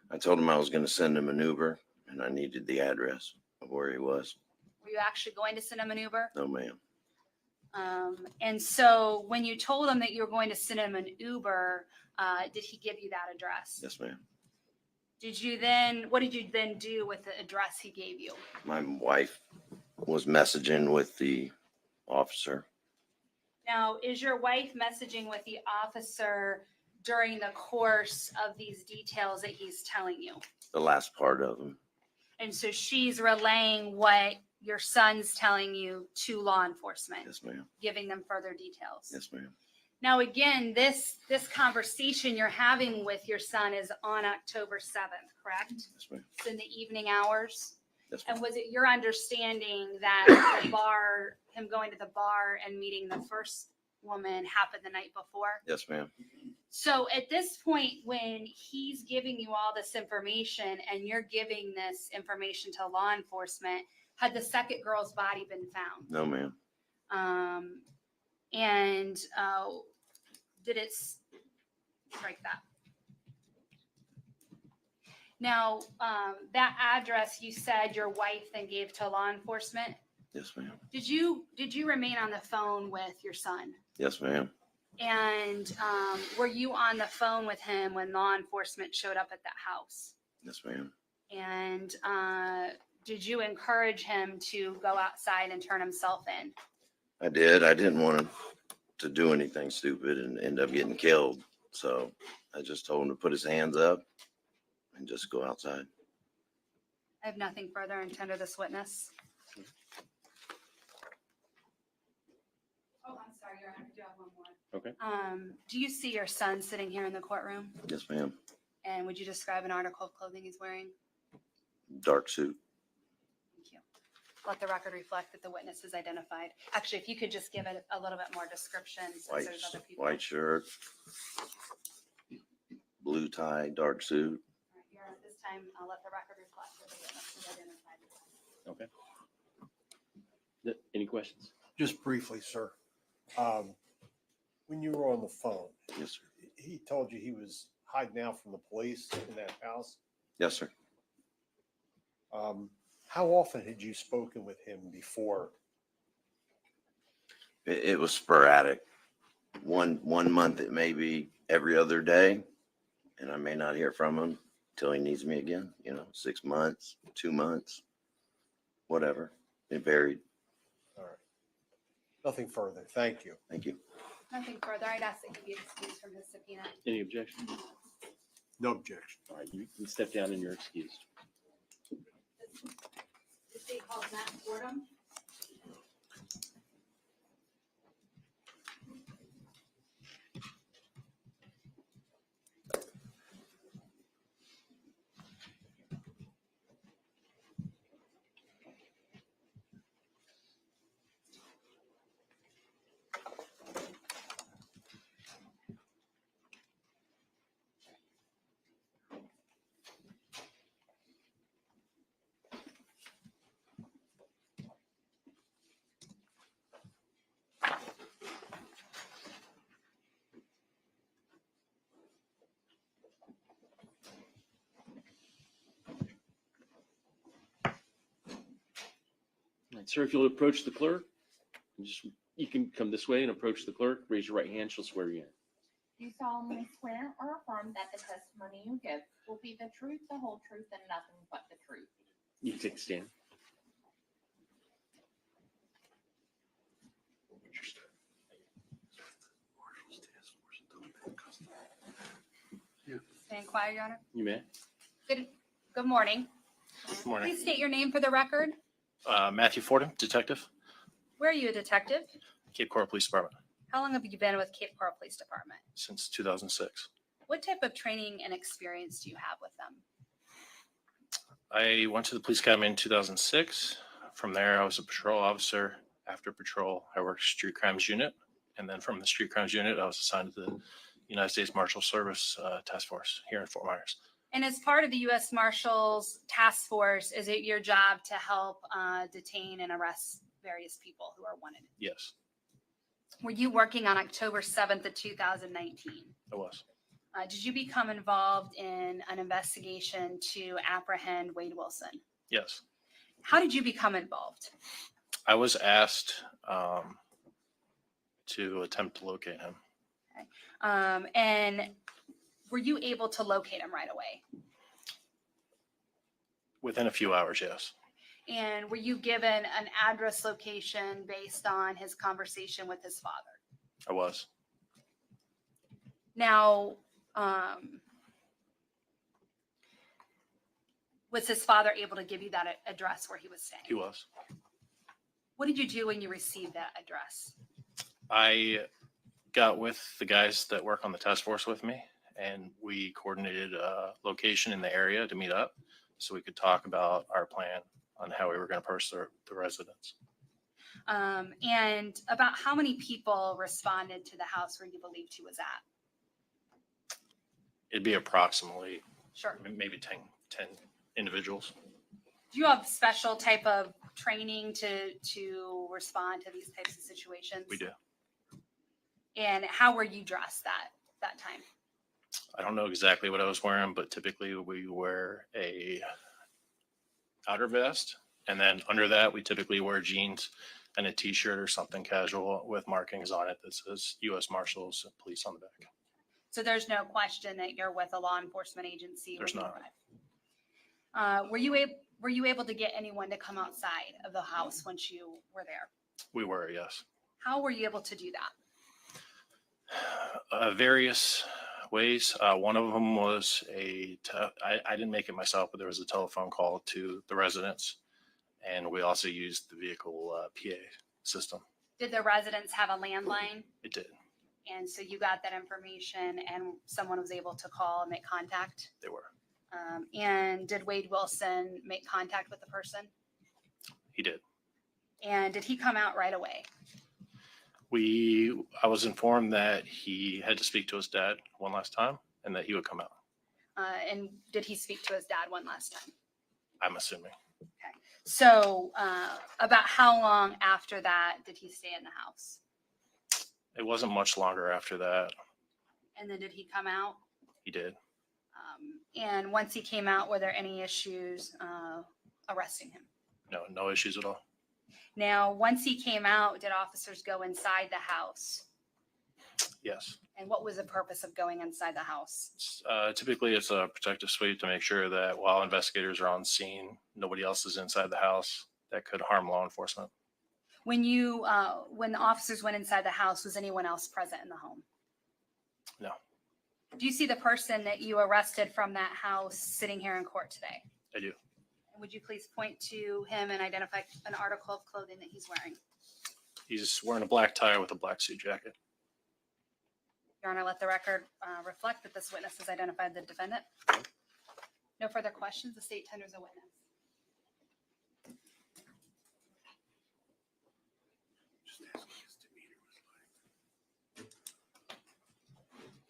I told him I was going to send him an Uber and I needed the address of where he was. Were you actually going to send him an Uber? No, ma'am. And so when you told him that you were going to send him an Uber, did he give you that address? Yes, ma'am. What did you then do with the address he gave you? My wife was messaging with the officer. Now, is your wife messaging with the officer during the course of these details that he's telling you? The last part of them. And so she's relaying what your son's telling you to law enforcement, Yes, ma'am. giving them further details. Yes, ma'am. Now, again, this conversation you're having with your son is on October 7th, correct? Yes, ma'am. It's in the evening hours. Yes, ma'am. And was it your understanding that him going to the bar and meeting the first woman happened the night before? Yes, ma'am. So at this point, when he's giving you all this information and you're giving this information to law enforcement, had the second girl's body been found? No, ma'am. And did it strike that? Now, that address you said your wife then gave to law enforcement. Yes, ma'am. Did you remain on the phone with your son? Yes, ma'am. And were you on the phone with him when law enforcement showed up at that house? Yes, ma'am. And did you encourage him to go outside and turn himself in? I did. I didn't want him to do anything stupid and end up getting killed. So I just told him to put his hands up and just go outside. I have nothing further and tender this witness. Oh, I'm sorry, Your Honor, I do have one more. Okay. Do you see your son sitting here in the courtroom? Yes, ma'am. And would you describe an article of clothing he's wearing? Dark suit. Thank you. Let the record reflect that the witness is identified. Actually, if you could just give it a little bit more description since there's other people. White shirt, blue tie, dark suit. Here, at this time, I'll let the record reflect that the witness is identified. Okay. Any questions? Just briefly, sir. When you were on the phone, Yes, sir. he told you he was hiding out from the police in that house. Yes, sir. How often had you spoken with him before? It was sporadic. One month it may be every other day, and I may not hear from him till he needs me again. 6 months, 2 months, whatever. It varied. All right. Nothing further. Thank you. Thank you. Nothing further. I'd ask that he be excused from his subpoena. Any objections? No objection. All right, you can step down and you're excused. The state calls Matt Fordham. All right, sir, if you'll approach the clerk, you can come this way and approach the clerk. Raise your right hand. She'll swear you in. Do you solemnly swear or affirm that the testimony you give will be the truth, the whole truth, and nothing but the truth? You can take a stand. Stand quiet, Your Honor. You may. Good morning. Good morning. Please state your name for the record. Matthew Fordham, detective, Where are you a detective? Cape Coral Police Department, How long have you been with Cape Coral Police Department? since 2006. What type of training and experience do you have with them? I went to the police academy in 2006. From there, I was a patrol officer. After patrol, I worked street crimes unit. And then from the street crimes unit, I was assigned to the United States Marshal Service Task Force here in Fort Myers. And as part of the U.S. Marshals Task Force, is it your job to help detain and arrest various people who are wanted? Yes, Were you working on October 7th of 2019? I was. Did you become involved in an investigation to apprehend Wade Wilson? Yes, How did you become involved? I was asked to attempt to locate him. And were you able to locate him right away? Within a few hours, yes. And were you given an address location based on his conversation with his father? I was. Now, was his father able to give you that address where he was staying? He was. What did you do when you received that address? I got with the guys that work on the task force with me, and we coordinated a location in the area to meet up so we could talk about our plan on how we were going to approach the residents. And about how many people responded to the house where you believed he was at? It'd be approximately Sure. maybe 10 individuals. Do you have special type of training to respond to these types of situations? We do. And how were you dressed that time? I don't know exactly what I was wearing, but typically we wear a outer vest, and then under that we typically wear jeans and a t-shirt or something casual with markings on it that says U.S. Marshals Police on the back. So there's no question that you're with a law enforcement agency. There's when you not. arrive. Were you able to get anyone to come outside of the house once you were there? We were, yes. How were you able to do that? Various ways. One of them was I didn't make it myself, but there was a telephone call to the residents, and we also used the vehicle PA system. Did the residents have a landline? It did. And so you got that information and someone was able to call and make contact? They were. And did Wade Wilson make contact with the person? He did. And did he come out right away? I was informed that he had to speak to his dad one last time and that he would come out. And did he speak to his dad one last time? I'm assuming. So about how long after that did he stay in the house? It wasn't much longer after that. And then did he come out? He did. And once he came out, were there any issues arresting him? No issues at all. Now, once he came out, did officers go inside the house? Yes. And what was the purpose of going inside the house? Typically, it's a protective sweep to make sure that while investigators are on scene, nobody else is inside the house that could harm law enforcement. When when the officers went inside the house, was anyone else present in the home? No. Do you see the person that you arrested from that house sitting here in court today? I do. Would you please point to him and identify an article of clothing that he's wearing? He's wearing a black tie with a black suit jacket. Your Honor, let the record reflect that this witness has identified the defendant. No further questions. The state tenders a witness.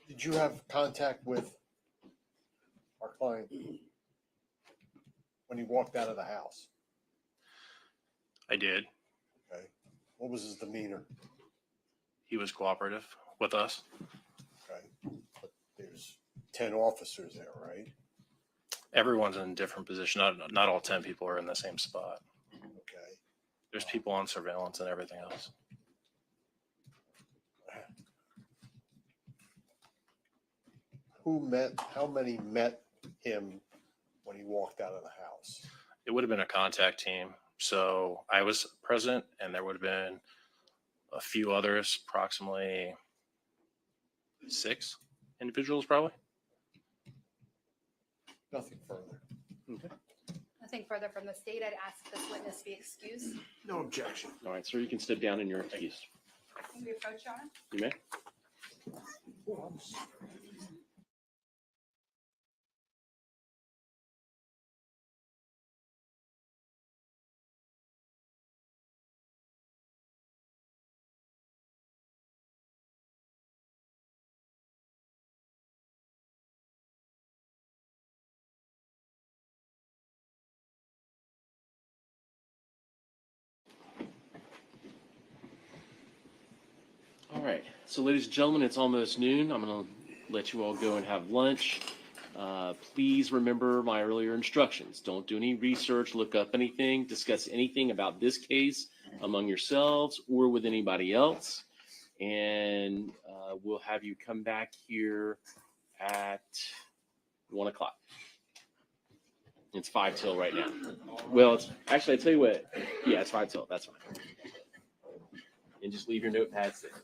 Did you have contact with our client when he walked out of the house? I did. Okay. What was his demeanor? He was cooperative with us. Okay. But there's 10 officers there, right? Everyone's in a different position. Not all 10 people are in the same spot. Okay. There's people on surveillance and everything else. How many met him when he walked out of the house? It would have been a contact team. So I was present and there would have been a few others, approximately 6 individuals probably. Nothing further. Okay. Nothing further from the state. I'd ask this witness be excused. No objection. All right, sir, you can step down in your excuse. Can we approach, Your Honor? You may. All right, so ladies and gentlemen, it's almost noon. I'm going to let you all go and have lunch. Please remember my earlier instructions. Don't do any research, look up anything, discuss anything about this case among yourselves or with anybody else. And we'll have you come back here at 1 o'clock. It's 5 till right now. Well, it's actually, I tell you what, yeah, it's 5 till. That's fine. And just leave your notepads there.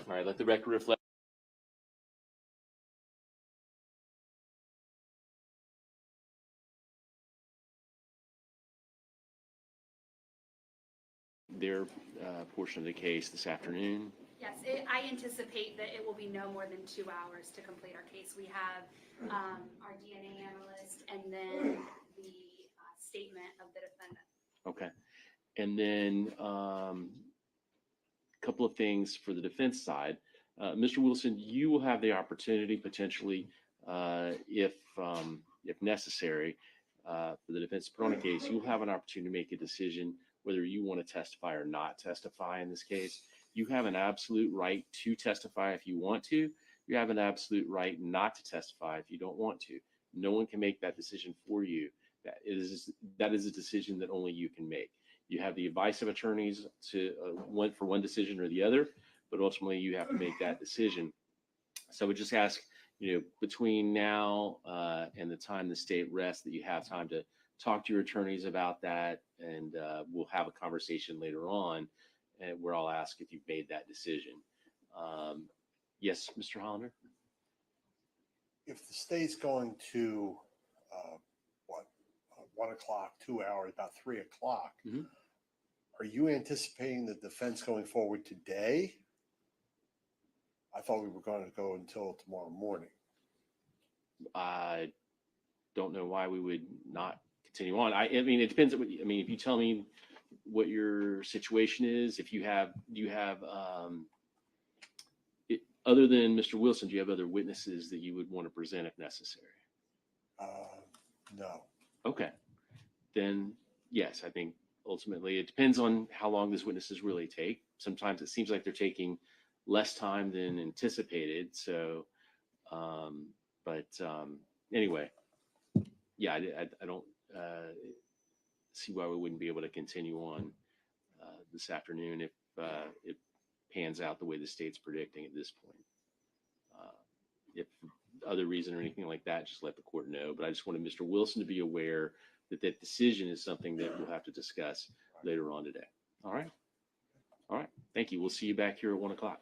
All right, let the record reflect. Their portion of the case this afternoon. Yes, I anticipate that it will be no more than 2 hours to complete our case. We have our DNA analyst and then the statement of the defendant. Okay. And then a couple of things for the defense side. Mr. Wilson, you will have the opportunity potentially, if necessary, for the defense to put on a case, you'll have an opportunity to make a decision whether you want to testify or not testify in this case. You have an absolute right to testify if you want to. You have an absolute right not to testify if you don't want to. No one can make that decision for you. That is a decision that only you can make. You have the advice of attorneys to for one decision or the other, but ultimately you have to make that decision. So I would just ask, between now and the time the state rests, that you have time to talk to your attorneys about that, and we'll have a conversation later on where I'll ask if you've made that decision. Yes, Mr. Hollander? if the state's going to, what, 1 o'clock, 2 hours, about 3 o'clock, Mhm. are you anticipating the defense going forward today? I thought we were going to go until tomorrow morning. I don't know why we would not continue on. I mean, it depends. I mean, if you tell me what your situation is, if you have, other than Mr. Wilson, do you have other witnesses that you would want to present if necessary? No. Okay, then yes, I think ultimately it depends on how long these witnesses really take. Sometimes it seems like they're taking less time than anticipated. So, anyway, yeah, I don't see why we wouldn't be able to continue on this afternoon if it pans out the way the state's predicting at this point. If other reason or anything like that, just let the court know. But I just wanted Mr. Wilson to be aware that that decision is something that we'll have to discuss later on today. All right. All right. Thank you. We'll see you back here at 1 o'clock.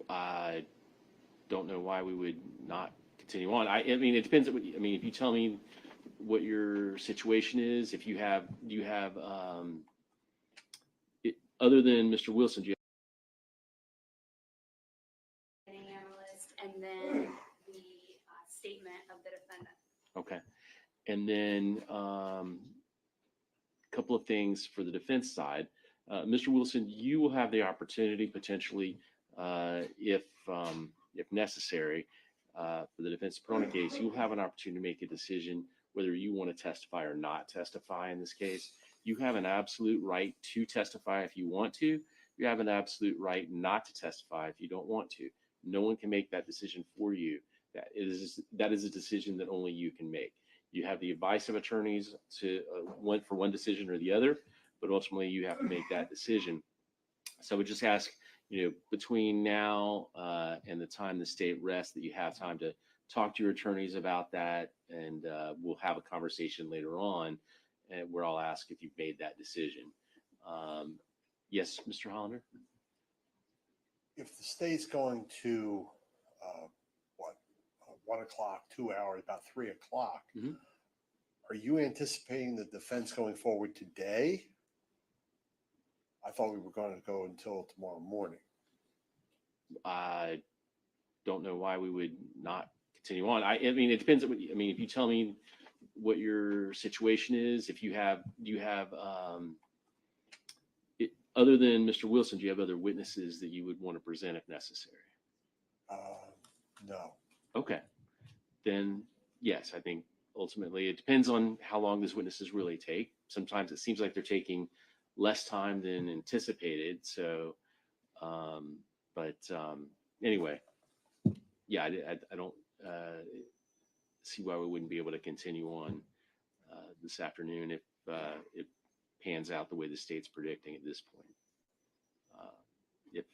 I don't know why we would not continue on. I mean, it depends. I mean, if you tell me what your situation is, if you have, do you have, other than Mr. Wilson, do you Analyst, and then the statement of the defendant. okay. And then a couple of things for the defense side. Mr. Wilson, you will have the opportunity potentially, if necessary, for the defense to put on a case, you'll have an opportunity to make a decision whether you want to testify or not testify in this case. You have an absolute right to testify if you want to. You have an absolute right not to testify if you don't want to. No one can make that decision for you. That is a decision that only you can make. You have the advice of attorneys to one for one decision or the other, but ultimately you have to make that decision. So I would just ask, between now and the time the state rests, that you have time to talk to your attorneys about that, and we'll have a conversation later on, and where I'll ask if you've made that decision. Yes, Mr. Hollander? If the state's going to, 1 o'clock, 2 hours, about 3 o'clock, Mhm. Are you anticipating the defense going forward today? I thought we were going to go until tomorrow morning. I don't know why we would not continue on. I mean, it depends. I mean, if you tell me what your situation is, if you have, do you have, other than Mr. Wilson, do you have other witnesses that you would want to present if necessary? No. Okay. Then, yes, I think ultimately it depends on how long these witnesses really take. Sometimes it seems like they're taking less time than anticipated. So, anyway, yeah, I don't see why we wouldn't be able to continue on this afternoon if it pans out the way the state's predicting at this point. If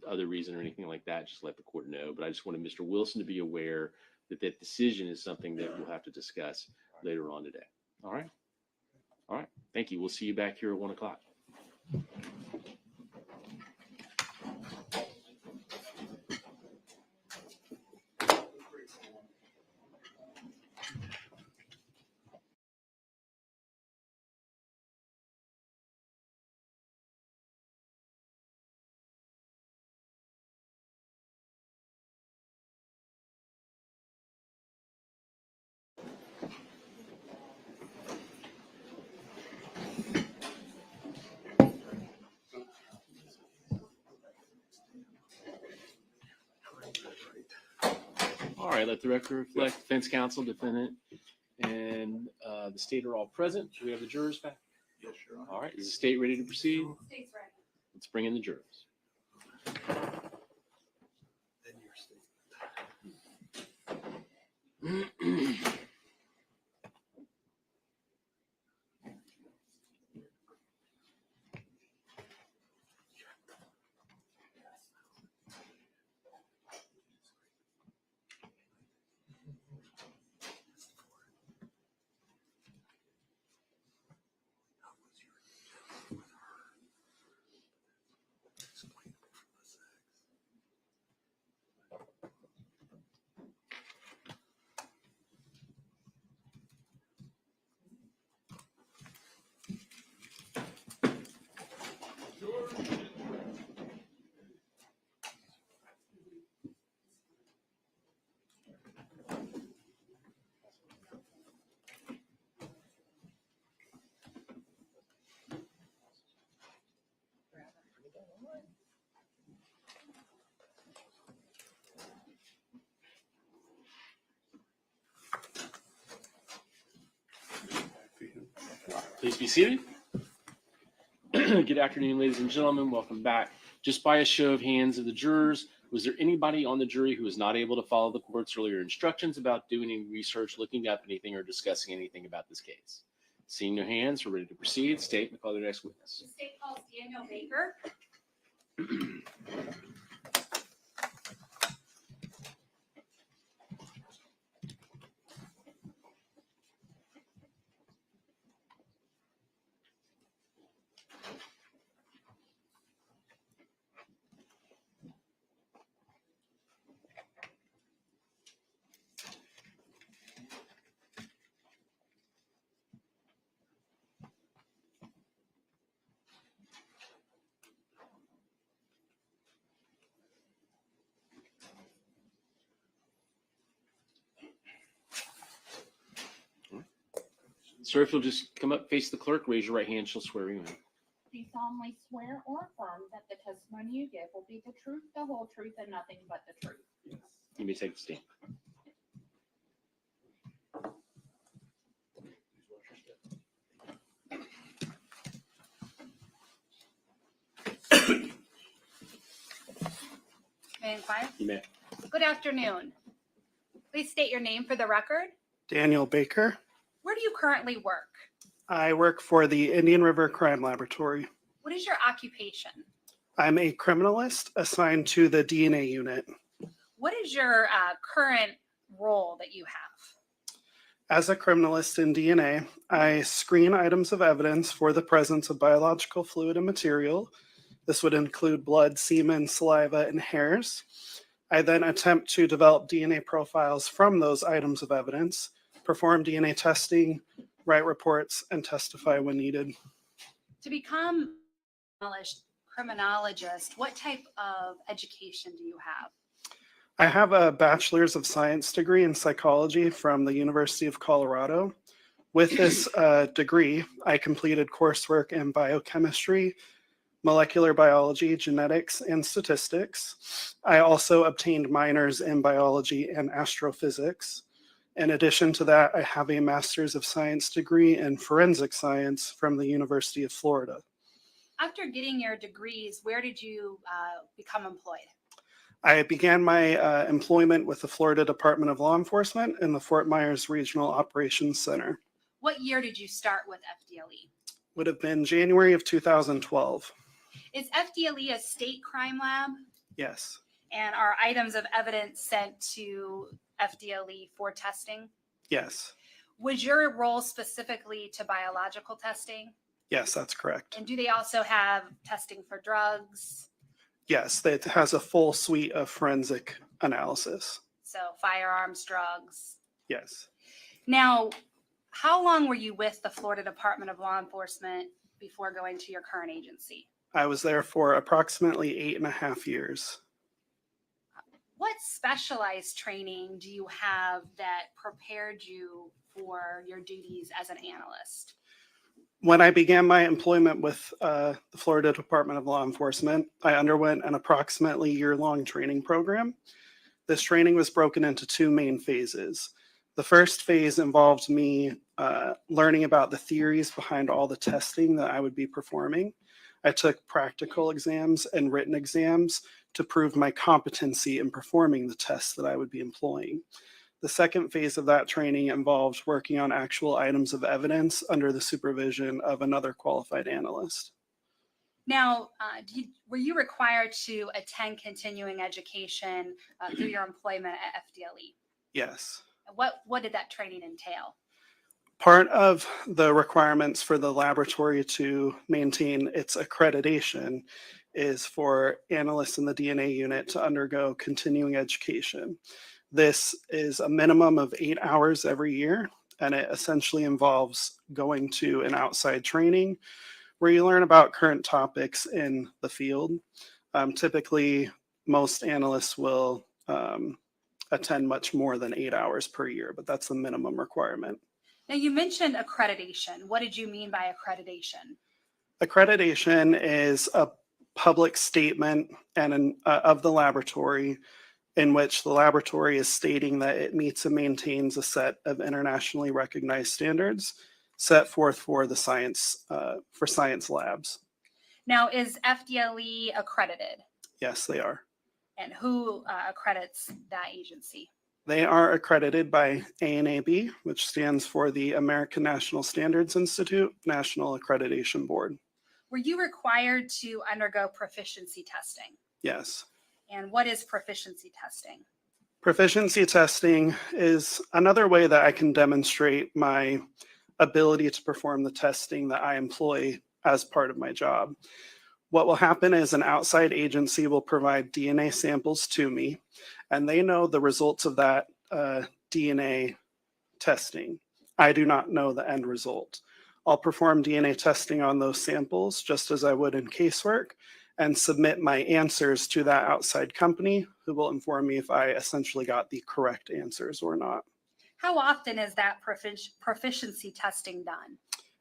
other reason or anything like that, just let the court know. But I just wanted Mr. Wilson to be aware that that decision is something that we'll have to discuss later on today. All right. All right. Thank you. We'll see you back here at 1 o'clock. All right, let the record reflect defense counsel, defendant, and the state are all present. Do we have the jurors back? Yes, Your Honor. All right, is the state ready to proceed? State's ready. Let's bring in the jurors. And your statement. Please be seated. Good afternoon, ladies and gentlemen. Welcome back. Just by a show of hands of the jurors, was there anybody on the jury who was not able to follow the court's earlier instructions about doing any research, looking up anything, or discussing anything about this case? Seeing no hands, we're ready to proceed. State, call the next witness. The state calls Daniel Baker. Sir, if you'll just come up, face the clerk, raise your right hand, she'll swear you in. Do you solemnly swear or affirm that the testimony you give will be the truth, the whole truth, and nothing but the truth? You may take the stand. May I inquire? You may. Good afternoon. Please state your name for the record. Daniel Baker. Where do you currently work? I work for the Indian River Crime Laboratory. What is your occupation? I'm a criminalist assigned to the DNA unit. What is your current role that you have? As a criminalist in DNA, I screen items of evidence for the presence of biological fluid and material. This would include blood, semen, saliva, and hairs. I then attempt to develop DNA profiles from those items of evidence, perform DNA testing, write reports, and testify when needed. To become a criminologist, what type of education do you have? I have a bachelor's of science degree in psychology from the University of Colorado. With this degree, I completed coursework in biochemistry, molecular biology, genetics, and statistics. I also obtained minors in biology and astrophysics. In addition to that, I have a master's of science degree in forensic science from the University of Florida. After getting your degrees, where did you become employed? I began my employment with the Florida Department of Law Enforcement in the Fort Myers Regional Operations Center. What year did you start with FDLE? Would have been January of 2012. Is FDLE a state crime lab? Yes, And are items of evidence sent to FDLE for testing? yes, Was your role specifically to biological testing? yes, that's correct. And do they also have testing for drugs? Yes, it has a full suite of forensic analysis. So firearms, drugs. Yes. Now, how long were you with the Florida Department of Law Enforcement before going to your current agency? I was there for approximately 8.5 years. What specialized training do you have that prepared you for your duties as an analyst? When I began my employment with the Florida Department of Law Enforcement, I underwent an approximately year-long training program. This training was broken into two main phases. The first phase involved me learning about the theories behind all the testing that I would be performing. I took practical exams and written exams to prove my competency in performing the tests that I would be employing. The second phase of that training involved working on actual items of evidence under the supervision of another qualified analyst. Now, were you required to attend continuing education through your employment at FDLE? Yes. What did that training entail? Part of the requirements for the laboratory to maintain its accreditation is for analysts in the DNA unit to undergo continuing education. This is a minimum of 8 hours every year, and it essentially involves going to an outside training where you learn about current topics in the field. Typically, most analysts will attend much more than 8 hours per year, but that's the minimum requirement. Now, you mentioned accreditation. What did you mean by accreditation? Accreditation is a public statement of the laboratory in which the laboratory is stating that it meets and maintains a set of internationally recognized standards set forth for the science labs. Now, is FDLE accredited? Yes, they are. And who accredits that agency? They are accredited by ANAB, which stands for the American National Standards Institute National Accreditation Board. Were you required to undergo proficiency testing? Yes. And what is proficiency testing? Proficiency testing is another way that I can demonstrate my ability to perform the testing that I employ as part of my job. What will happen is an outside agency will provide DNA samples to me, and they know the results of that DNA testing. I do not know the end result. I'll perform DNA testing on those samples just as I would in casework and submit my answers to that outside company who will inform me if I essentially got the correct answers or not. How often is that proficiency testing done?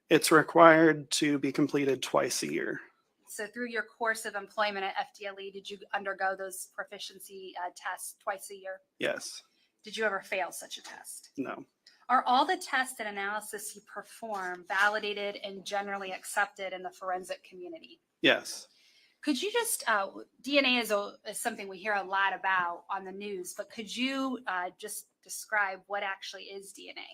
It's required to be completed twice a year. So through your course of employment at FDLE, did you undergo those proficiency tests twice a year? Yes. Did you ever fail such a test? No. Are all the tests and analysis you perform validated and generally accepted in the forensic community? Yes. Could you just, DNA is something we hear a lot about on the news, but could you just describe what actually is DNA?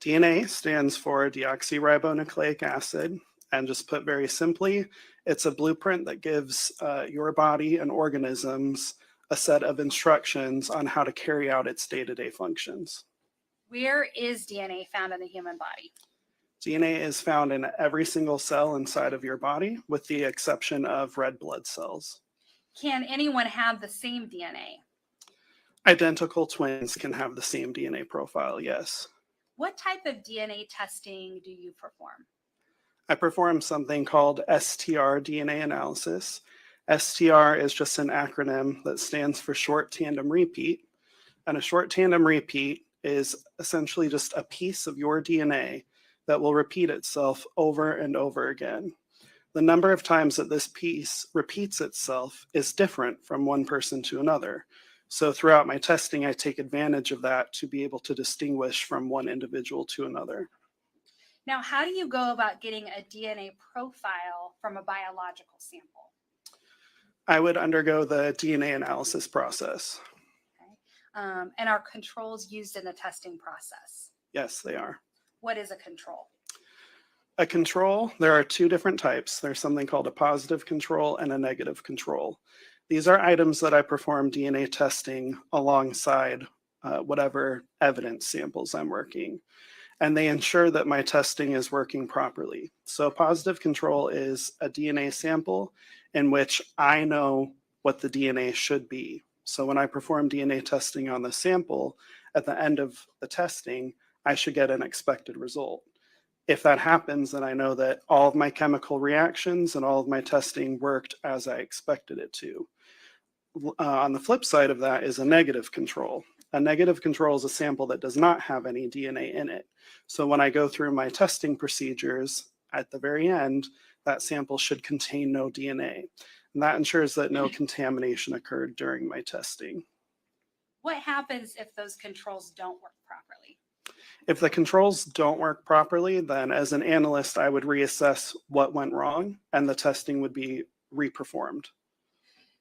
DNA stands for deoxyribonucleic acid. And just put very simply, it's a blueprint that gives your body and organisms a set of instructions on how to carry out its day-to-day functions. Where is DNA found in the human body? DNA is found in every single cell inside of your body, with the exception of red blood cells. Can anyone have the same DNA? Identical twins can have the same DNA profile, yes. What type of DNA testing do you perform? I perform something called STR DNA analysis. STR is just an acronym that stands for short tandem repeat. And a short tandem repeat is essentially just a piece of your DNA that will repeat itself over and over again. The number of times that this piece repeats itself is different from one person to another. So throughout my testing, I take advantage of that to be able to distinguish from one individual to another. Now, how do you go about getting a DNA profile from a biological sample? I would undergo the DNA analysis process. And are controls used in the testing process? Yes, they are. What is a control? A control, there are two different types. There's something called a positive control and a negative control. These are items that I perform DNA testing alongside whatever evidence samples I'm working. And they ensure that my testing is working properly. So positive control is a DNA sample in which I know what the DNA should be. So when I perform DNA testing on the sample, at the end of the testing, I should get an expected result. If that happens, then I know that all of my chemical reactions and all of my testing worked as I expected it to. On the flip side of that is a negative control. A negative control is a sample that does not have any DNA in it. So when I go through my testing procedures, at the very end, that sample should contain no DNA. And that ensures that no contamination occurred during my testing. What happens if those controls don't work properly? If the controls don't work properly, then as an analyst, I would reassess what went wrong and the testing would be reperformed.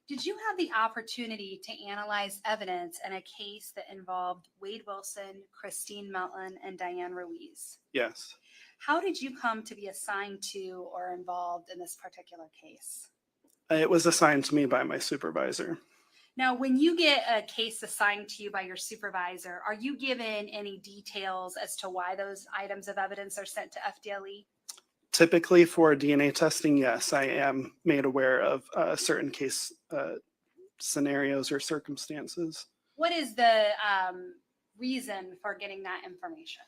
Did you have the opportunity to analyze evidence in a case that involved Wade Wilson, Christine Melton, and Diane Ruiz? Yes. How did you come to be assigned to or involved in this particular case? It was assigned to me by my supervisor. Now, when you get a case assigned to you by your supervisor, are you given any details as to why those items of evidence are sent to FDLE? Typically for DNA testing, yes, I am made aware of certain case scenarios or circumstances. What is the reason for getting that information?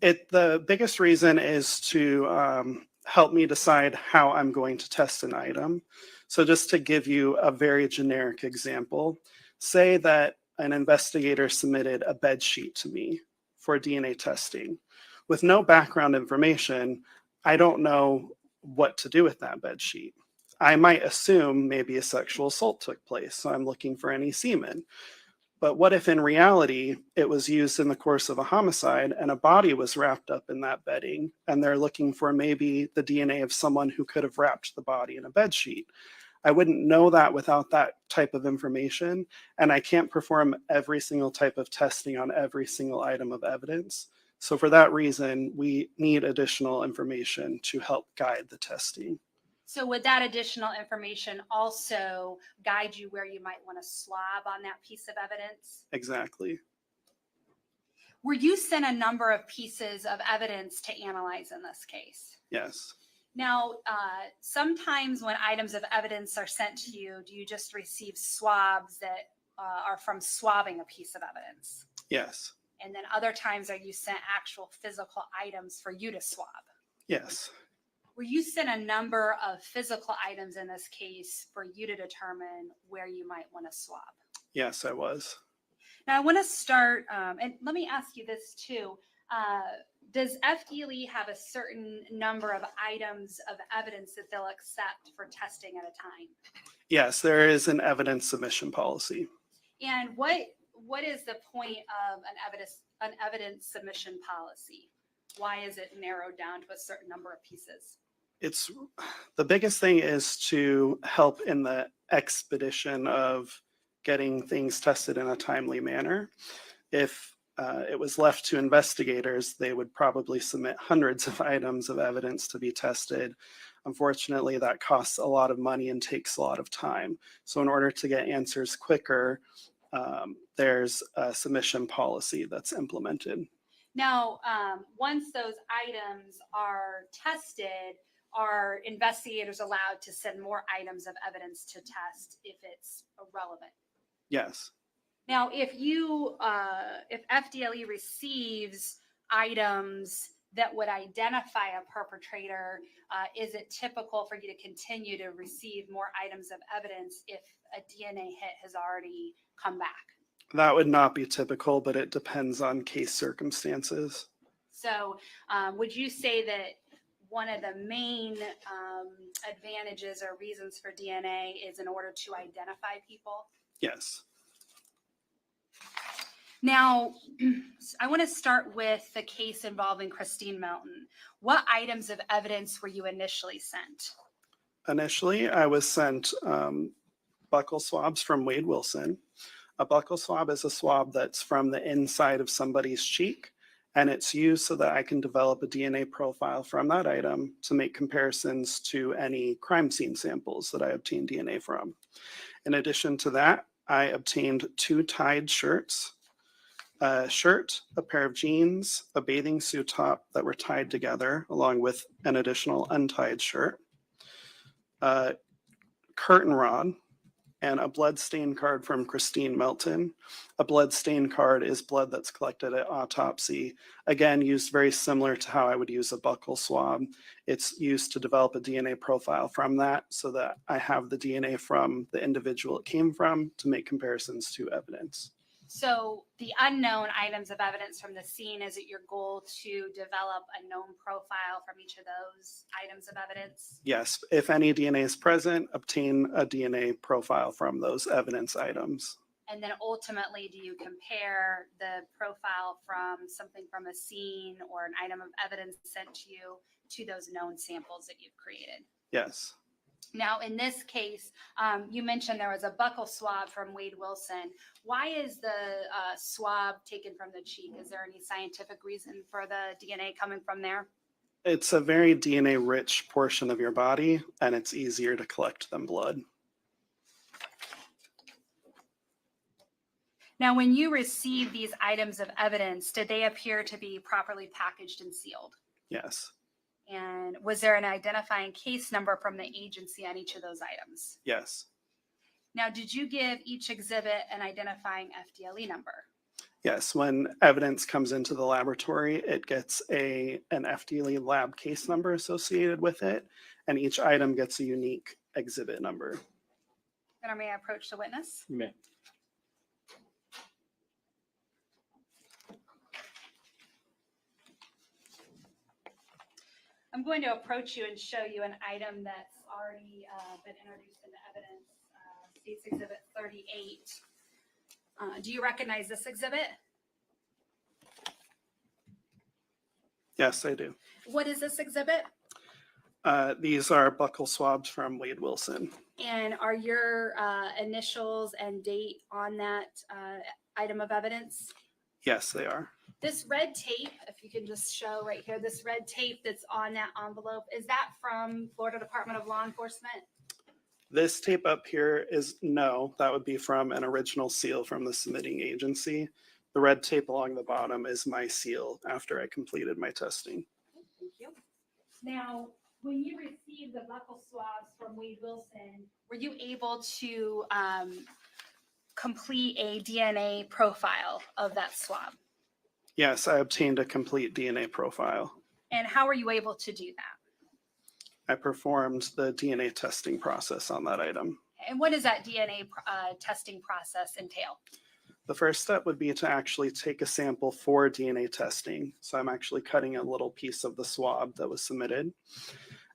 The biggest reason is to help me decide how I'm going to test an item. So just to give you a very generic example, say that an investigator submitted a bed sheet to me for DNA testing. With no background information, I don't know what to do with that bed sheet. I might assume maybe a sexual assault took place, so I'm looking for any semen. But what if in reality it was used in the course of a homicide and a body was wrapped up in that bedding and they're looking for maybe the DNA of someone who could have wrapped the body in a bed sheet? I wouldn't know that without that type of information, and I can't perform every single type of testing on every single item of evidence. So for that reason, we need additional information to help guide the testing. So would that additional information also guide you where you might want to swab on that piece of evidence? Exactly. Were you sent a number of pieces of evidence to analyze in this case? Yes. Now, sometimes when items of evidence are sent to you, do you just receive swabs that are from swabbing a piece of evidence? Yes. And then other times are you sent actual physical items for you to swab? Yes. Were you sent a number of physical items in this case for you to determine where you might want to swab? Yes, I was. Now I want to start, and let me ask you this too. Does FDLE have a certain number of items of evidence that they'll accept for testing at a time? Yes, there is an evidence submission policy. And what is the point of an evidence submission policy? Why is it narrowed down to a certain number of pieces? It's the biggest thing is to help in the expedition of getting things tested in a timely manner. If it was left to investigators, they would probably submit hundreds of items of evidence to be tested. Unfortunately, that costs a lot of money and takes a lot of time. So in order to get answers quicker, there's a submission policy that's implemented. Now, once those items are tested, are investigators allowed to send more items of evidence to test if it's relevant? Yes. Now, if FDLE receives items that would identify a perpetrator, is it typical for you to continue to receive more items of evidence if a DNA hit has already come back? That would not be typical, but it depends on case circumstances. So would you say that one of the main advantages or reasons for DNA is in order to identify people? Yes. Now, I want to start with the case involving Christine Melton. What items of evidence were you initially sent? Initially, I was sent buccal swabs from Wade Wilson. A buccal swab is a swab that's from the inside of somebody's cheek, and it's used so that I can develop a DNA profile from that item to make comparisons to any crime scene samples that I obtained DNA from. In addition to that, I obtained 2 tied shirts, a shirt, a pair of jeans, a bathing suit top that were tied together, along with an additional untied shirt, a curtain rod, and a blood stain card from Christine Melton. A blood stain card is blood that's collected at autopsy. Again, used very similar to how I would use a buccal swab. It's used to develop a DNA profile from that so that I have the DNA from the individual it came from to make comparisons to evidence. So the unknown items of evidence from the scene, is it your goal to develop a known profile from each of those items of evidence? Yes, if any DNA is present, obtain a DNA profile from those evidence items. And then ultimately, do you compare the profile from something from a scene or an item of evidence sent to you to those known samples that you've created? Yes. Now, in this case, you mentioned there was a buccal swab from Wade Wilson. Why is the swab taken from the cheek? Is there any scientific reason for the DNA coming from there? It's a very DNA-rich portion of your body, and it's easier to collect than blood. Now, when you received these items of evidence, did they appear to be properly packaged and sealed? Yes. And was there an identifying case number from the agency on each of those items? Yes. Now, did you give each exhibit an identifying FDLE number? Yes, when evidence comes into the laboratory, it gets an FDLE lab case number associated with it, and each item gets a unique exhibit number. And may I approach the witness? You may. I'm going to approach you and show you an item that's already been introduced into evidence, State's Exhibit 38. Do you recognize this exhibit? Yes, I do. What is this exhibit? These are buccal swabs from Wade Wilson. And are your initials and date on that item of evidence? Yes, they are. This red tape, if you can just show right here, this red tape that's on that envelope, is that from Florida Department of Law Enforcement? This tape up here is no, that would be from an original seal from the submitting agency. The red tape along the bottom is my seal after I completed my testing. Thank you. Now, when you received the buccal swabs from Wade Wilson, were you able to complete a DNA profile of that swab? Yes, I obtained a complete DNA profile. And how were you able to do that? I performed the DNA testing process on that item. And what does that DNA testing process entail? The first step would be to actually take a sample for DNA testing. So I'm actually cutting a little piece of the swab that was submitted.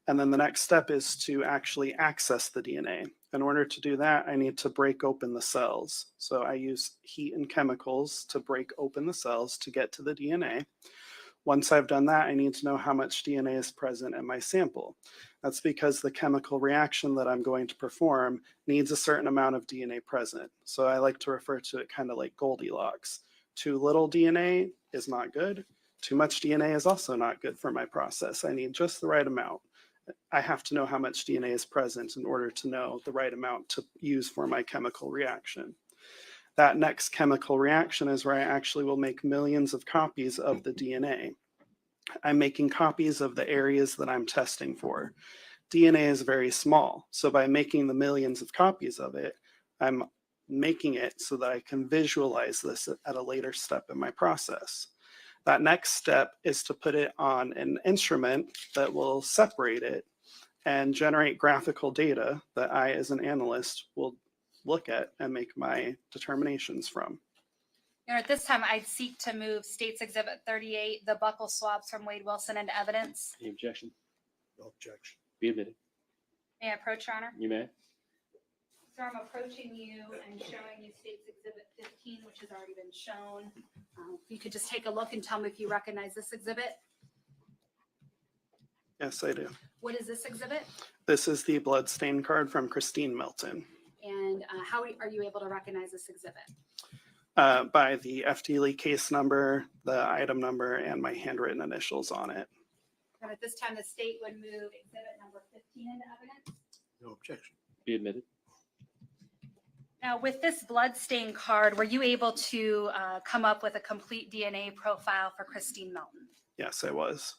And then the next step is to actually access the DNA. In order to do that, I need to break open the cells. So I use heat and chemicals to break open the cells to get to the DNA. Once I've done that, I need to know how much DNA is present in my sample. That's because the chemical reaction that I'm going to perform needs a certain amount of DNA present. So I like to refer to it kind of like Goldilocks. Too little DNA is not good. Too much DNA is also not good for my process. I need just the right amount. I have to know how much DNA is present in order to know the right amount to use for my chemical reaction. That next chemical reaction is where I actually will make millions of copies of the DNA. I'm making copies of the areas that I'm testing for. DNA is very small, so by making the millions of copies of it, I'm making it so that I can visualize this at a later step in my process. That next step is to put it on an instrument that will separate it and generate graphical data that I, as an analyst, will look at and make my determinations from. Your Honor, at this time, I'd seek to move States Exhibit 38, the buccal swabs from Wade Wilson, into evidence. Any objection? No objection. Be admitted. May I approach, Your Honor? You may. Sir, I'm approaching you and showing you States Exhibit 15, which has already been shown. If you could just take a look and tell me if you recognize this exhibit. Yes, I do. What is this exhibit? This is the blood stain card from Christine Melton. And how are you able to recognize this exhibit? By the FTLE case number, the item number, and my handwritten initials on it. And at this time, the state would move exhibit number 15 into evidence. No objection. Be admitted. Now, with this blood stain card, were you able to come up with a complete DNA profile for Christine Melton? Yes, I was.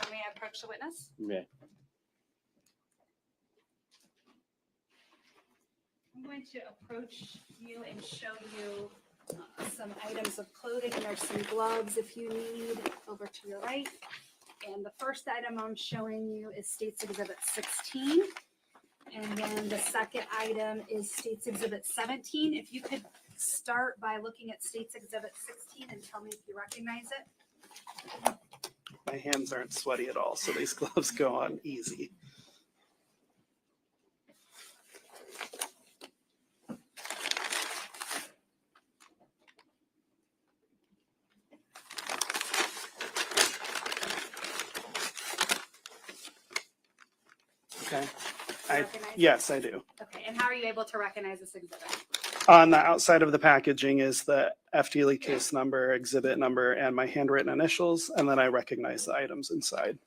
May I approach the witness? You may. I'm going to approach you and show you some items of clothing. There's some gloves if you need over to your right. And the first item I'm showing you is States Exhibit 16. And then the second item is States Exhibit 17. If you could start by looking at States Exhibit 16 and tell me if you recognize it. My hands aren't sweaty at all, so these gloves go on easy. Okay. Yes, I do. Okay, and how are you able to recognize this exhibit? On the outside of the packaging is the FTLE case number, exhibit number, and my handwritten initials, and then I recognize the items inside.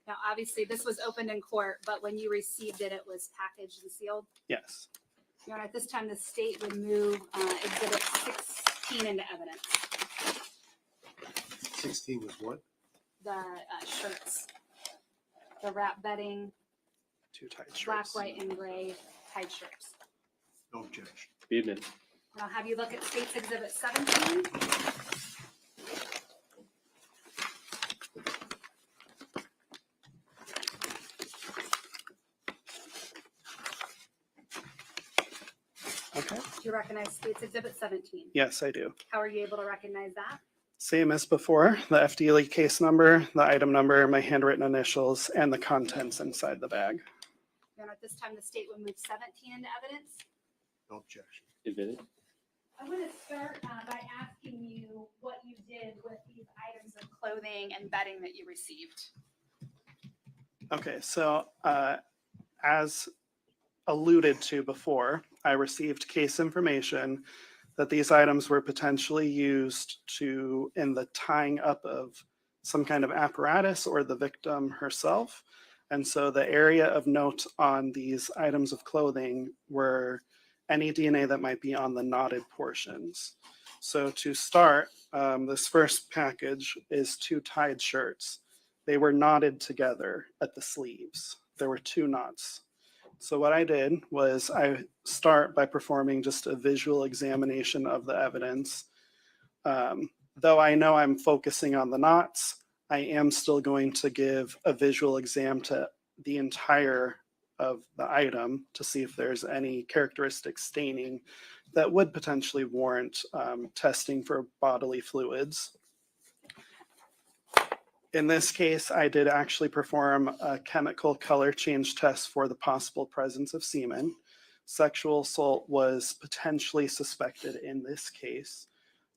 Now, obviously, this was opened in court, but when you received it, it was packaged and sealed. Yes. Your Honor, at this time, the state would move exhibit 16 into evidence. 16 was what? The shirts, the wrap bedding, Two tight shirts. black, white, and gray tied shirts. No objection. Be admitted. And I'll have you look at State's Exhibit 17. Okay. Do you recognize State's Exhibit 17? Yes, I do. How are you able to recognize that? Same as before, the FTLE case number, the item number, my handwritten initials, and the contents inside the bag. Your Honor, at this time, the state would move 17 into evidence. No objection. Admitted. I want to start by asking you what you did with these items of clothing and bedding that you received. Okay, so as alluded to before, I received case information that these items were potentially used in the tying up of some kind of apparatus or the victim herself. And so the area of note on these items of clothing were any DNA that might be on the knotted portions. So to start, this first package is two tied shirts. They were knotted together at the sleeves. There were two knots. So what I did was I start by performing just a visual examination of the evidence. Though I know I'm focusing on the knots, I am still going to give a visual exam to the entire of the item to see if there's any characteristic staining that would potentially warrant testing for bodily fluids. In this case, I did actually perform a chemical color change test for the possible presence of semen. Sexual assault was potentially suspected in this case,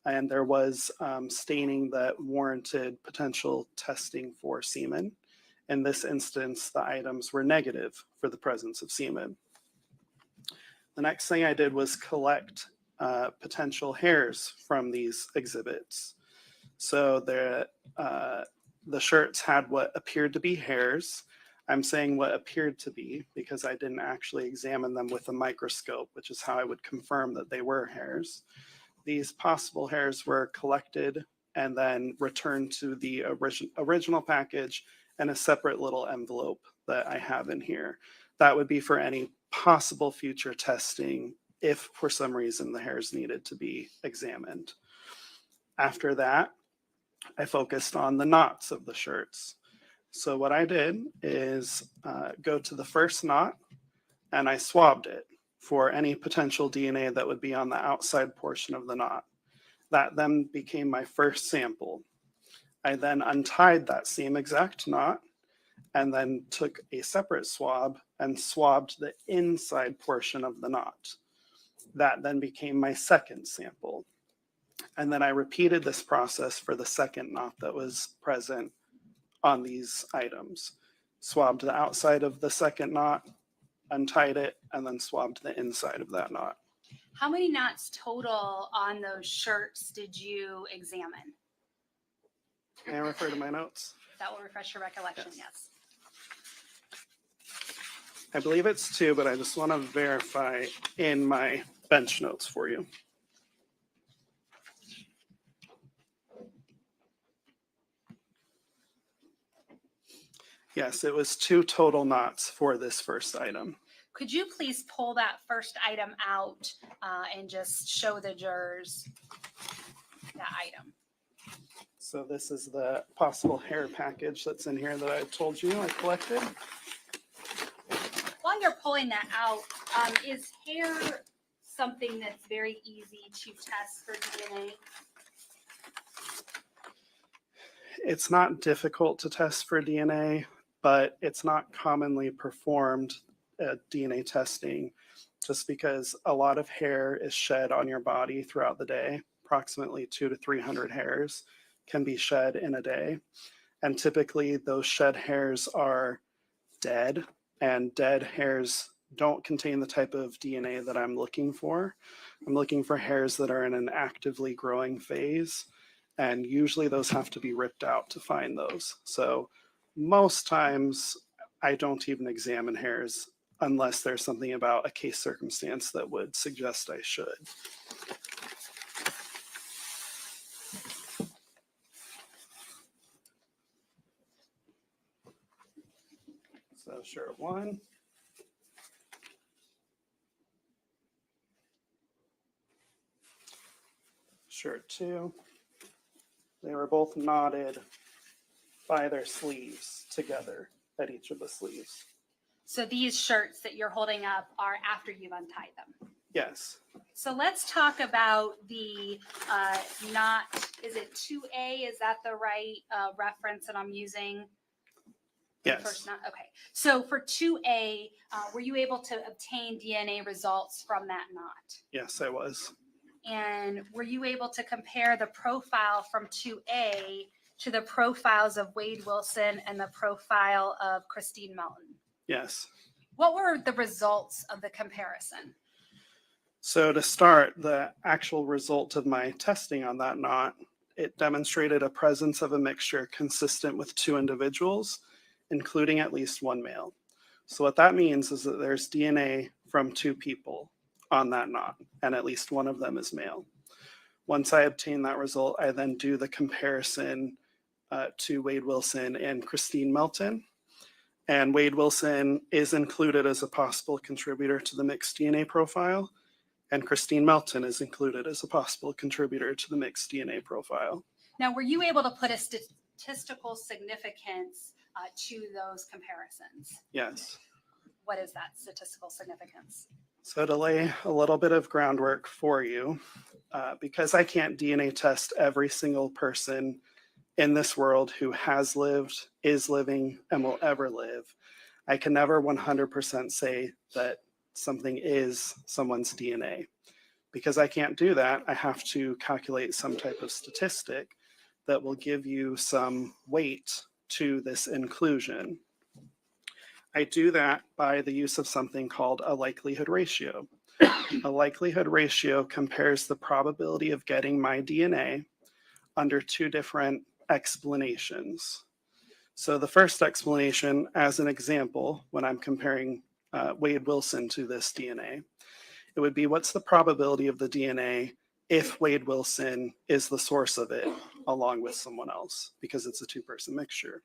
and there was staining that warranted potential testing for semen. In this instance, the items were negative for the presence of semen. The next thing I did was collect potential hairs from these exhibits. So the shirts had what appeared to be hairs. I'm saying what appeared to be because I didn't actually examine them with a microscope, which is how I would confirm that they were hairs. These possible hairs were collected and then returned to the original package and a separate little envelope that I have in here. That would be for any possible future testing if for some reason the hairs needed to be examined. After that, I focused on the knots of the shirts. So what I did is go to the first knot and I swabbed it for any potential DNA that would be on the outside portion of the knot. That then became my first sample. I then untied that same exact knot and then took a separate swab and swabbed the inside portion of the knot. That then became my second sample. And then I repeated this process for the second knot that was present on these items. Swabbed the outside of the second knot, untied it, and then swabbed the inside of that knot. How many knots total on those shirts did you examine? May I refer to my notes? That will refresh your recollection, yes. I believe it's 2, but I just want to verify in my bench notes for you. Yes, it was 2 total knots for this first item. Could you please pull that first item out and just show the jurors that item? So this is the possible hair package that's in here that I told you I collected. While you're pulling that out, is hair something that's very easy to test for DNA? It's not difficult to test for DNA, but it's not commonly performed at DNA testing just because a lot of hair is shed on your body throughout the day. Approximately 200 to 300 hairs can be shed in a day. And typically those shed hairs are dead, and dead hairs don't contain the type of DNA that I'm looking for. I'm looking for hairs that are in an actively growing phase, and usually those have to be ripped out to find those. So most times I don't even examine hairs unless there's something about a case circumstance that would suggest I should. So shirt 1. Shirt 2. They were both knotted by their sleeves together at each of the sleeves. So these shirts that you're holding up are after you've untied them. Yes. So let's talk about the knot. Is it 2A? Is that the right reference that I'm using? Yes. First knot? Okay. So for 2A, were you able to obtain DNA results from that knot? Yes, I was. And were you able to compare the profile from 2A to the profiles of Wade Wilson and the profile of Christine Melton? Yes. What were the results of the comparison? So to start, the actual result of my testing on that knot, it demonstrated a presence of a mixture consistent with 2 individuals, including at least 1 male. So what that means is that there's DNA from 2 people on that knot, and at least one of them is male. Once I obtain that result, I then do the comparison to Wade Wilson and Christine Melton. And Wade Wilson is included as a possible contributor to the mixed DNA profile. And Christine Melton is included as a possible contributor to the mixed DNA profile. Now, were you able to put a statistical significance to those comparisons? Yes. What is that statistical significance? So to lay a little bit of groundwork for you, because I can't DNA test every single person in this world who has lived, is living, and will ever live, I can never 100% say that something is someone's DNA. Because I can't do that, I have to calculate some type of statistic that will give you some weight to this inclusion. I do that by the use of something called a likelihood ratio. A likelihood ratio compares the probability of getting my DNA under two different explanations. So the first explanation, as an example, when I'm comparing Wade Wilson to this DNA, it would be what's the probability of the DNA if Wade Wilson is the source of it along with someone else, because it's a two-person mixture.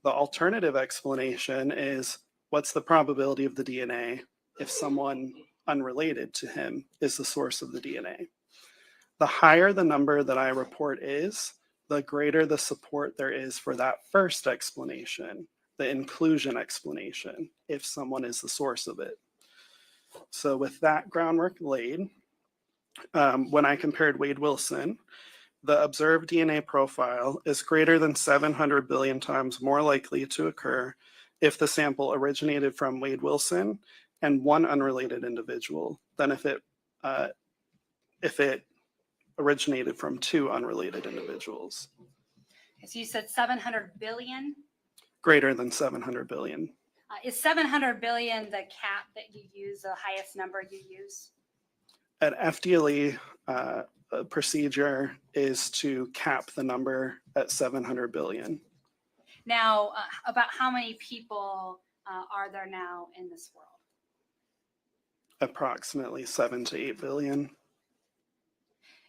The alternative explanation is what's the probability of the DNA if someone unrelated to him is the source of the DNA. The higher the number that I report is, the greater the support there is for that first explanation, the inclusion explanation, if someone is the source of it. So with that groundwork laid, when I compared Wade Wilson, the observed DNA profile is greater than 700 billion times more likely to occur if the sample originated from Wade Wilson and one unrelated individual than if it originated from two unrelated individuals. So you said 700 billion? Greater than 700 billion. Is 700 billion the cap that you use, the highest number you use? At FDLE, procedure is to cap the number at 700 billion. Now, about how many people are there now in this world? Approximately 7 to 8 billion.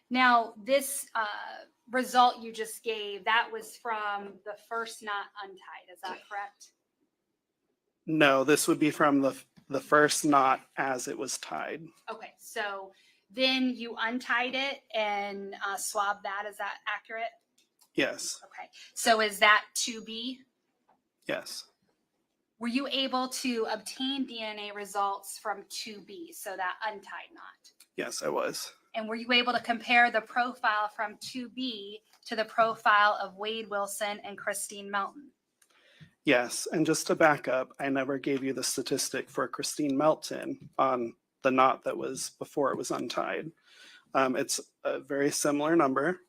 Now, this result you just gave, that was from the first knot untied, is that correct? No, this would be from the first knot as it was tied. Okay, so then you untied it and swabbed that, is that accurate? Yes. Okay, so is that 2B? Yes. Were you able to obtain DNA results from 2B, so that untied knot? Yes, I was. And were you able to compare the profile from 2B to the profile of Wade Wilson and Christine Melton? Yes, and just to back up, I never gave you the statistic for Christine Melton on the knot that was before it was untied. It's a very similar number.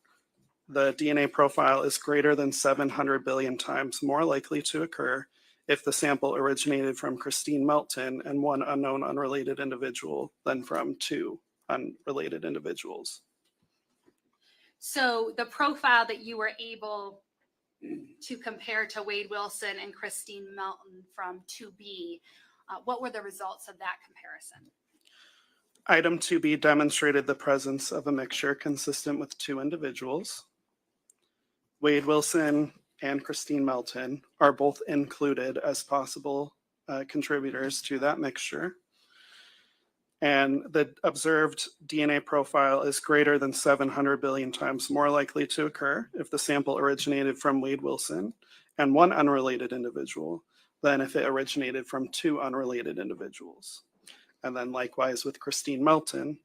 The DNA profile is greater than 700 billion times more likely to occur if the sample originated from Christine Melton and one unknown unrelated individual than from two unrelated individuals. So the profile that you were able to compare to Wade Wilson and Christine Melton from 2B, what were the results of that comparison? Item 2B demonstrated the presence of a mixture consistent with two individuals. Wade Wilson and Christine Melton are both included as possible contributors to that mixture. And the observed DNA profile is greater than 700 billion times more likely to occur if the sample originated from Wade Wilson and one unrelated individual than if it originated from two unrelated individuals. And then likewise with Christine Melton,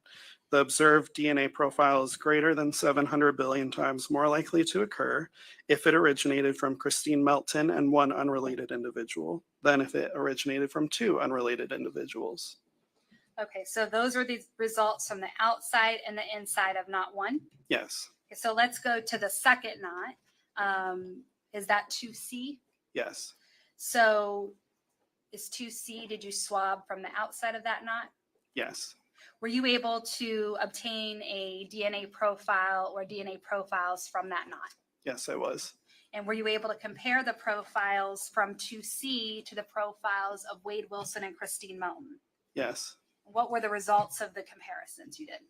the observed DNA profile is greater than 700 billion times more likely to occur if it originated from Christine Melton and one unrelated individual than if it originated from two unrelated individuals. Okay, so those are the results from the outside and the inside of knot one. Yes. Okay, so let's go to the second knot. Is that 2C? Yes. So is 2C, did you swab from the outside of that knot? Yes. Were you able to obtain a DNA profile or DNA profiles from that knot? Yes, I was. And were you able to compare the profiles from 2C to the profiles of Wade Wilson and Christine Melton? Yes. What were the results of the comparisons you did?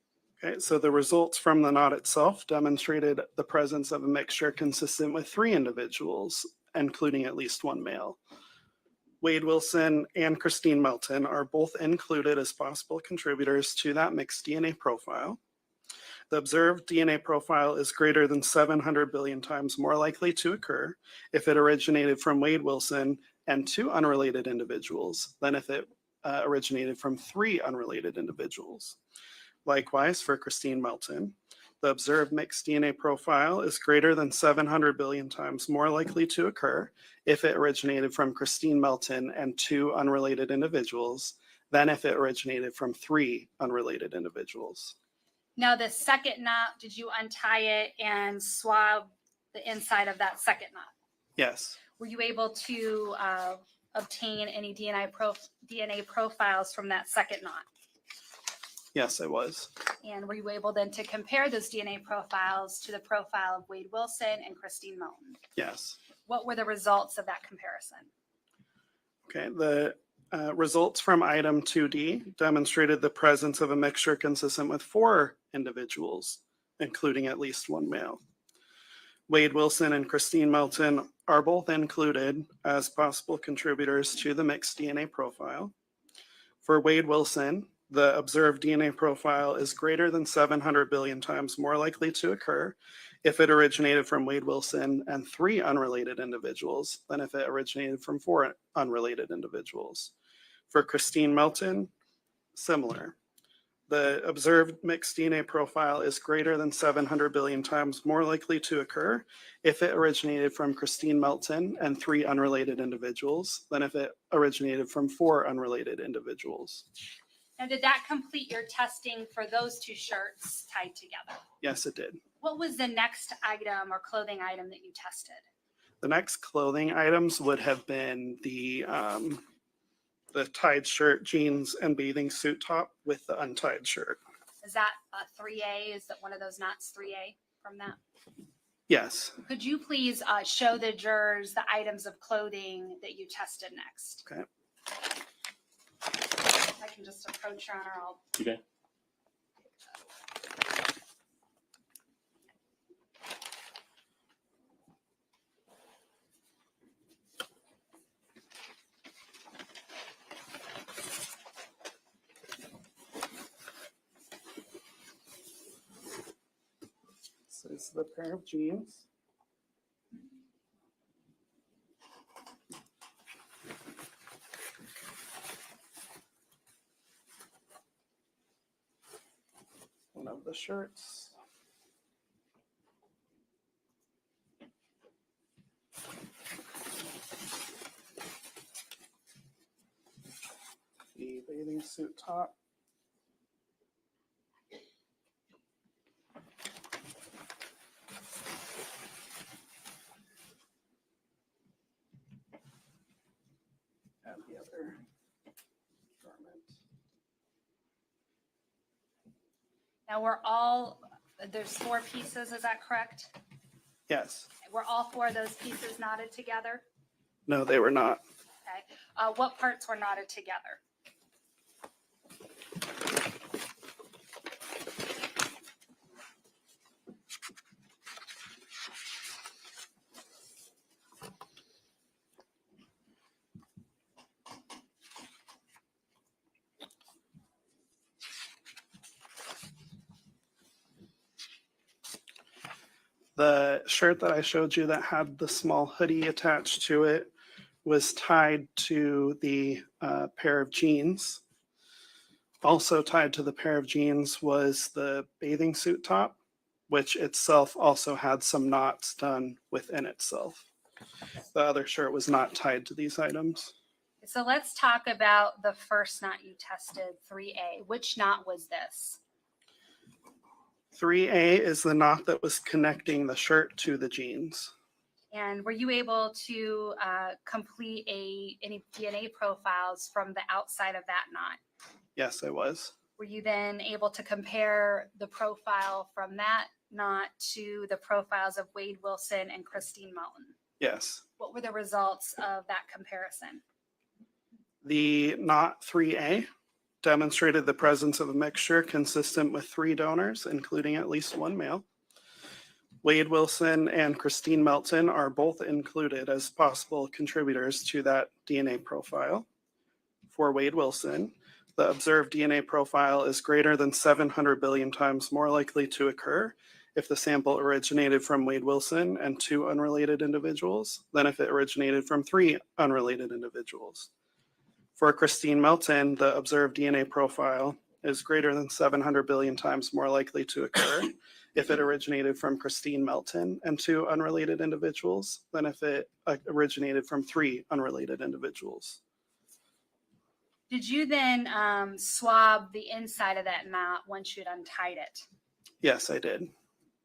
Okay, so the results from the knot itself demonstrated the presence of a mixture consistent with three individuals, including at least one male. Wade Wilson and Christine Melton are both included as possible contributors to that mixed DNA profile. The observed DNA profile is greater than 700 billion times more likely to occur if it originated from Wade Wilson and 2 unrelated individuals than if it originated from 3 unrelated individuals. Likewise, for Christine Melton, the observed mixed DNA profile is greater than 700 billion times more likely to occur if it originated from Christine Melton and 2 unrelated individuals than if it originated from 3 unrelated individuals. Now, the second knot, did you untie it and swab the inside of that second knot? Yes, Were you able to obtain any DNA profiles from that second knot? yes, I was. And were you able then to compare those DNA profiles to the profile of Wade Wilson and Christine Melton? Yes. What were the results of that comparison? Okay, the results from item 2D demonstrated the presence of a mixture consistent with 4 individuals, including at least 1 male. Wade Wilson and Christine Melton are both included as possible contributors to the mixed DNA profile. For Wade Wilson, the observed DNA profile is greater than 700 billion times more likely to occur if it originated from Wade Wilson and 3 unrelated individuals than if it originated from 4 unrelated individuals. For Christine Melton, similar. The observed mixed DNA profile is greater than 700 billion times more likely to occur if it originated from Christine Melton and 3 unrelated individuals than if it originated from 4 unrelated individuals. Now, did that complete your testing for those 2 shirts tied together? Yes, it did. What was the next item or clothing item that you tested? The next clothing items would have been the tied shirt, jeans, and bathing suit top with the untied shirt. Is that a 3A? Is that one of those knots 3A from that? Yes. Could you please show the jurors the items of clothing that you tested next? Okay. I can just approach your honor. I'll Okay. This is the pair of jeans. One of the shirts. The bathing suit top. And the other garment. Now there's 4 pieces, is that correct? Yes. Were all 4 of those pieces knotted together? No, they were not. Okay. What parts were knotted together? The shirt that I showed you that had the small hoodie attached to it was tied to the pair of jeans. Also tied to the pair of jeans was the bathing suit top, which itself also had some knots done within itself. The other shirt was not tied to these items. So let's talk about the first knot you tested, 3A. Which knot was this? 3A is the knot that was connecting the shirt to the jeans. And were you able to complete any DNA profiles from the outside of that knot? Yes, I was. Were you then able to compare the profile from that knot to the profiles of Wade Wilson and Christine Melton? Yes. What were the results of that comparison? The knot 3A demonstrated the presence of a mixture consistent with 3 donors, including at least 1 male. Wade Wilson and Christine Melton are both included as possible contributors to that DNA profile. For Wade Wilson, the observed DNA profile is greater than 700 billion times more likely to occur if the sample originated from Wade Wilson and 2 unrelated individuals than if it originated from 3 unrelated individuals. For Christine Melton, the observed DNA profile is greater than 700 billion times more likely to occur if it originated from Christine Melton and 2 unrelated individuals than if it originated from 3 unrelated individuals. Did you then swab the inside of that knot once you'd untied it? Yes, I did.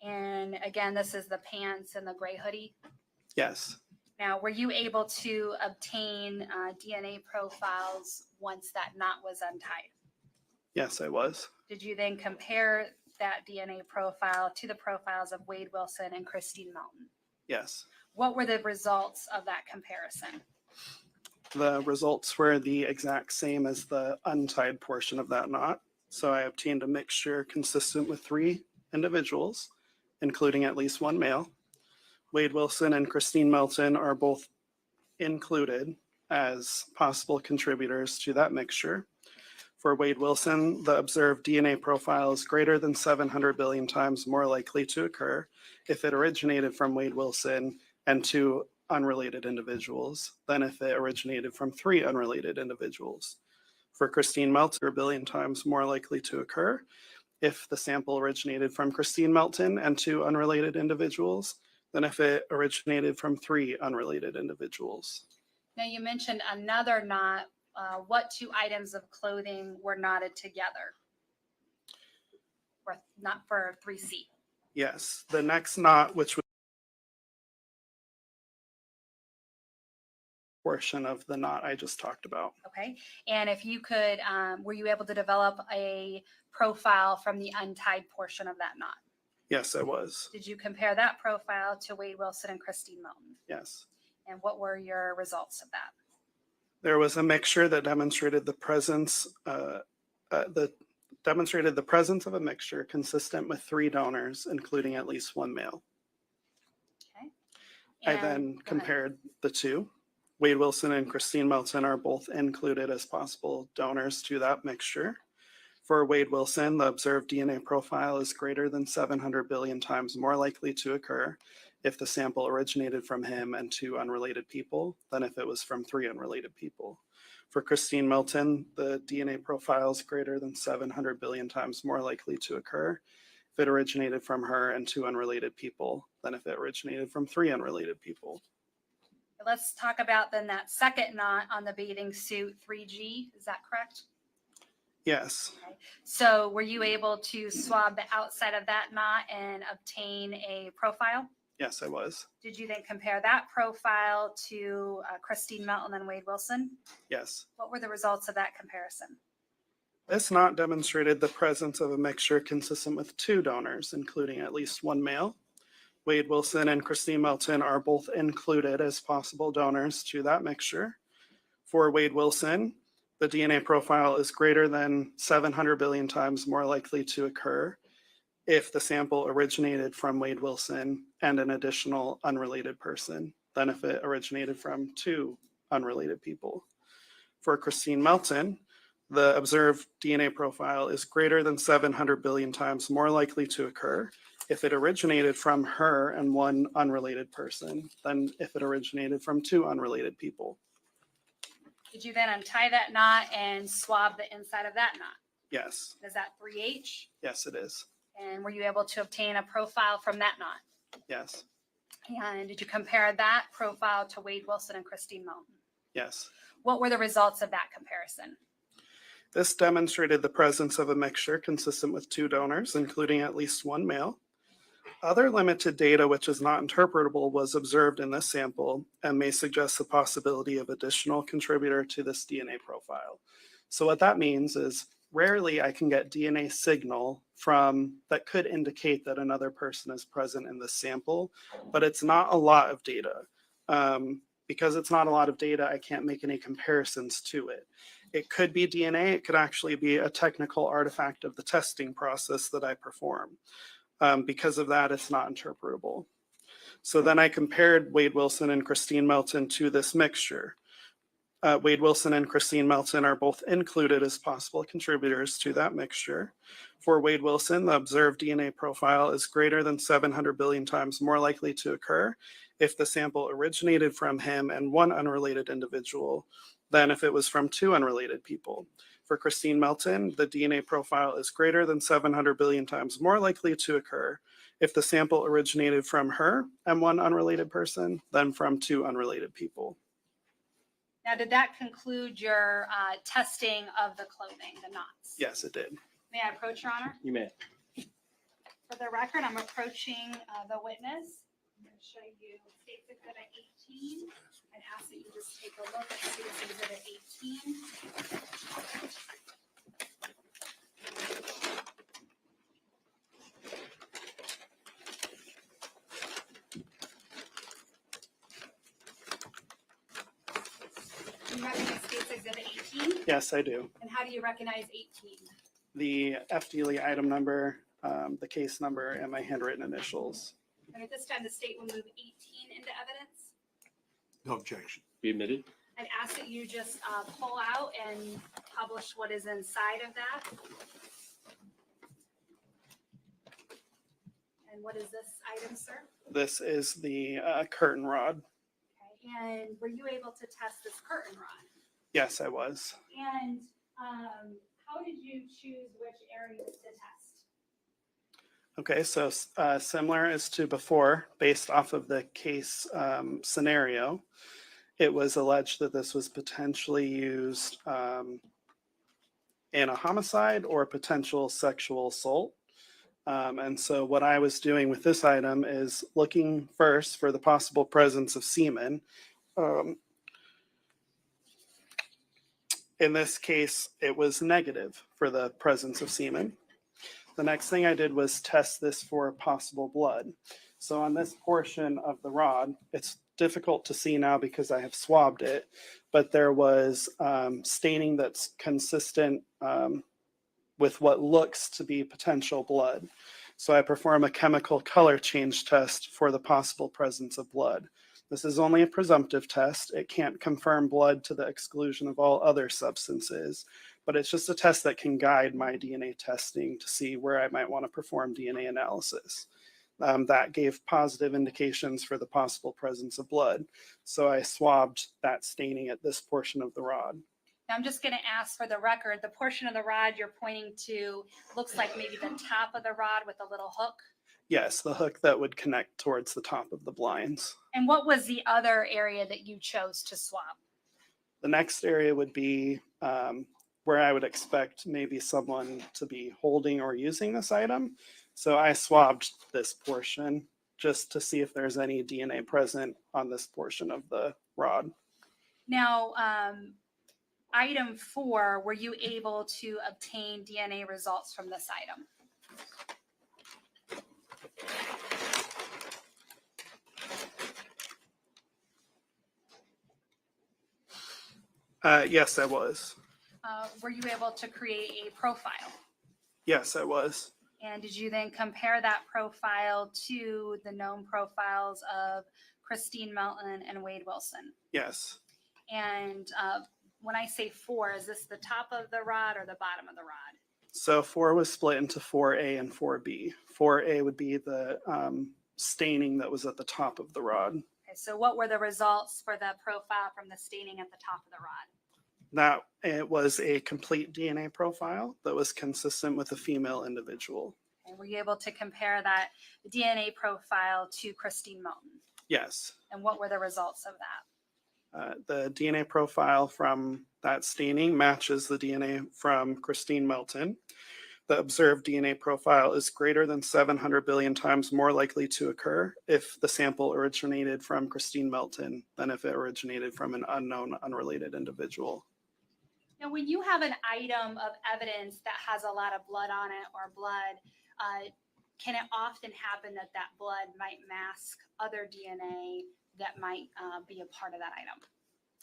And again, this is the pants and the gray hoodie. Yes. Now, were you able to obtain DNA profiles once that knot was untied? Yes, I was. Did you then compare that DNA profile to the profiles of Wade Wilson and Christine Melton? Yes. What were the results of that comparison? The results were the exact same as the untied portion of that knot. So I obtained a mixture consistent with 3 individuals, including at least 1 male. Wade Wilson and Christine Melton are both included as possible contributors to that mixture. For Wade Wilson, the observed DNA profile is greater than 700 billion times more likely to occur if it originated from Wade Wilson and 2 unrelated individuals than if it originated from 3 unrelated individuals. For Christine Melton, 1 billion times more likely to occur if the sample originated from Christine Melton and 2 unrelated individuals than if it originated from 3 unrelated individuals. Now, you mentioned another knot. What 2 items of clothing were knotted together? Or not for 3C? Yes, the next knot, which was portion of the knot I just talked about. Okay. And if you could, were you able to develop a profile from the untied portion of that knot? Yes, I was. Did you compare that profile to Wade Wilson and Christine Melton? Yes. And what were your results of that? There was a mixture that demonstrated the presence of a mixture consistent with 3 donors, including at least 1 male. Okay. I then compared the 2. Wade Wilson and Christine Melton are both included as possible donors to that mixture. For Wade Wilson, the observed DNA profile is greater than 700 billion times more likely to occur if the sample originated from him and 2 unrelated people than if it was from 3 unrelated people. For Christine Melton, the DNA profile is greater than 700 billion times more likely to occur if it originated from her and 2 unrelated people than if it originated from 3 unrelated people. Let's talk about then that second knot on the bathing suit 3G. Is that correct? Yes. Okay. So were you able to swab the outside of that knot and obtain a profile? Yes, I was. Did you then compare that profile to Christine Melton and Wade Wilson? Yes. What were the results of that comparison? This knot demonstrated the presence of a mixture consistent with 2 donors, including at least 1 male. Wade Wilson and Christine Melton are both included as possible donors to that mixture. For Wade Wilson, the DNA profile is greater than 700 billion times more likely to occur if the sample originated from Wade Wilson and an additional unrelated person than if it originated from 2 unrelated people. For Christine Melton, the observed DNA profile is greater than 700 billion times more likely to occur if it originated from her and 1 unrelated person than if it originated from 2 unrelated people. Did you then untie that knot and swab the inside of that knot? Yes. Is that 3H? Yes, it is. And were you able to obtain a profile from that knot? Yes. And did you compare that profile to Wade Wilson and Christine Melton? Yes. What were the results of that comparison? This demonstrated the presence of a mixture consistent with 2 donors, including at least 1 male. Other limited data which is not interpretable was observed in this sample and may suggest the possibility of additional contributor to this DNA profile. So what that means is rarely I can get DNA signal from that could indicate that another person is present in the sample, but it's not a lot of data. Because it's not a lot of data, I can't make any comparisons to it. It could be DNA, it could actually be a technical artifact of the testing process that I perform. Because of that, it's not interpretable. So then I compared Wade Wilson and Christine Melton to this mixture. Wade Wilson and Christine Melton are both included as possible contributors to that mixture. For Wade Wilson, the observed DNA profile is greater than 700 billion times more likely to occur if the sample originated from him and one unrelated individual than if it was from two unrelated people. For Christine Melton, the DNA profile is greater than 700 billion times more likely to occur if the sample originated from her and one unrelated person than from two unrelated people. Now, did that conclude your testing of the clothing, the knots? Yes, it did. May I approach, Your Honor? You may. For the record, I'm approaching the witness. I'm going to show you State's Exhibit 18. I'd ask that you just take a look at State's Exhibit 18. Do you recognize State's Exhibit 18? Yes, I do. And how do you recognize 18? The FDLE item number, the case number, and my handwritten initials. And at this time, the state will move 18 into evidence. No objection. Be admitted. I'd ask that you just pull out and publish what is inside of that. And what is this item, sir? This is the curtain rod. Okay. And were you able to test this curtain rod? Yes, I was. And how did you choose which areas to test? Okay, so similar as to before, based off of the case scenario, it was alleged that this was potentially used in a homicide or potential sexual assault. And so what I was doing with this item is looking first for the possible presence of semen. In this case, it was negative for the presence of semen. The next thing I did was test this for possible blood. So on this portion of the rod, it's difficult to see now because I have swabbed it, but there was staining that's consistent with what looks to be potential blood. So I perform a chemical color change test for the possible presence of blood. This is only a presumptive test. It can't confirm blood to the exclusion of all other substances, but it's just a test that can guide my DNA testing to see where I might want to perform DNA analysis. That gave positive indications for the possible presence of blood. So I swabbed that staining at this portion of the rod. Now I'm just going to ask for the record, the portion of the rod you're pointing to looks like maybe the top of the rod with a little hook. Yes, the hook that would connect towards the top of the blinds. And what was the other area that you chose to swab? The next area would be where I would expect maybe someone to be holding or using this item. So I swabbed this portion just to see if there's any DNA present on this portion of the rod. Now, item 4, were you able to obtain DNA results from this item? Yes, I was. Were you able to create a profile? Yes, I was. And did you then compare that profile to the known profiles of Christine Melton and Wade Wilson? Yes. And when I say 4, is this the top of the rod or the bottom of the rod? So 4 was split into 4A and 4B. 4A would be the staining that was at the top of the rod. Okay, so what were the results for the profile from the staining at the top of the rod? That it was a complete DNA profile that was consistent with a female individual. And were you able to compare that DNA profile to Christine Melton? Yes. And what were the results of that? The DNA profile from that staining matches the DNA from Christine Melton. The observed DNA profile is greater than 700 billion times more likely to occur if the sample originated from Christine Melton than if it originated from an unknown, unrelated individual. Now, when you have an item of evidence that has a lot of blood on it or blood, can it often happen that that blood might mask other DNA that might be a part of that item?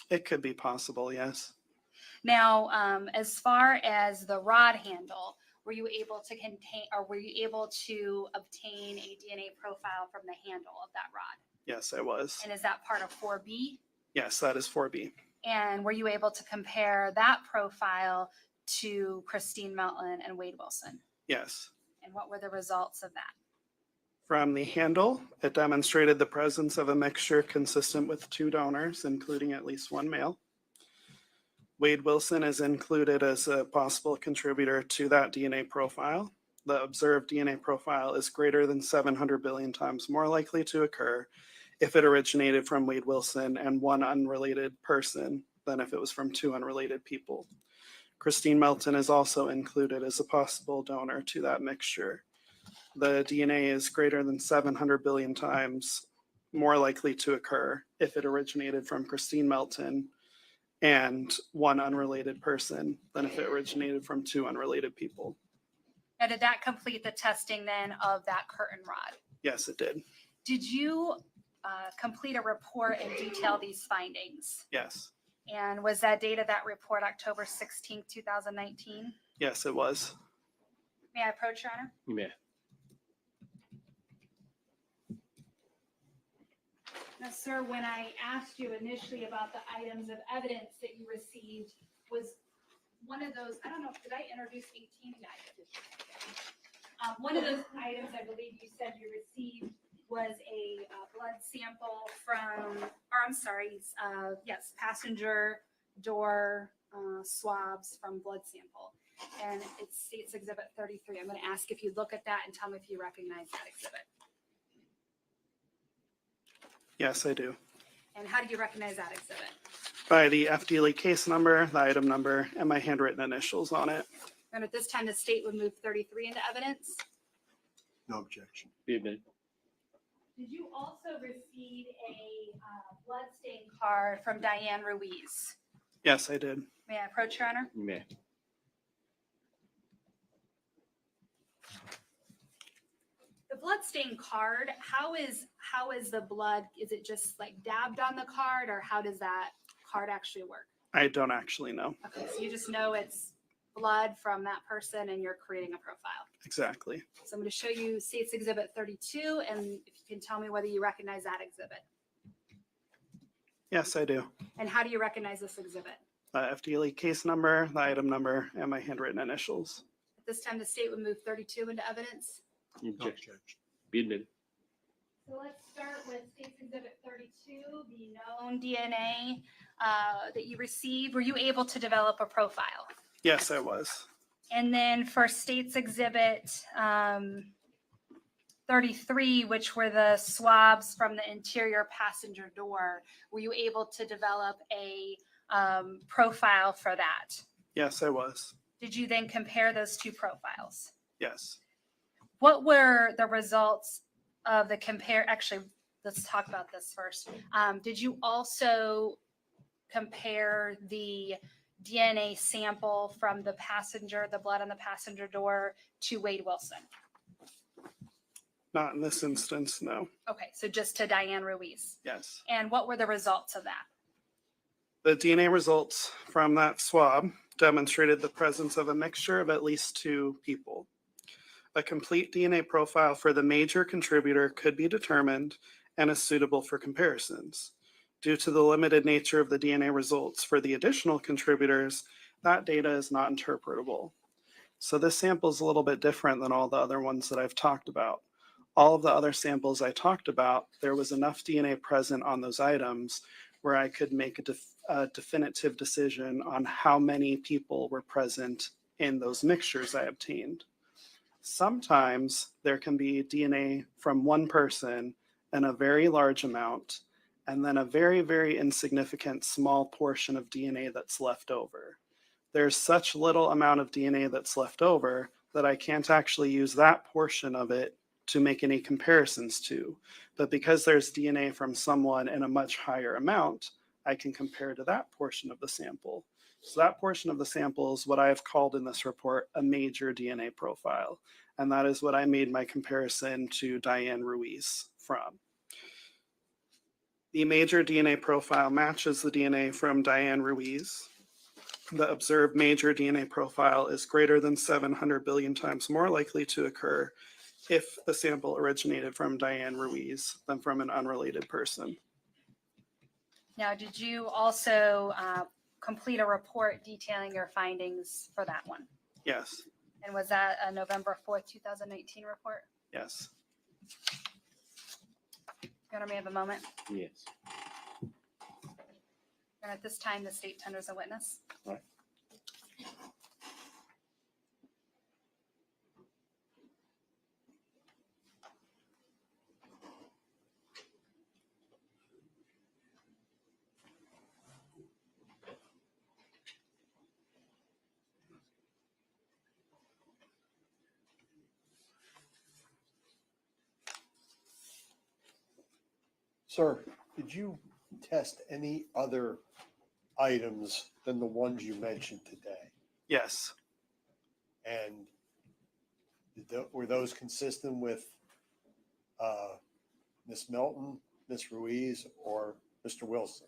It could be possible, yes. Now, as far as the rod handle, were you able to contain, or were you able to obtain a DNA profile from the handle of that rod? Yes, I was. And is that part of 4B? Yes, that is 4B. And were you able to compare that profile to Christine Melton and Wade Wilson? Yes. And what were the results of that? From the handle, it demonstrated the presence of a mixture consistent with 2 donors, including at least 1 male. Wade Wilson is included as a possible contributor to that DNA profile. The observed DNA profile is greater than 700 billion times more likely to occur if it originated from Wade Wilson and 1 unrelated person than if it was from 2 unrelated people. Christine Melton is also included as a possible donor to that mixture. The DNA is greater than 700 billion times more likely to occur if it originated from Christine Melton and 1 unrelated person than if it originated from 2 unrelated people. Now, did that complete the testing then of that curtain rod? Yes, it did. Did you complete a report and detail these findings? Yes. And was that date of that report October 16th, 2019? Yes, it was. May I approach, Your Honor? You may. Now, sir, when I asked you initially about the items of evidence that you received, was one of those, I don't know, did I introduce 18? Yeah, I did. One of those items I believe you said you received was a blood sample from, or I'm sorry, yes, passenger door swabs from blood sample. And it states Exhibit 33. I'm going to ask if you look at that and tell me if you recognize that exhibit. Yes, I do. And how do you recognize that exhibit? By the FDLE case number, the item number, and my handwritten initials on it. And at this time, the state would move 33 into evidence. No objection. Be admitted. Did you also receive a blood stain card from Diane Ruiz? Yes, I did. May I approach, Your Honor? You may. The blood stain card, how is the blood, is it just like dabbed on the card, or how does that card actually work? I don't actually know. Okay, so you just know it's blood from that person and you're creating a profile. Exactly. So I'm going to show you State's Exhibit 32, and if you can tell me whether you recognize that exhibit. Yes, I do. And how do you recognize this exhibit? FDLE case number, the item number, and my handwritten initials. At this time, the state would move 32 into evidence. No objection. Be admitted. So let's start with State's Exhibit 32, the known DNA that you received. Were you able to develop a profile? Yes, I was. And then for State's Exhibit 33, which were the swabs from the interior passenger door, were you able to develop a profile for that? Yes, I was. Did you then compare those 2 profiles? Yes. What were the results of the compare? Actually, let's talk about this first. Did you also compare the DNA sample from the passenger, the blood on the passenger door, to Wade Wilson? Not in this instance, no. Okay, so just to Diane Ruiz. Yes. And what were the results of that? The DNA results from that swab demonstrated the presence of a mixture of at least 2 people. A complete DNA profile for the major contributor could be determined and is suitable for comparisons. Due to the limited nature of the DNA results for the additional contributors, that data is not interpretable. So this sample is a little bit different than all the other ones that I've talked about. All of the other samples I talked about, there was enough DNA present on those items where I could make a definitive decision on how many people were present in those mixtures I obtained. Sometimes there can be DNA from 1 person in a very large amount, and then a very, very insignificant small portion of DNA that's left over. There's such little amount of DNA that's left over that I can't actually use that portion of it to make any comparisons to. But because there's DNA from someone in a much higher amount, I can compare to that portion of the sample. So that portion of the sample is what I have called in this report a major DNA profile. And that is what I made my comparison to Diane Ruiz from. The major DNA profile matches the DNA from Diane Ruiz. the observed major DNA profile is greater than 700 billion times more likely to occur if the sample originated from Diane Ruiz than from an unrelated person. Now, did you also complete a report detailing your findings for that one? Yes, And was that a November 4th, 2019 report? yes. Your Honor, may I have a moment? Yes. And at this time, the state tenders a witness. Sir, did you test any other items than the ones you mentioned today? Yes, And were those consistent with Ms. Melton, Ms. Ruiz, or Mr. Wilson?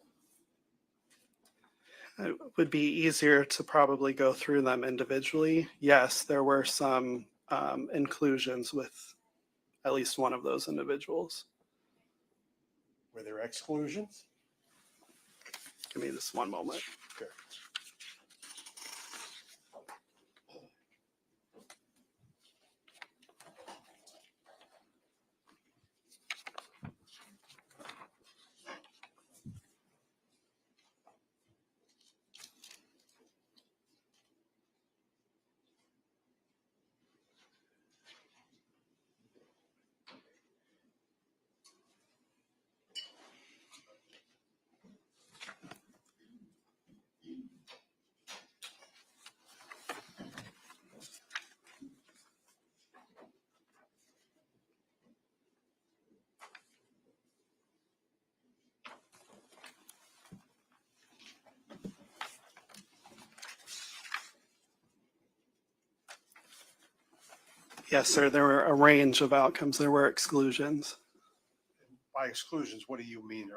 it would be easier to probably go through them individually. Yes, there were some inclusions with at least one of those individuals. Were there exclusions? Give me just one moment. Sure. Yes, sir, there were a range of outcomes. There were exclusions. By exclusions, what do you mean?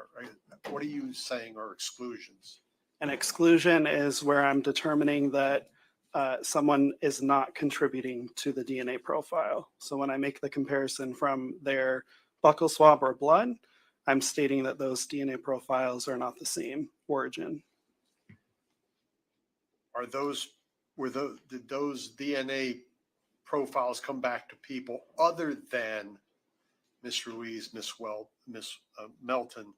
What are you saying are exclusions? An exclusion is where I'm determining that someone is not contributing to the DNA profile. So when I make the comparison from their buccal swab or blood, I'm stating that those DNA profiles are not the same origin. Did those DNA profiles come back to people other than Ms. Ruiz, Ms. Melton,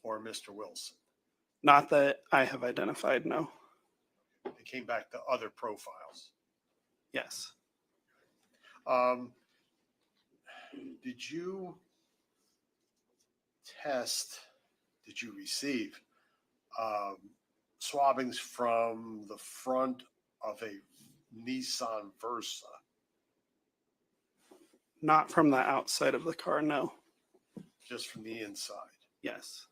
or Mr. Wilson? Not that I have identified, no. They came back to other profiles. Yes. Did you receive swabbings from the front of a Nissan Versa? Not from the outside of the car, no. Just from the inside? Yes.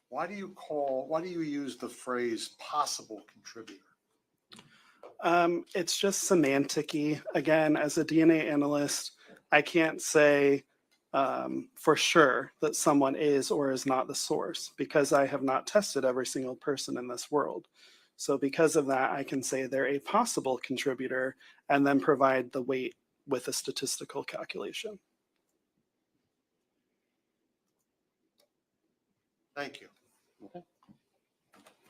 Why do you use the phrase possible contributor? It's just semantic-y. Again, as a DNA analyst, I can't say for sure that someone is or is not the source because I have not tested every single person in this world. So because of that, I can say they're a possible contributor and then provide the weight with a statistical calculation. Thank you. Okay.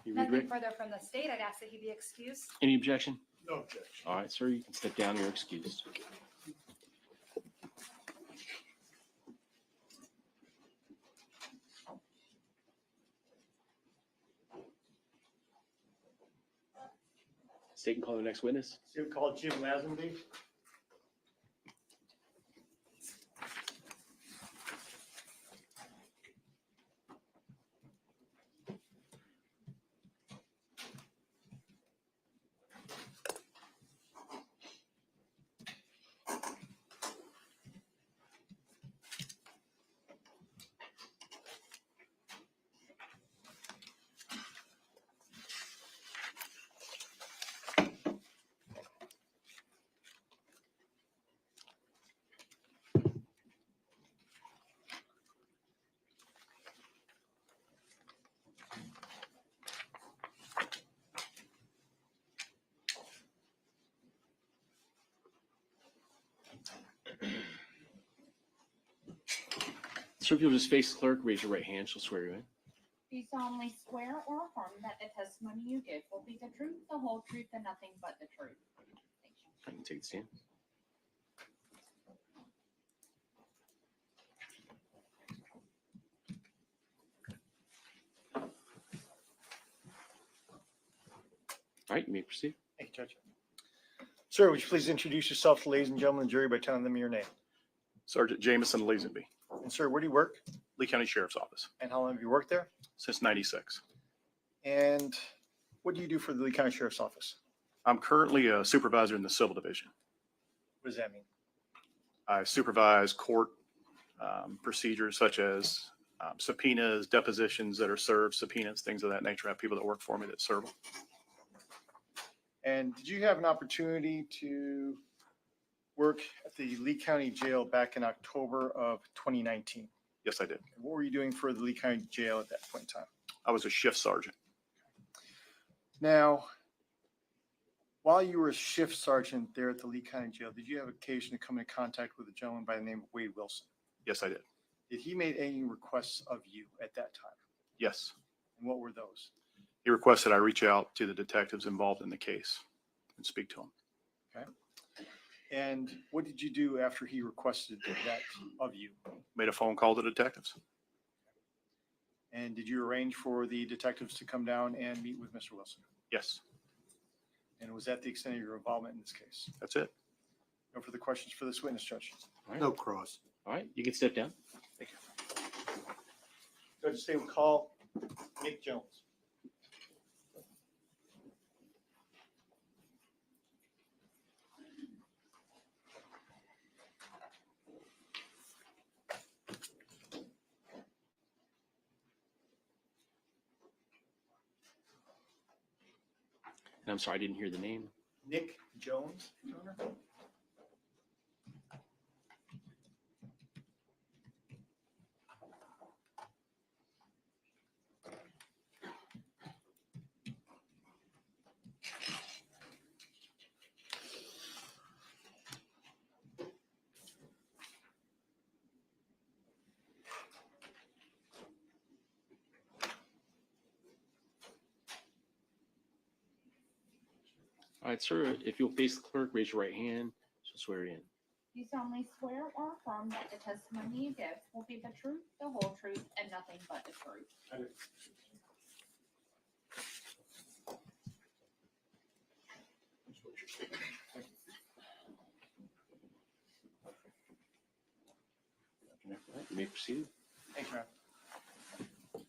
You read Nothing Rick? further from the state. I'd ask that he be excused. Any objection? No objection. All right, sir, you can step down. You're excused. State can call the next witness. So we call Jim Lazenby. Sir, if you'll just face the clerk, raise your right hand, she'll swear you in. Do you solemnly swear or affirm that the testimony you give will be the truth, the whole truth, and nothing but the truth? Thank you. I can take the stand. All right, you may proceed. Thank you, Judge. Sir, would you please introduce yourself to ladies and gentlemen of the jury by telling them your name? Sergeant Jameson Lazenby, And sir, where do you work? Lee County Sheriff's Office, And how long have you worked there? since '96. And what do you do for the Lee County Sheriff's Office? I'm currently a supervisor in the Civil Division. What does that mean? I supervise court procedures such as subpoenas, depositions that are served, subpoenas, things of that nature. I have people that work for me that serve them. And did you have an opportunity to work at the Lee County Jail back in October of 2019? Yes, I did. And what were you doing for the Lee County Jail at that point in time? I was a shift sergeant. Now, while you were a shift sergeant there at the Lee County Jail, did you have occasion to come in contact with a gentleman by the name of Wade Wilson? Yes, I did. Did he make any requests of you at that time? Yes. And what were those? He requested I reach out to the detectives involved in the case and speak to them. Okay. And what did you do after he requested that of you? Made a phone call to detectives. And did you arrange for the detectives to come down and meet with Mr. Wilson? Yes, And was that the extent of your involvement in this case? that's it. No further questions for this witness, Judge. All right. No cross. All right, you can step down. Thank you. Judge, say we call Nick Jones. And I'm sorry, I didn't hear the name. Nick Jones, Your Honor. All right, sir, if you'll face the clerk, raise your right hand, she'll swear you in. Do you solemnly swear or affirm that the testimony you give will be the truth, the whole truth, and nothing but the truth? All right, you may proceed. Thank you, Your Honor.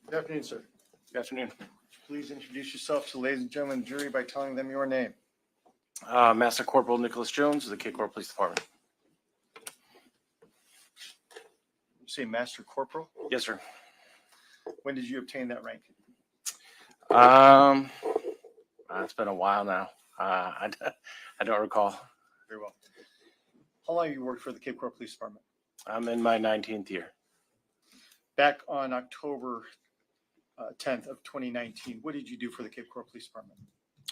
Good afternoon, sir. Good afternoon. Please introduce yourself to the ladies and gentlemen of the jury by telling them your name. Master Corporal Nicholas Jones of the Cape Coral Police Department. You say Master Corporal? Yes, sir. When did you obtain that rank? It's been a while now. I don't recall. Very well. How long have you worked for the Cape Coral Police Department? I'm in my 19th year. Back on October 10th of 2019, what did you do for the Cape Coral Police Department?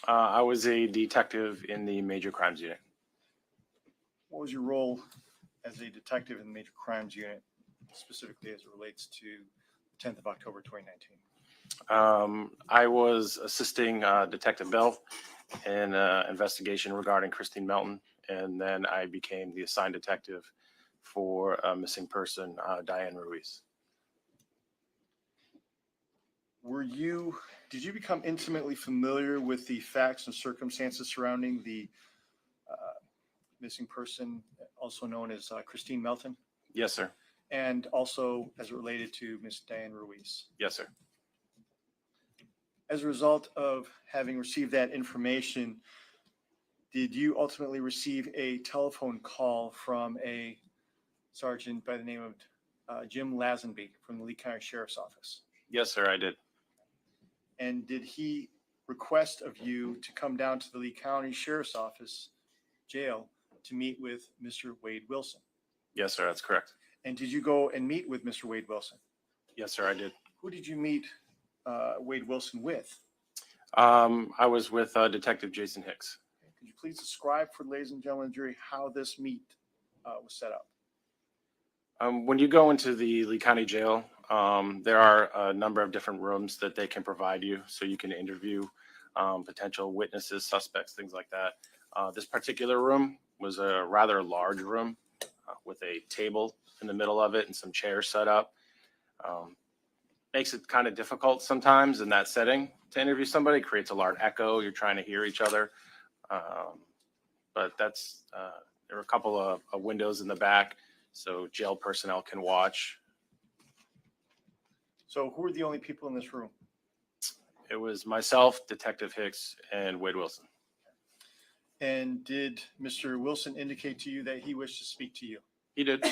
I was a detective in the Major Crimes Unit. What was your role as a detective in the Major Crimes Unit, specifically as it relates to the 10th of October 2019? I was assisting Detective Bell in an investigation regarding Christine Melton, and then I became the assigned detective for a missing person, Diane Ruiz. Did you become intimately familiar with the facts and circumstances surrounding the missing person, also known as Christine Melton, Yes, sir. and also as it related to Miss Diane Ruiz? Yes, sir. As a result of having received that information, did you ultimately receive a telephone call from a sergeant by the name of Jim Lazenby from the Lee County Sheriff's Office? Yes, sir, I did. And did he request of you to come down to the Lee County Sheriff's Office jail to meet with Mr. Wade Wilson? Yes, sir, that's correct. And did you go and meet with Mr. Wade Wilson? Yes, sir, I did. Who did you meet Wade Wilson with? I was with Detective Jason Hicks. Could you please describe for the ladies and gentlemen of the jury how this meet was set up? When you go into the Lee County Jail, there are a number of different rooms that they can provide you, so you can interview potential witnesses, suspects, things like that. This particular room was a rather large room with a table in the middle of it and some chairs set up. Makes it kind of difficult sometimes in that setting to interview somebody. Creates a large echo. You're trying to hear each other. But that's there are a couple of windows in the back, so jail personnel can watch. So who are the only people in this room? It was myself, Detective Hicks, and Wade Wilson. And did Mr. Wilson indicate to you that he wished to speak to you? He did.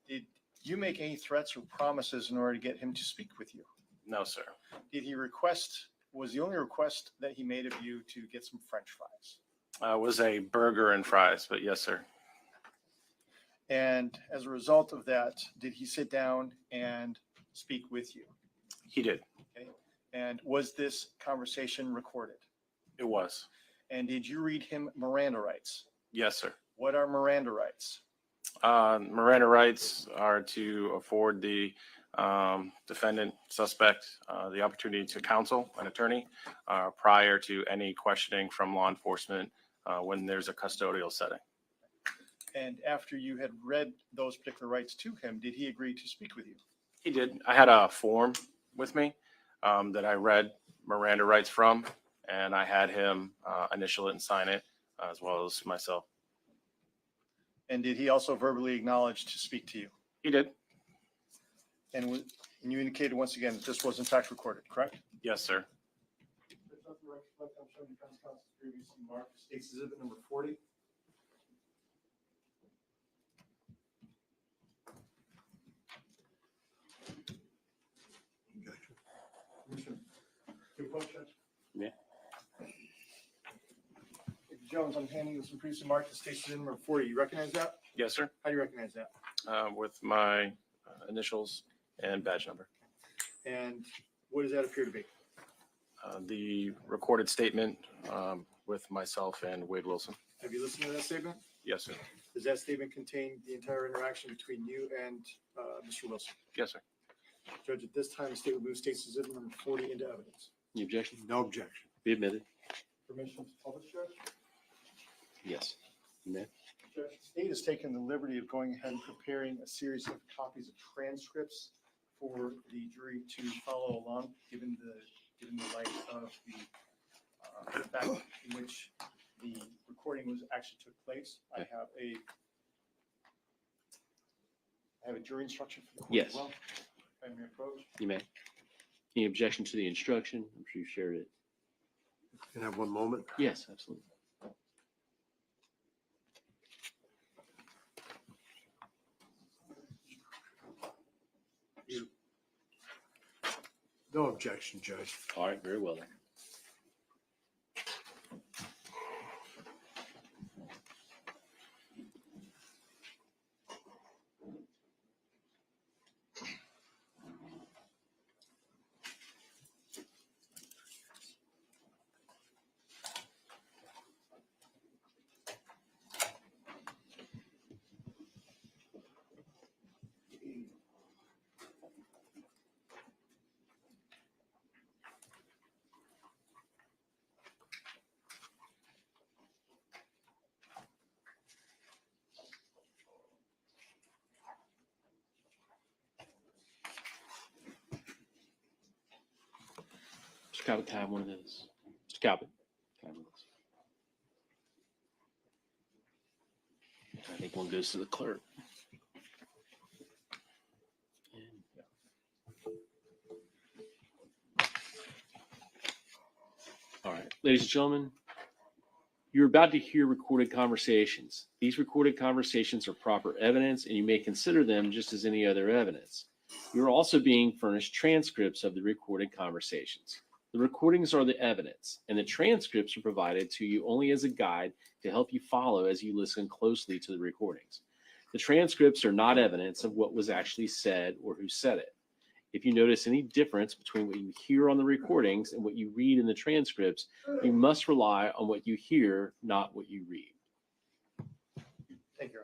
Did you make any threats or promises in order to get him to speak with you? No, sir. Did he request, was the only request that he made of you to get some French fries? It was a burger and fries, but yes, sir. And as a result of that, did he sit down and speak with you? He did. Okay. And was this conversation recorded? It was. And did you read him Miranda rights? Yes, sir. What are Miranda rights? Miranda rights are to afford the defendant, suspect, the opportunity to counsel an attorney prior to any questioning from law enforcement when there's a custodial setting. And after you had read those particular rights to him, did he agree to speak with you? He did. I had a form with me that I read Miranda rights from, and I had him initial it and sign it, as well as myself. And did he also verbally acknowledge to speak to you? He did. And you indicated once again that this was in fact recorded, correct? Yes, sir. State's exhibit number 40. Yeah. Jones, I'm handing you some previously marked as state's exhibit number 40. You recognize that? Yes, sir. How do you recognize that? With my initials and badge number. And what does that appear to be? The recorded statement with myself and Wade Wilson. Have you listened to that statement? Yes, sir. Does that statement contain the entire interaction between you and Mr. Wilson? Yes, sir. Judge, at this time, the state will move state's exhibit number 40 into evidence. Any objection? No objection. Be admitted. Permission to publish, Judge? Yes. Amen. Judge, the state has taken the liberty of going ahead and preparing a series of copies of transcripts for the jury to follow along, given the light of the fact in which the recording was actually took place. I have a jury instruction for the court Yes. as well. If I may approach. You may. Any objection to the instruction? I'm sure you shared it. Can I have one moment? Yes, absolutely. No objection, Judge. All right, very well then. Mr. Cabot, can I have one of those? Mr. Cabot, can I have one of those? I think one goes to the clerk. All right, ladies and gentlemen, you're about to hear recorded conversations. These recorded conversations are proper evidence, and you may consider them just as any other evidence. You're also being furnished transcripts of the recorded conversations. The recordings are the evidence, and the transcripts are provided to you only as a guide to help you follow as you listen closely to the recordings. The transcripts are not evidence of what was actually said or who said it. If you notice any difference between what you hear on the recordings and what you read in the transcripts, you must rely on what you hear, not what you read. Thank you.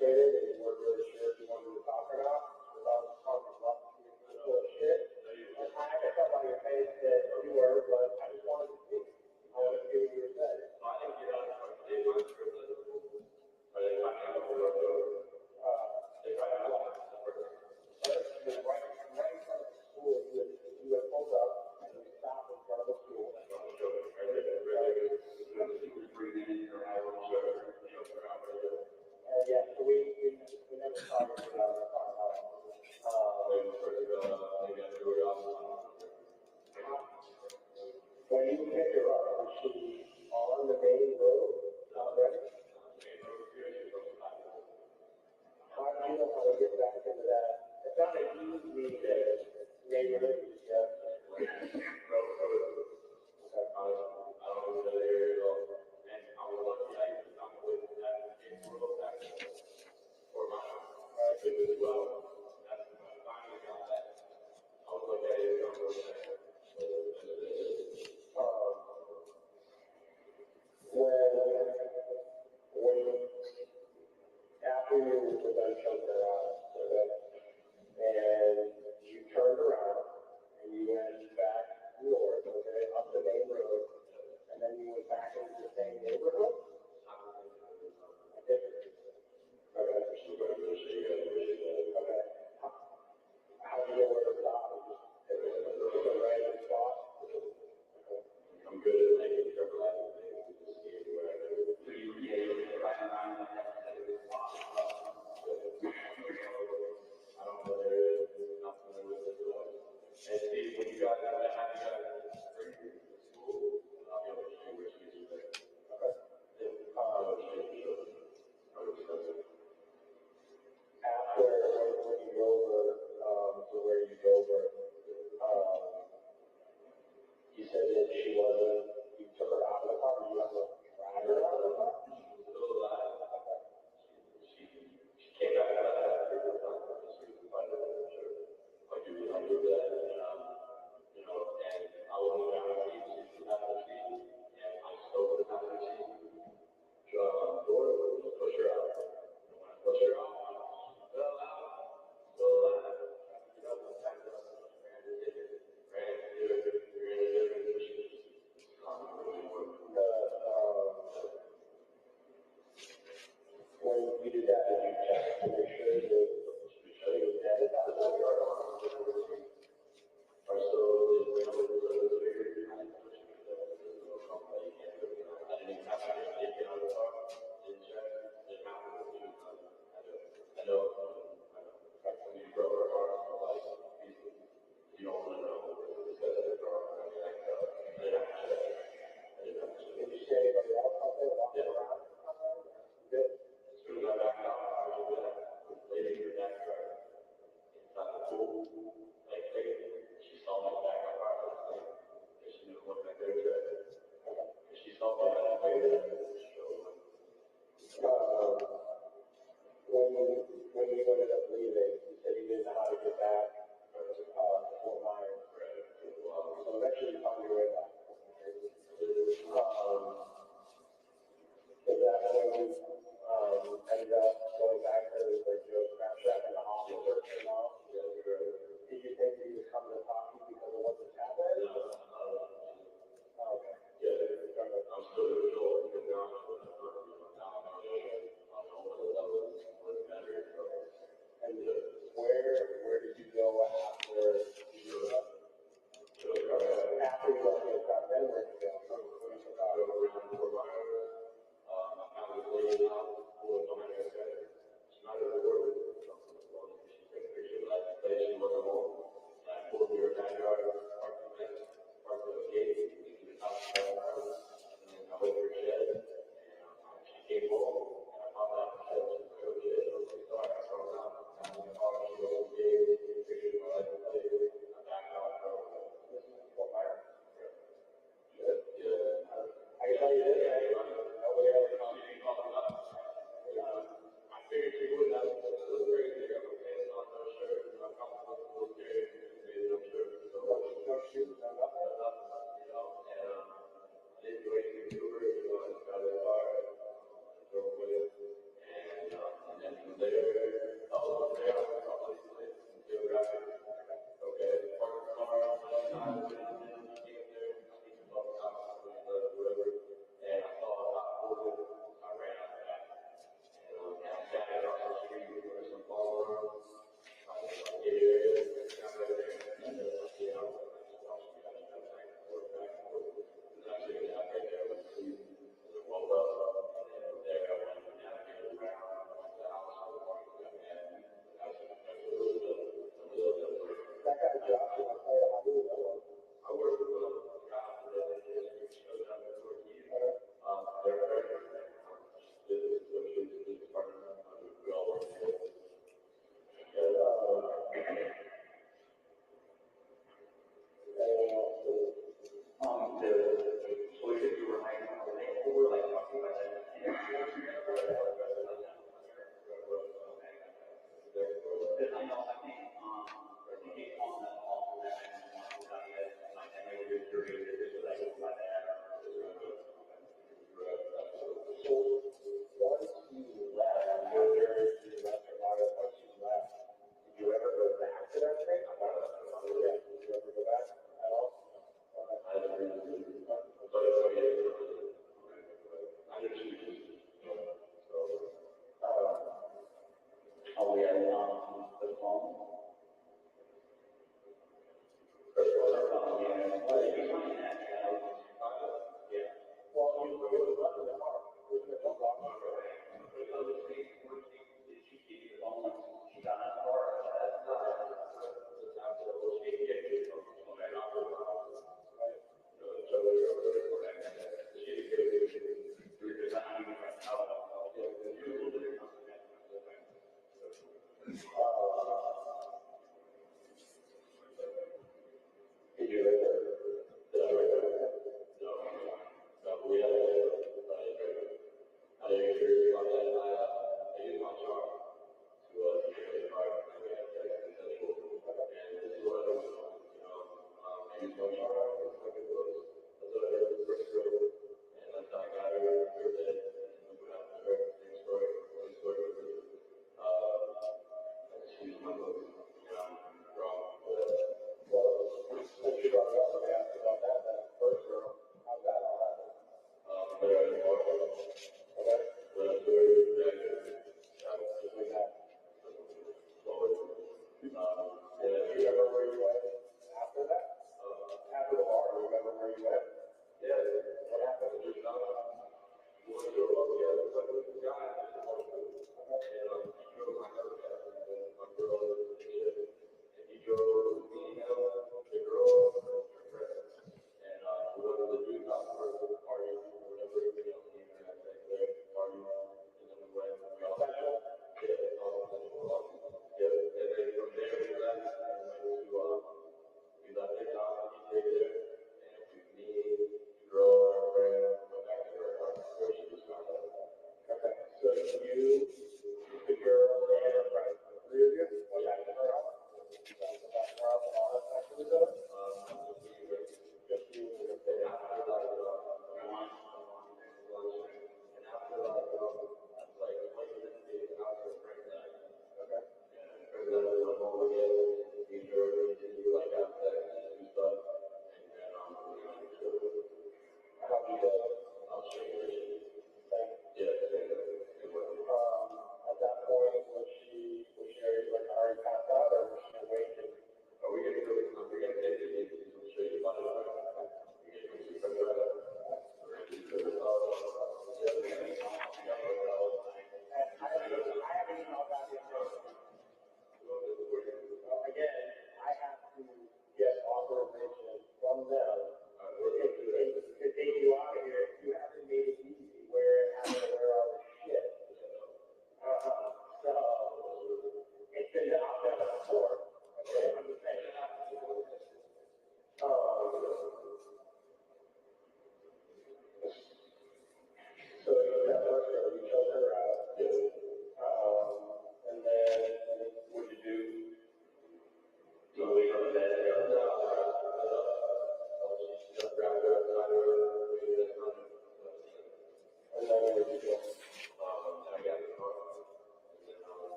frustrated and you weren't really sure if you wanted to talk or not. So I was just calling you bluff to see if you were full of shit. you go over, you said that she wasn't, you took her out of the car, you have to drag her out of the car? She came back out of that, like you know, do that, you know, and I was on the seat, she's not on the seat, and I still was not on the seat. Door, push her out. Push her out. When you do that, did you check to make sure that it was dead? Or I know, when you broke her arm, like, you don't want to know because of the car. Did you see anybody else out there walking around? Good. So we got back out, I was with that lady in that truck. Inside the pool, like, she saw me back up, because she knew what I could do. She saw me back up, when you ended up leaving, you said you didn't know how to get back to Fort Myers. So eventually you found your way back. Is that when you ended up going back to where Joe crashed back in the hospital? Did you think he was coming to talk to you because of what just happened? Okay. Yeah, I'm still and where did you go after you left the truck? Then where did you go?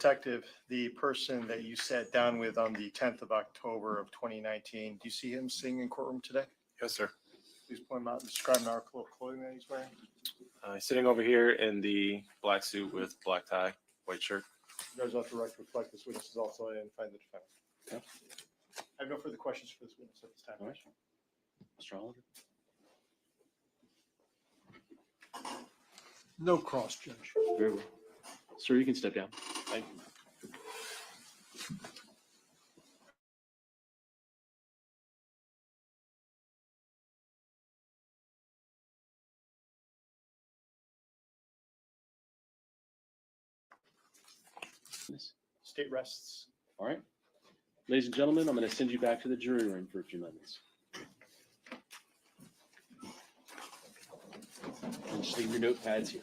Detective, the person that you sat down with on the 10th of October of 2019, do you see him sitting in courtroom today? Yes, sir. Please point him out and describe the article of clothing that he's wearing. He's sitting over here in the black suit with black tie, white shirt. You guys have to reflect this witness is also identifying the defendant. Okay. I have no further questions for this witness at this time. All right. Mr. Oliver? No cross, Judge. Very well. Sir, you can step down. Thank you. State rests. All right. Ladies and gentlemen, I'm going to send you back to the jury room for a few minutes. And just leave your notepads here.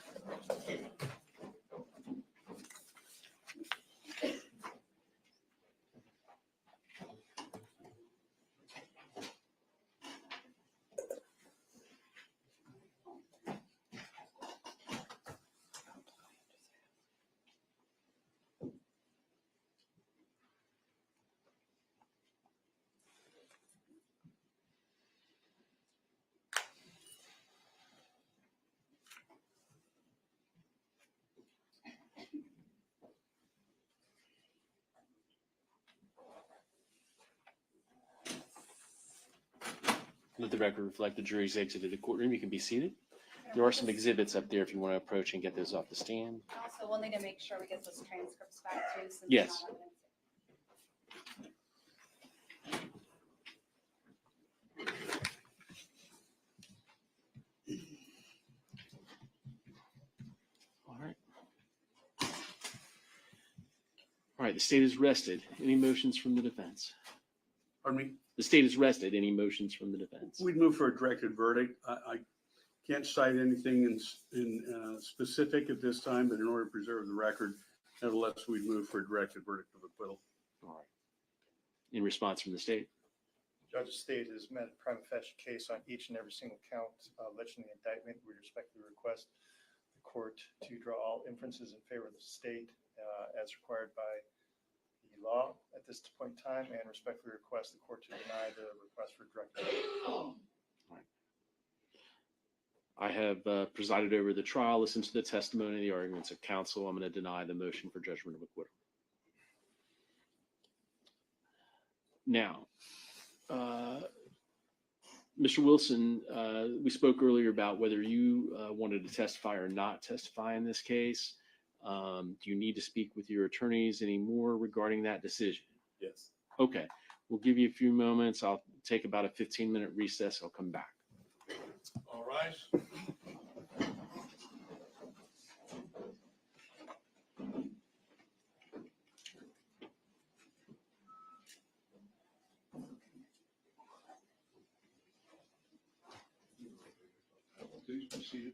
Let the record reflect the jury's exited the courtroom. You can be seated. There are some exhibits up there if you want to approach and get those off the stand. Also, we'll need to make sure we get those transcripts back too. Since Yes. All right. All right, the state is rested. Any motions from the defense? Pardon me? The state is rested. Any motions from the defense? We'd move for a directed verdict. I can't cite anything in specific at this time, but in order to preserve the record, nevertheless, we'd move for a directed verdict of acquittal. All right. In response from the state? Judge, the state has met a prima facie case on each and every single count alleged in the indictment. We respectfully request the court to draw all inferences in favor of the state as required by the law at this point in time, and respectfully request the court to deny the request for direct. All right. I have presided over the trial, listened to the testimony, the arguments of counsel. I'm going to deny the motion for judgment of acquittal. Now, Mr. Wilson, we spoke earlier about whether you wanted to testify or not testify in this case. Do you need to speak with your attorneys anymore regarding that decision? Yes. Okay, we'll give you a few moments. I'll take about a 15-minute recess. I'll come back. All right. Please be seated.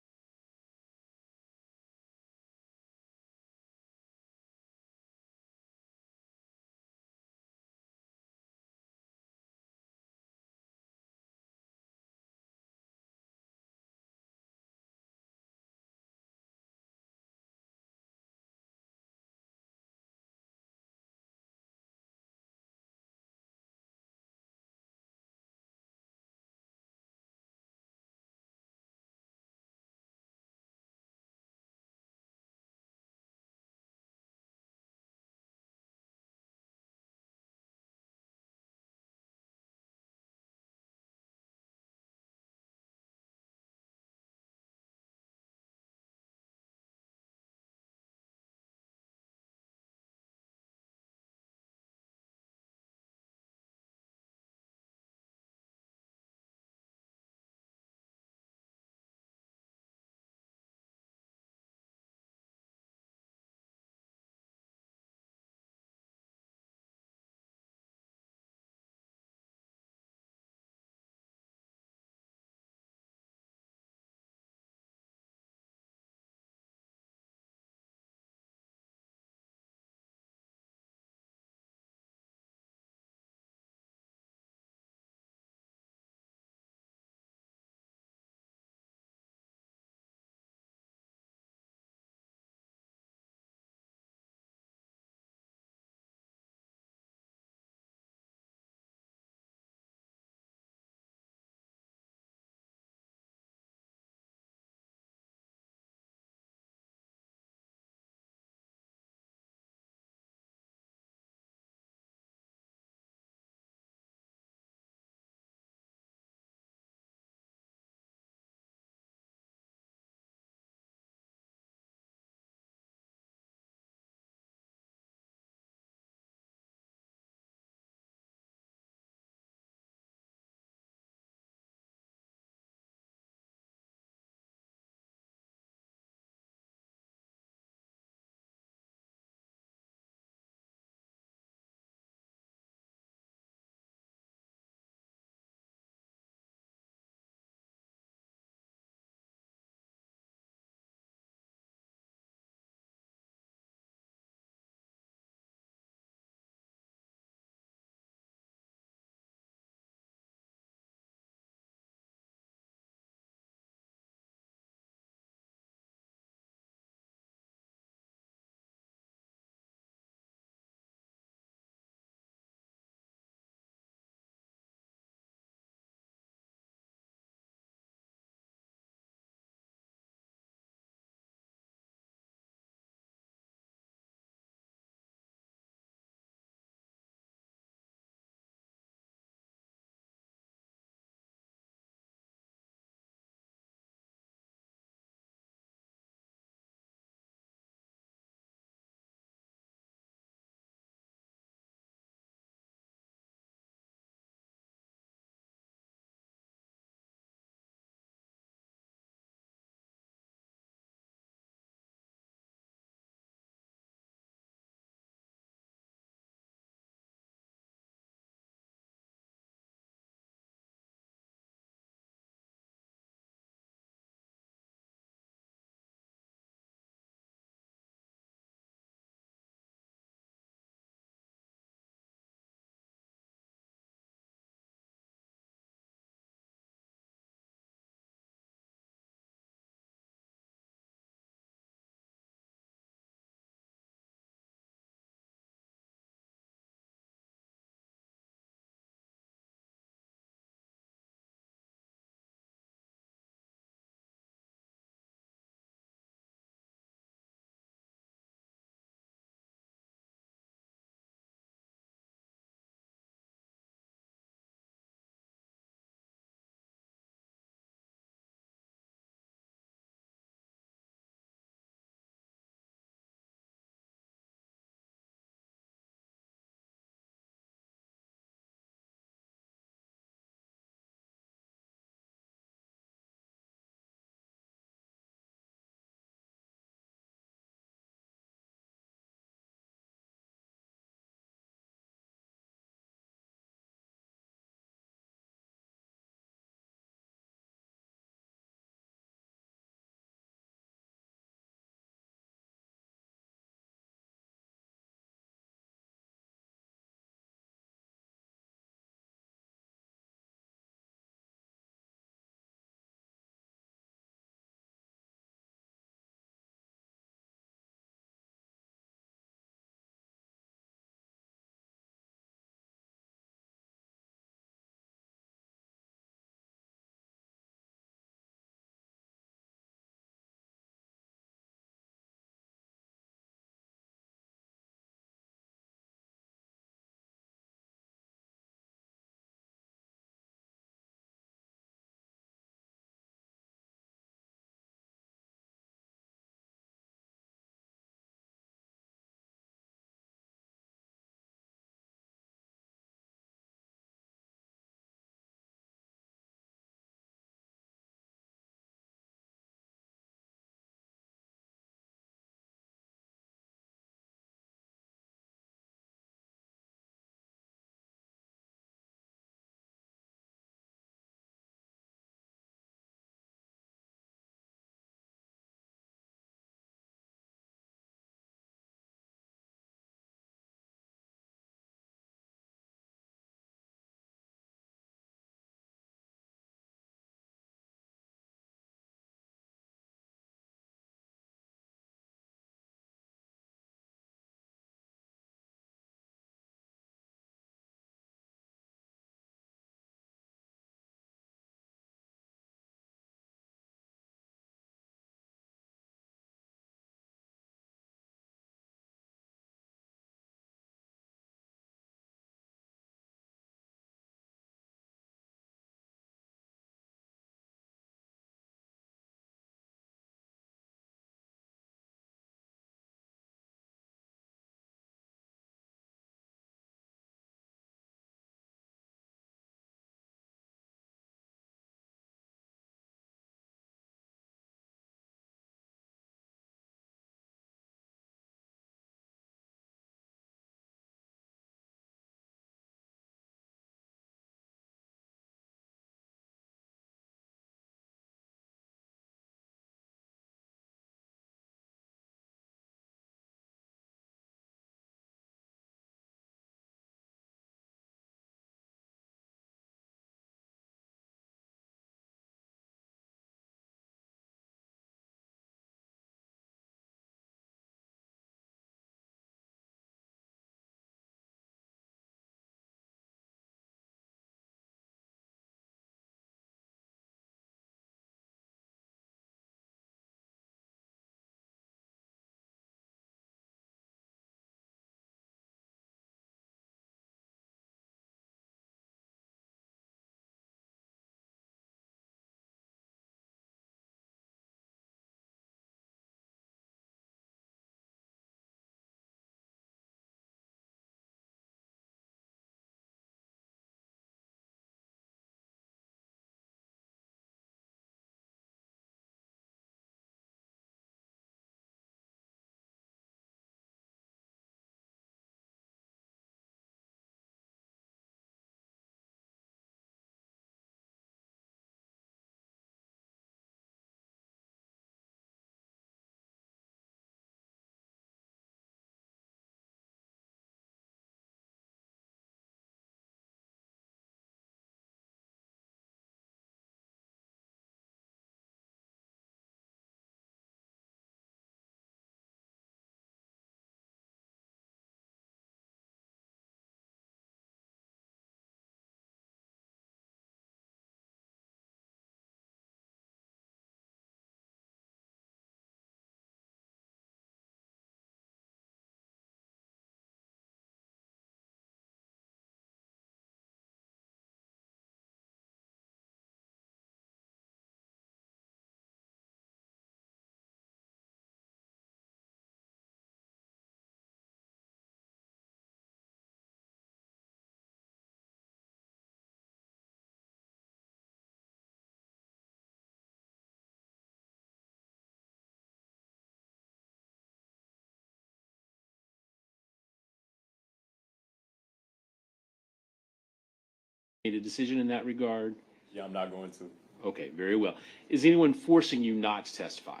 made a decision in that regard? Yeah, I'm not going to. Okay, very well. Is anyone forcing you not to testify?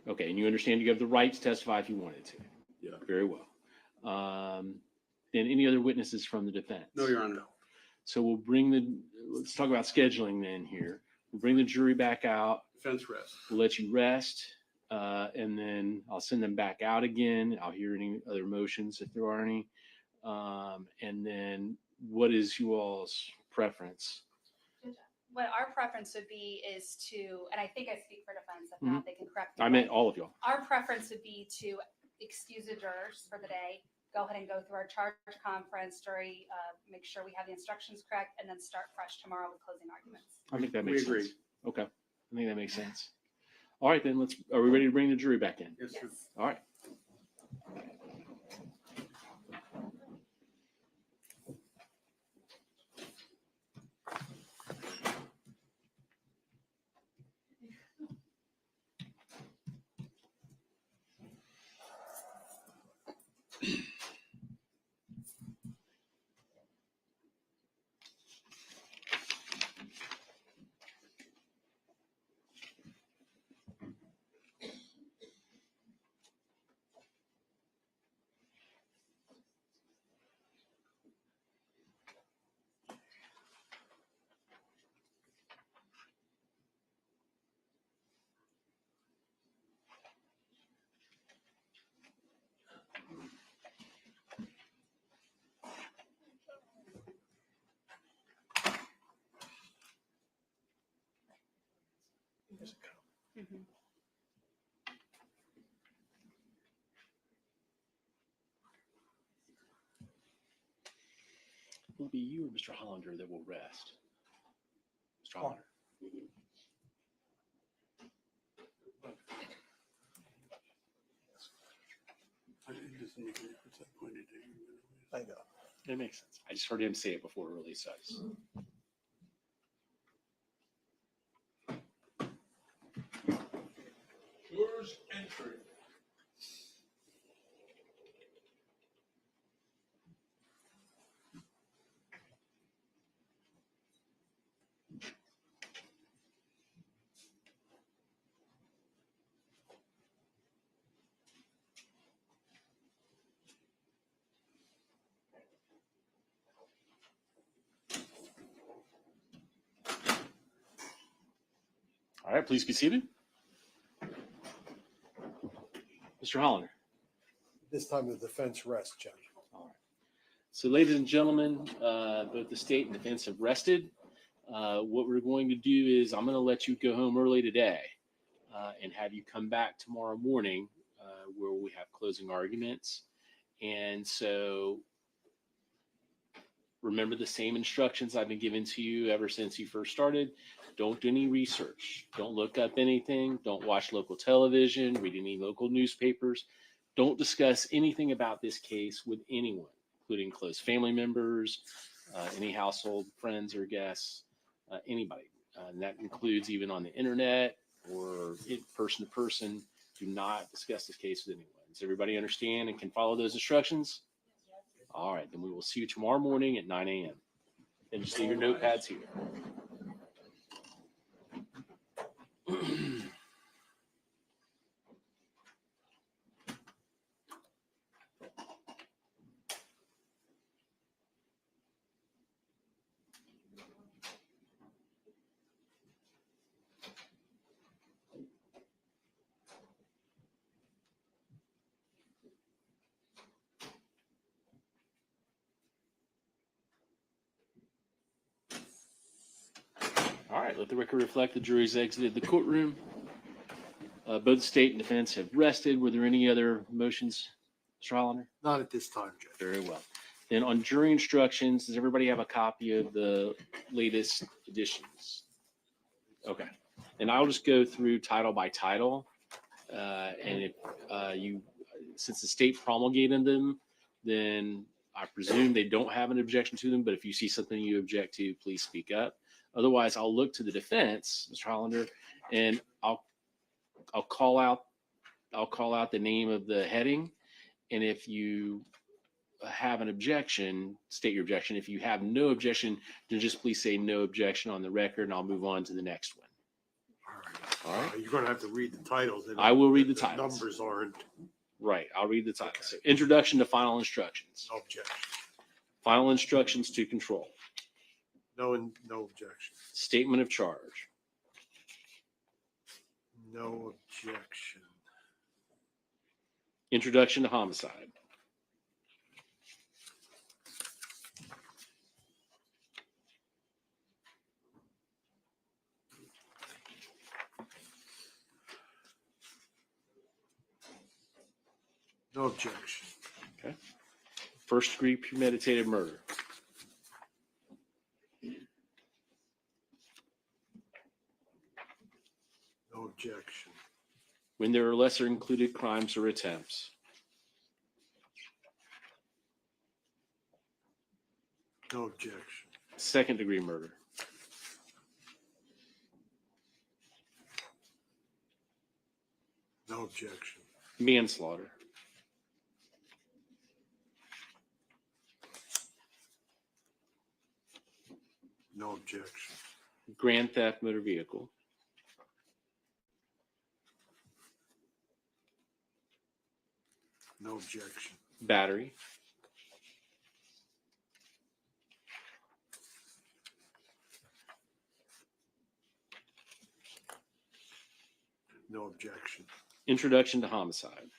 Okay, and you understand you have the right to testify if you wanted to? Yeah. Very well. Then any other witnesses from the defense? No, Your Honor. So let's talk about scheduling then here. We'll bring the jury back out. Defense rest. We'll let you rest, and then I'll send them back out again. I'll hear any other motions if there are any. And then what is you all's preference? What our preference would be is to, and I think I speak for defense, if not, they can correct me. I meant all of y'all. Our preference would be to excuse the jurors for the day, go ahead and go through our charge conference, jury, make sure we have the instructions correct, and then start fresh tomorrow with closing arguments. I think that We makes agree. sense. Okay, I think that makes sense. All right, then are we ready to bring the jury back in? Yes, sir. Yes. All right. Will it be you or Mr. Hollander that will rest? Mr. Hollander. I know. That makes sense. I just heard him say it before it really says. Jurors entry. All right, please be seated. Mr. Hollander. This time the defense rests, Judge. All right. So ladies and gentlemen, both the state and defense have rested. What we're going to do is I'm going to let you go home early today and have you come back tomorrow morning where we have closing arguments. And so remember the same instructions I've been giving to you ever since you first started. Don't do any research. Don't look up anything. Don't watch local television, read any local newspapers. Don't discuss anything about this case with anyone, including close family members, any household friends or guests, anybody. And that includes even on the internet or in person to person. Do not discuss this case with anyone. Does everybody understand and can follow those instructions? All right, then we will see you tomorrow morning at 9 a.m. And just leave your notepads here. All right, let the record reflect the jury's exited the courtroom. Both state and defense have rested. Were there any other motions, Mr. Hollander? Not at this time, Judge. Very well. Then on jury instructions, does everybody have a copy of the latest editions? Okay. And I'll just go through title by title. And if since the state promulgated them, then I presume they don't have an objection to them. But if you see something you object to, please speak up. Otherwise, I'll look to the defense, Mr. Hollander, and I'll call out the name of the heading. And if you have an objection, state your objection. If you have no objection, then just please say no objection on the record, and I'll move on to the next one. All right. You're gonna have to read the titles. They I don't- will read the titles. Numbers aren't. Right, I'll read the title. So, introduction to final instructions. No objection. Final instructions to control. No objection. Statement of charge. No objection. Introduction to homicide. No objection. Okay. First degree premeditated murder. No objection. When there are lesser included crimes or attempts. No objection. Second degree murder. No objection. Manslaughter. No objection. Grand theft motor vehicle. No objection. Battery. No objection. Introduction to homicide.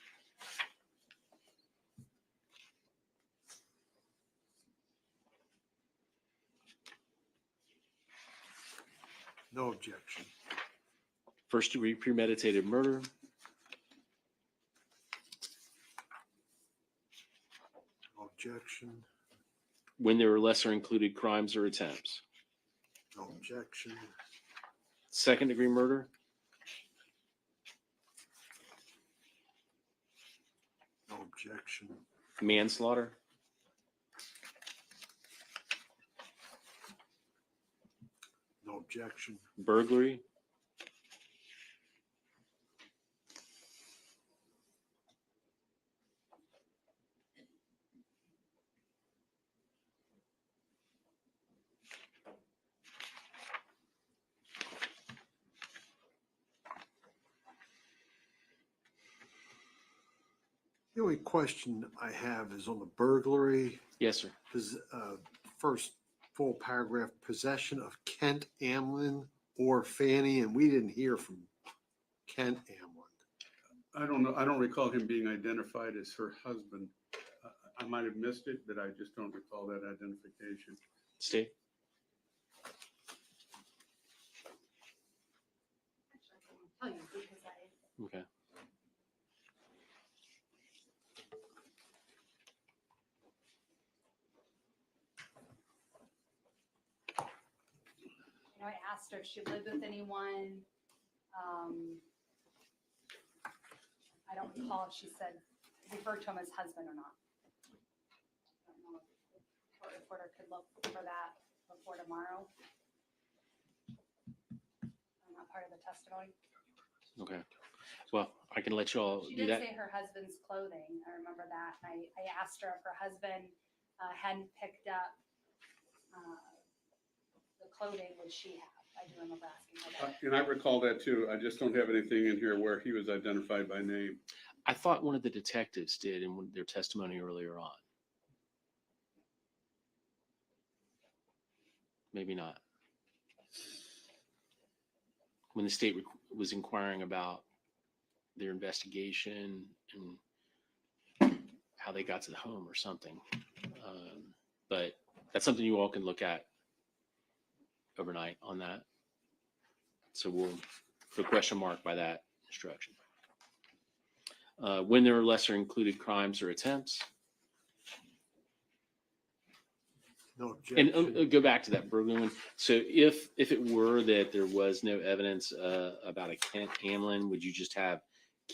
No objection. First degree premeditated murder. No objection. When there are lesser included crimes or attempts. No objection. Second degree murder. No objection. Manslaughter. No objection. Burglary. The only question I have is on the burglary. Yes, sir. First full paragraph, possession of Kent Amlin or Fanny, and we didn't hear from Kent Amlin. I don't know. I don't recall him being identified as her husband. I might have missed it, but I just don't recall that identification. Steve. Okay. I asked her if she lived with anyone. I don't recall if she said, referred to him as husband or not. I don't know if the court reporter could look for that before tomorrow. Not part of the testimony. Okay. Well, I can let you all She do did that. say her husband's clothing. I remember that. And I asked her if her husband hadn't picked up the clothing, would she have? I do remember asking her that. And I recall that too. I just don't have anything in here where he was identified by name. I thought one of the detectives did in their testimony earlier on. Maybe not. When the state was inquiring about their investigation and how they got to the home or something. But that's something you all can look at overnight on that. So we'll put a question mark by that instruction. When there are lesser included crimes or attempts. No objection. And go back to that burglary one. So if it were that there was no evidence about a Kent Amlin, would you just have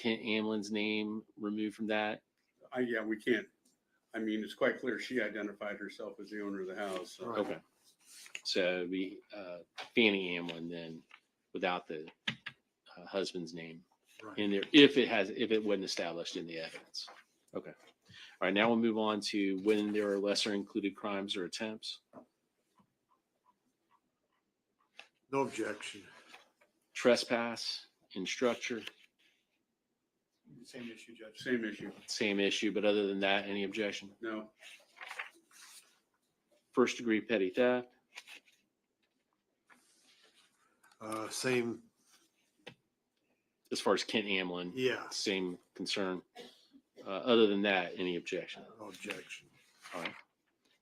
Kent Amlin's name removed from that? Yeah, we can't. I mean, it's quite clear she identified herself as the owner of the house. So. Okay. So it'd be Fanny Amlin then, without the husband's name in there, if it wasn't established in the evidence. Okay. right, now we'll move on to when there are lesser included crimes or attempts. No objection. Trespass in structure, Same issue, Judge. Same issue. same issue, but other than that, any objection? No. First degree petty theft, Same, as far as Kent Amlin, yeah, same concern. Other than that, any objection? no objection. All right.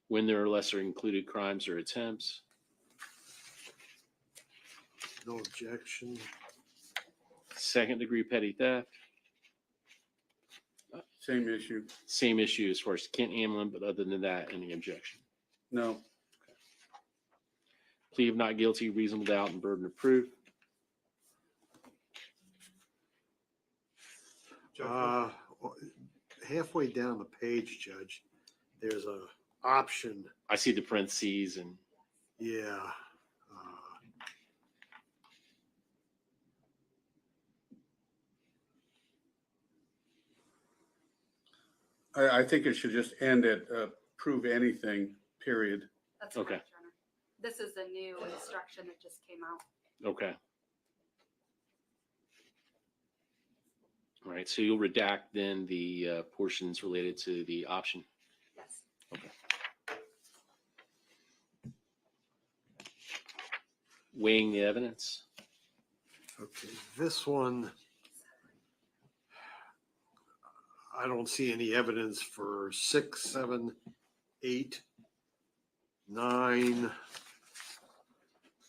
When there are lesser included crimes or attempts, No objection. second degree petty theft, Same issue. same issue as far as Kent Amlin, but other than that, any objection? No. Plea of not guilty, reasonable doubt, and burden of proof. Uh, Halfway down the page, Judge, there's a option. I see the parentheses and Yeah. I think it should just end at prove anything, period. That's Okay. correct, Your Honor. This is a new instruction that just came out. okay. All right, so you'll redact then the portions related to the option. Yes. Okay. Weighing the evidence. Okay, this one, I don't see any evidence for 6, 7, 8, 9,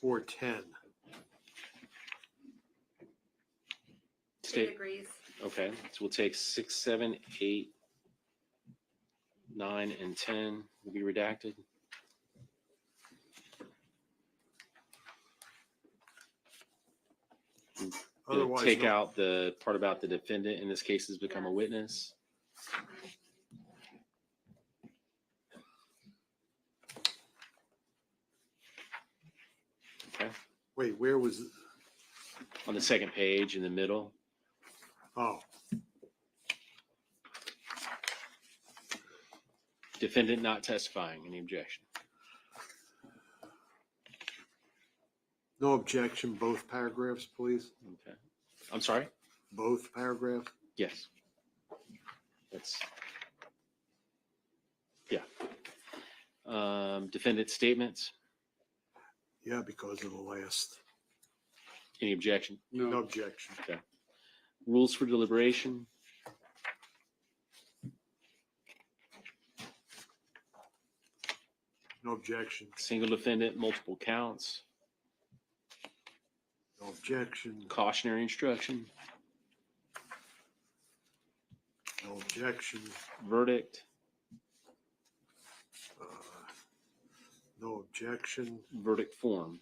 or 10. State. Agrees. Okay, so we'll take 6, 7, 8, 9, and 10 will be redacted. Gonna Otherwise, take no. out the part about the defendant in this case has become a witness. Okay, Wait, where was, on the second page in the middle. oh, Defendant not testifying. Any objection? no objection, both paragraphs, please. Okay. I'm sorry? Both paragraphs. Yes. That's, yeah. Defendant statements. Yeah, because of the last. Any objection? No objection. Okay. Rules for deliberation. No objection. Single defendant, multiple counts. No objection. Cautionary instruction. No objection. Verdict. No objection. Verdict form.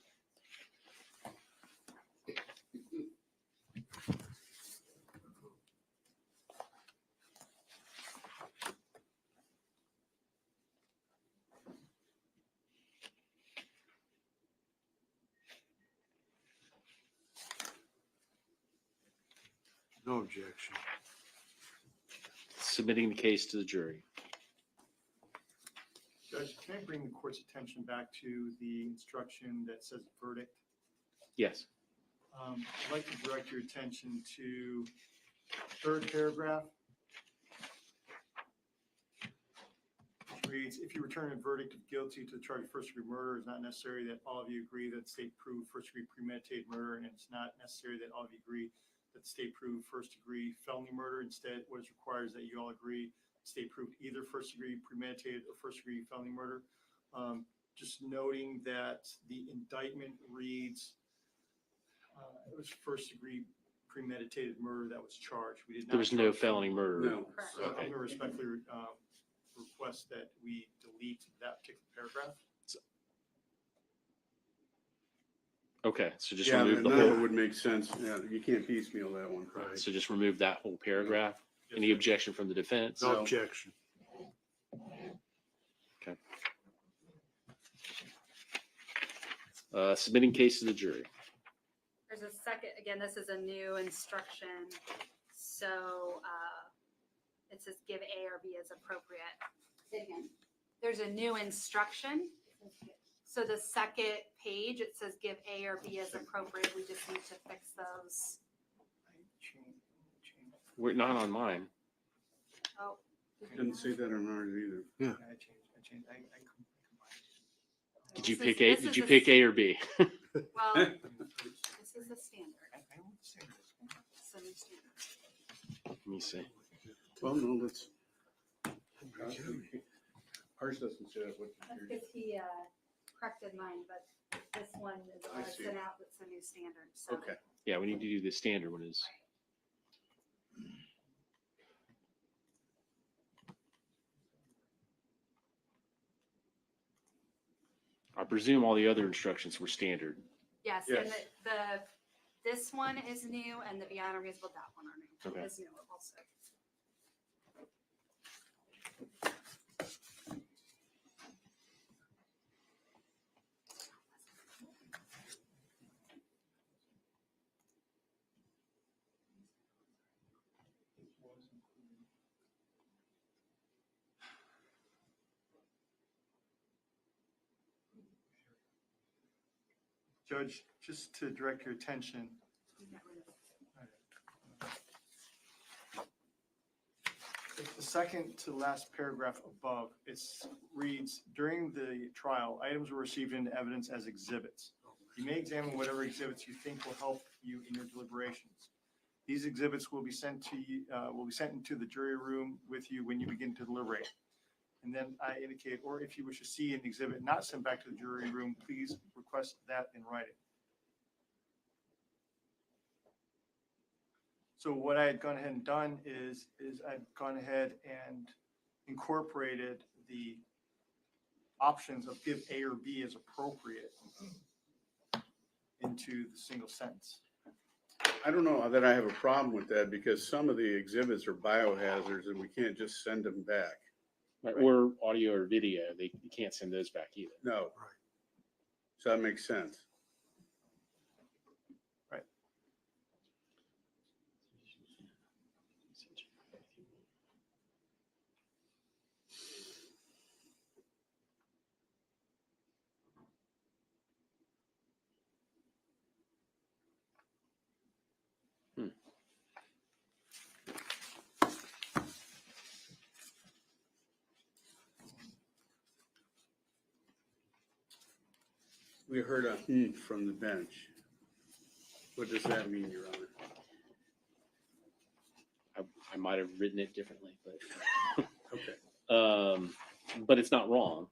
No objection. Submitting the case to the jury. Judge, can I bring the court's attention back to the instruction that says verdict? Yes. I'd like to direct your attention to third paragraph. Which reads, if you return a verdict of guilty to the charge of first degree murder, it's not necessary that all of you agree that the state proved first degree premeditated murder, and it's not necessary that all of you agree that the state proved first degree felony murder. Instead, what is required is that you all agree the state proved either first degree premeditated or first degree felony murder. Just noting that the indictment reads, it was first degree premeditated murder that was charged. We did not. There was no charge felony murder. No. So I'm going to respectfully request that we delete that particular paragraph. Okay, so just Yeah, remove the none of it whole, would make sense. Yeah, you can't piecemeal that one. Right. so just remove that whole paragraph. Any objection from the defense? No objection. Okay. Submitting case to the jury. There's a second, again, this is a new instruction. So it says give A or B as appropriate. Say it again. There's a new instruction. So the second page, it says give A or B as appropriate. We just need to fix those. We're not on mine. Oh. Didn't see that on ours either. Yeah. Did you This pick is- A? this Did is you a- pick A or B? Well, this is the standard. So new standard. Let me see. Well, no, let's. Ours doesn't say that. That's because he corrected mine, but this one is I what I see. sent out that's the new standard. So Okay. Yeah, we need to do the standard one is. I presume all the other instructions were standard. yes, and Yes. this one is new, and the beyond reasonable doubt one are new. Okay. Is new also. Judge, just to direct your attention, it's the second to last paragraph above. It reads, during the trial, items were received into evidence as exhibits. You may examine whatever exhibits you think will help you in your deliberations. These exhibits will be sent to you, will be sent into the jury room with you when you begin to deliberate. And then I indicate, or if you wish to see an exhibit not sent back to the jury room, please request that in writing. So what I had gone ahead and done is I've gone ahead and incorporated the options of give A or B as appropriate into the single sentence. I don't know that I have a problem with that because some of the exhibits are biohazards and we can't just send them back. Right, or audio or video, you can't send those back either. No. So that makes sense. Right. We heard a from the bench. What does that mean, Your Honor? I might have written it differently, but Okay. but it's not wrong.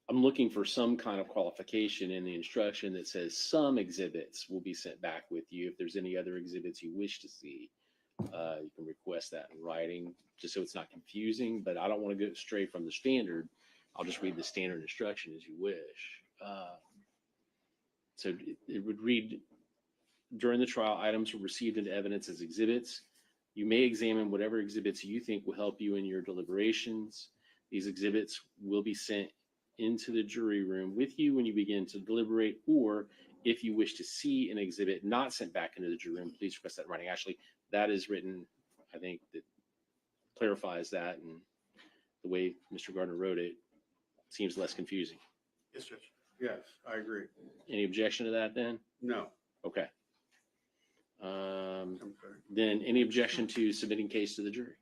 I'm looking for some kind of qualification in the instruction that says some exhibits will be sent back with you. If there's any other exhibits you wish to see, you can request that in writing, just so it's not confusing. But I don't want to go straight from the standard. I'll just read the standard instruction as you wish. So it would read, during the trial, items were received into evidence as exhibits. You may examine whatever exhibits you think will help you in your deliberations. These exhibits will be sent into the jury room with you when you begin to deliberate, or if you wish to see an exhibit not sent back into the jury room, please request that in writing. Actually, that is written, I think that clarifies that, and the way Mr. Gardner wrote it seems less confusing. Yes, Judge. Yes, I agree. Any objection to that then? No. Okay. I'm sorry. Then any objection to submitting case to the jury?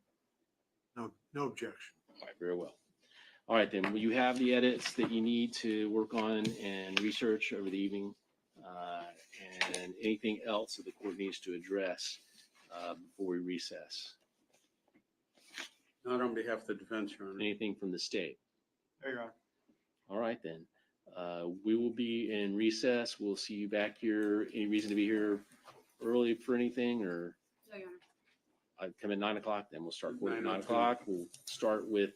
No objection. All right, very well. All right, then, will you have the edits that you need to work on and research over the evening? And anything else that the court needs to address before we recess? Not on behalf of the defense, Your Honor. Anything from the state? There you are. All right, then. We will be in recess. We'll see you back here. Any reason to be here early for anything, or No, Your Honor. I'd come at 9 o'clock, then we'll start court at 9 9:02. o'clock. We'll start with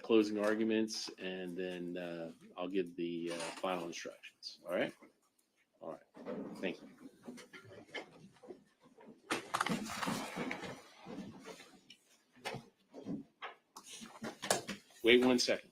closing arguments, and then I'll give the final instructions. All right? All right. Thank you. Wait 1 second.